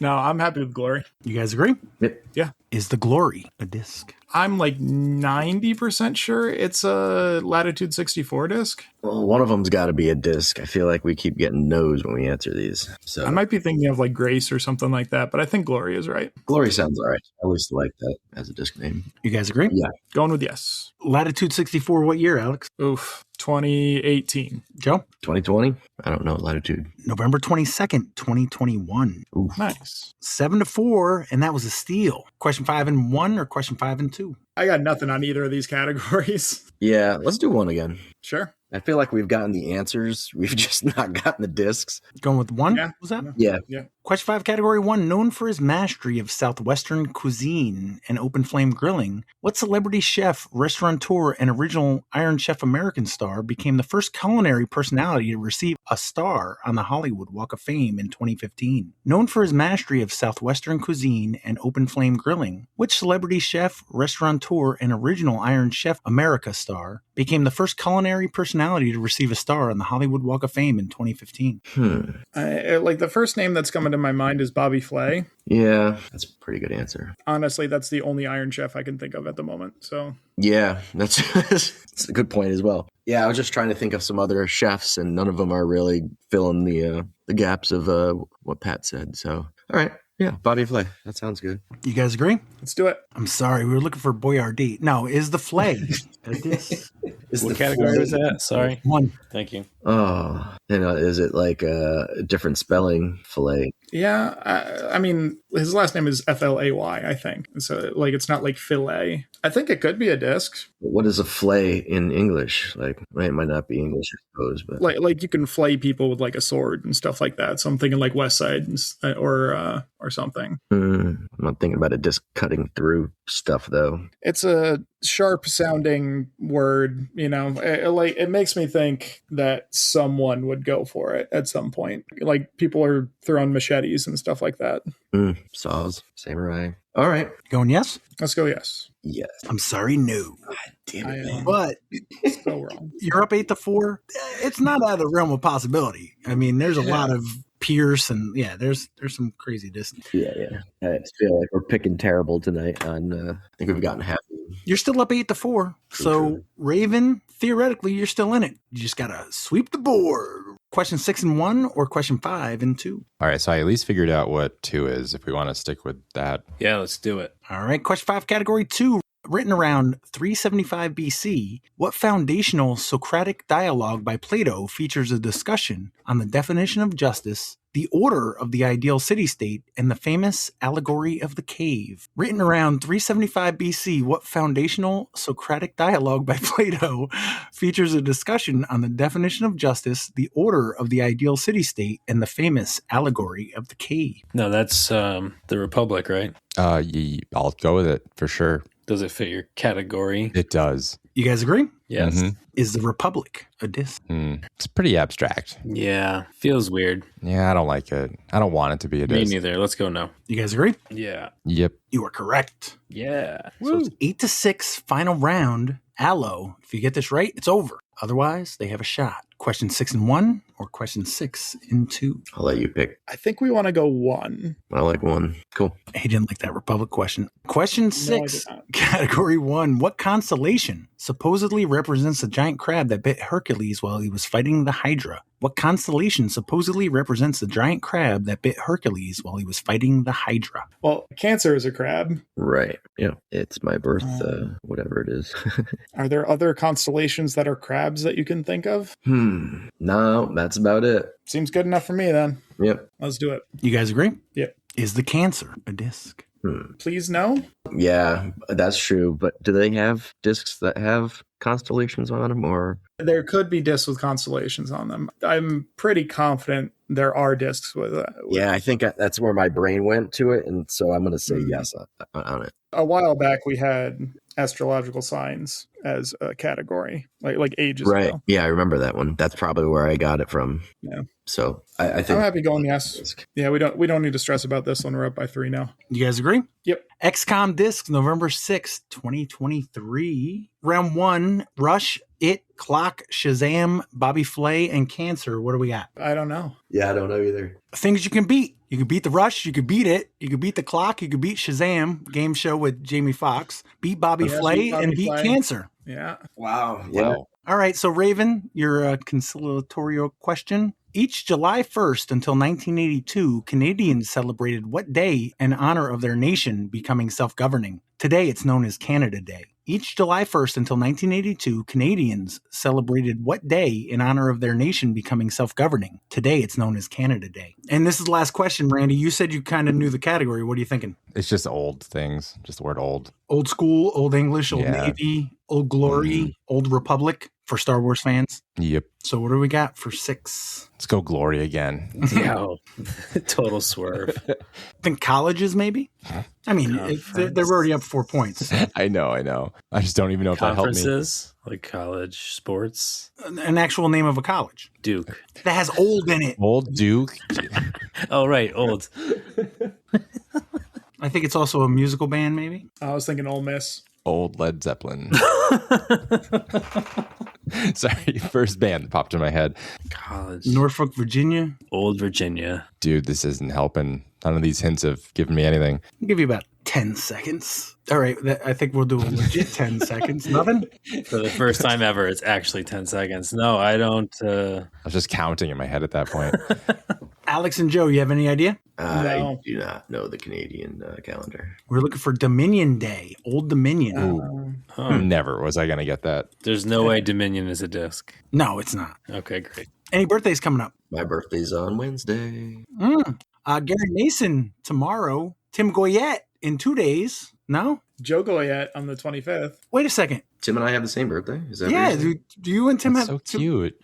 No, I'm happy with Glory. You guys agree? Yep. Yeah. Is the Glory a disc? I'm like 90% sure it's a Latitude 64 disc. Well, one of them's got to be a disc. I feel like we keep getting no's when we answer these. So I might be thinking of like Grace or something like that, but I think Glory is right. Glory sounds all right. I always like that as a disc name. You guys agree? Yeah. Going with yes. Latitude 64, what year, Alex? Oof. 2018. Joe? 2020? I don't know. Latitude. November 22nd, 2021. Oof. Nice. 7-4, and that was a steal. Question 5 and 1 or question 5 and 2? I got nothing on either of these categories. Yeah, let's do one again. Sure. I feel like we've gotten the answers. We've just not gotten the discs. Going with 1? Yeah. Was that? Yeah. Yeah. Question 5, Category 1. Known for his mastery of Southwestern cuisine and open flame grilling, what celebrity chef, restaurateur, and original Iron Chef American star became the first culinary personality to receive a star on the Hollywood Walk of Fame in 2015? Known for his mastery of Southwestern cuisine and open flame grilling, which celebrity chef, restaurateur, and original Iron Chef America star became the first culinary personality to receive a star on the Hollywood Walk of Fame in 2015? Like the first name that's coming to my mind is Bobby Flay. Yeah, that's a pretty good answer. Honestly, that's the only Iron Chef I can think of at the moment. So yeah, that's a good point as well. Yeah, I was just trying to think of some other chefs, and none of them are really filling the gaps of what Pat said. So, all right. Yeah, Bobby Flay. That sounds good. You guys agree? Let's do it. I'm sorry, we were looking for Boyardee. No, is the Flay. What category was that? Sorry. 1. Thank you. Oh, is it like a different spelling, Filet? Yeah, I mean, his last name is Flay, I think. So, like, it's not like filet. I think it could be a disc. What is a flay in English? Like, it might not be English, I suppose, but like you can flay people with like a sword and stuff like that. So I'm thinking like West Side or something. I'm not thinking about a disc cutting through stuff though. It's a sharp sounding word, it makes me think that someone would go for it at some point. Like people are throwing machetes and stuff like that. Saws, samurai. All right. Going yes? Let's go yes. Yes. I'm sorry, no. God damn it, man. But so wrong. You're up 8-4. It's not out of the realm of possibility. I mean, there's a lot of Pierce and there's some crazy distance. Yeah. I feel like we're picking terrible tonight on I think we've gotten half. You're still up 8-4. So Raven, theoretically, you're still in it. You just gotta sweep the board. Question 6 and 1 or question 5 and 2? All right, so I at least figured out what 2 is if we want to stick with that. Yeah, let's do it. All right, question 5, category 2. Written around 375 BC, what foundational Socratic dialogue by Plato features a discussion on the definition of justice, the order of the ideal city-state, and the famous allegory of the cave? Written around 375 BC, what foundational Socratic dialogue by Plato features a discussion on the definition of justice, the order of the ideal city-state, and the famous allegory of the cave? No, that's the Republic, right? I'll go with it for sure. Does it fit your category? It does. You guys agree? Yes. Mm-hmm. Is the Republic a disc? It's pretty abstract. Yeah. Feels weird. Yeah, I don't like it. I don't want it to be a disc. Me neither. Let's go no. You guys agree? Yeah. Yep. You are correct. Yeah. So it's 8-6, final round. Allo, if you get this right, it's over. Otherwise, they have a shot. Question 6 and 1 or question 6 and 2? I'll let you pick. I think we want to go 1. I like 1. Cool. He didn't like that Republic question. Question 6, category 1. What constellation supposedly represents the giant crab that bit Hercules while he was fighting the Hydra? What constellation supposedly represents the giant crab that bit Hercules while he was fighting the Hydra? Well, Cancer is a crab. Right. Yeah. It's my birth, whatever it is. Are there other constellations that are crabs that you can think of? No, that's about it. Seems good enough for me then. Yep. Let's do it. You guys agree? Yep. Is the Cancer a disc? Please no? Yeah, that's true. But do they have discs that have constellations on them, or? There could be discs with constellations on them. I'm pretty confident there are discs with that. Yeah, I think that's where my brain went to it. And so I'm going to say yes on it. A while back, we had astrological signs as a category, like ages ago. Yeah, I remember that one. That's probably where I got it from. Yeah. So I think I'm happy going yes. Yeah, we don't need to stress about this one. We're up by 3 now. You guys agree? Yep. XCOM discs, November 6th, 2023. Round 1, Rush, It, Clock, Shazam, Bobby Flay, and Cancer. What do we got? I don't know. Yeah, I don't know either. Things you can beat. You can beat the Rush. You can beat It. You can beat the Clock. You can beat Shazam, game show with Jamie Foxx. Beat Bobby Flay and beat Cancer. Yeah. Wow. Yeah. All right. So, Raven, your conciliatory question. Each July 1st until 1982, Canadians celebrated what day in honor of their nation becoming self-governing? Today, it's known as Canada Day. Each July 1st until 1982, Canadians celebrated what day in honor of their nation becoming self-governing? Today, it's known as Canada Day. And this is the last question, Randy. You said you kind of knew the category. What are you thinking? It's just old things, just the word old. Old school, old English, old Navy, old glory, old Republic. for Star Wars fans. Yep. So what do we got for 6? Let's go Glory again. Yo, total swerve. I think colleges, maybe. I mean, they're already up 4 points. I know. I just don't even know if that helped me. Conferences, like college sports. An actual name of a college. Duke. That has old in it. Old Duke. Oh, right. Old. I think it's also a musical band, maybe. I was thinking Ole Miss. Old Led Zeppelin. Sorry, first band that popped in my head. College. Norfolk, Virginia. Old Virginia. Dude, this isn't helping. None of these hints have given me anything. I'll give you about 10 seconds. All right, I think we'll do a legit 10 seconds. Nothing? For the first time ever, it's actually 10 seconds. No, I don't. I was just counting in my head at that point. Alex and Joe, you have any idea? I do not know the Canadian calendar. We're looking for Dominion Day. Old Dominion. Never was I going to get that. There's no way Dominion is a disc. No, it's not. Okay, great. Any birthdays coming up? My birthday's on Wednesday. Gary Mason tomorrow. Tim Goyette in 2 days. No? Joe Goyette on the 25th. Wait a second. Tim and I have the same birthday. Is that Yeah, do you and Tim That's have so cute.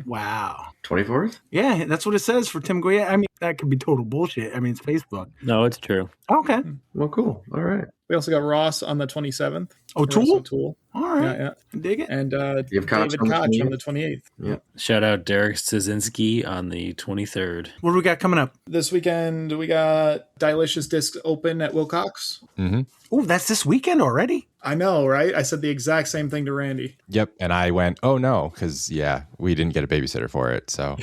Wow. 24th? Yeah, that's what it says for Tim Goyette. I mean, that could be total bullshit. I mean, it's Facebook. No, it's true. Okay. Well, cool. All right. We also got Ross on the 27th. Oh, Tool? Tool. All right. Yeah. Dig it. And You have Koch David on the Koch on the 28th. Yep. Shout out Derek Szynski on the 23rd. What do we got coming up? This weekend, we got Dilicious Disc Open at Wilcox. Mm-hmm. Oh, that's this weekend already? I know, right? I said the exact same thing to Randy. Yep. And I went, oh no, because we didn't get a babysitter for it. So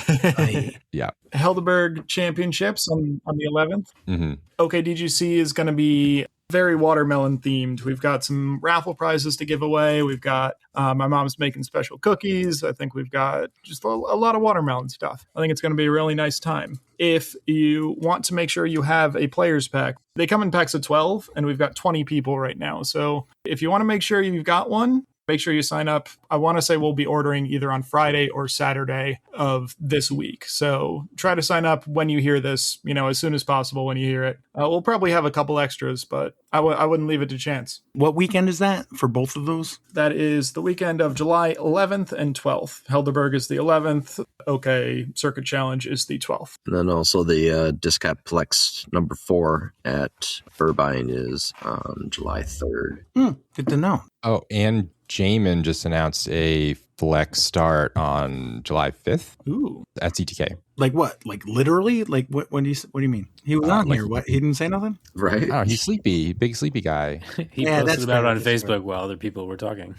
yeah. Helderberg Championships on the 11th. Mm-hmm. OKDGC is going to be very watermelon themed. We've got some raffle prizes to give away. We've got my mom's making special cookies. I think we've got just a lot of watermelon stuff. I think it's going to be a really nice time. If you want to make sure you have a player's pack, they come in packs of 12, and we've got 20 people right now. So if you want to make sure you've got one, make sure you sign up. I want to say we'll be ordering either on Friday or Saturday of this week. So try to sign up when you hear this, as soon as possible when you hear it. We'll probably have a couple extras, but I wouldn't leave it to chance. What weekend is that for both of those? That is the weekend of July 11th and 12th. Helderberg is the 11th. OK Circuit Challenge is the 12th. And then also the DisCap Flex number 4 at Burbine is on July 3rd. Good to know. Oh, and Jaimen just announced a flex start on July 5th. Ooh. At CTK. Like what? Like literally? Like what do you mean? He was on here. What? He didn't say nothing? Right. Oh, he's sleepy. Big sleepy guy. He posted about it on Facebook while other people were talking.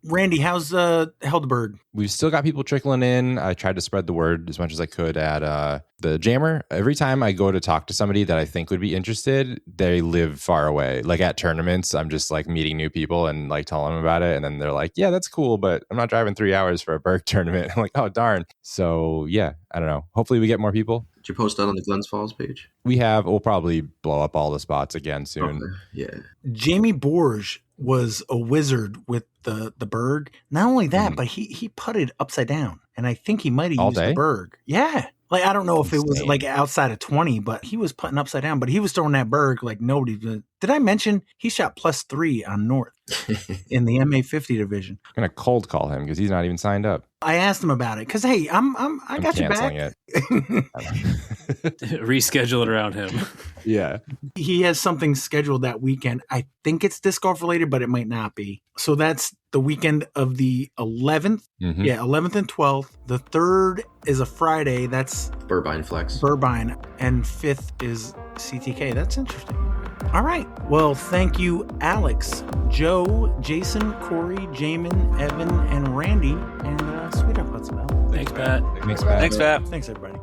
Randy, how's Helderberg? We've still got people trickling in. I tried to spread the word as much as I could at the Jammer. Every time I go to talk to somebody that I think would be interested, they live far away. Like at tournaments, I'm just like meeting new people and like telling them about it. And then they're like, yeah, that's cool, but I'm not driving 3 hours for a Berg tournament. I'm like, oh, darn. So yeah, I don't know. Hopefully we get more people. Did you post that on the Glens Falls page? We'll probably blow up all the spots again soon. Okay. Yeah. Jamie Borge was a wizard with the Berg. Not only that, but he putted upside down. And I think he might have used the Berg. Yeah. Like, I don't know if it was like outside of 20, but he was putting upside down. But he was throwing that Berg like nobody. Did I mention he shot +3 on North in the MA50 division? I'm going to cold call him because he's not even signed up. I asked him about it because, hey, I got your back. Reschedule it around him. Yeah. He has something scheduled that weekend. I think it's disc golf related, but it might not be. So that's the weekend of the 11th. Mm-hmm. Yeah, 11th and 12th. The 3rd is a Friday. That's Burbine Flex. Burbine. And 5th is CTK. That's interesting. All right. Well, thank you, Alex, Joe, Jason, Corey, Jaimen, Evan, and Randy. And sweet up, that's about. Thanks, Pat. Thanks, Pat. Thanks, Pat. Thanks, everybody.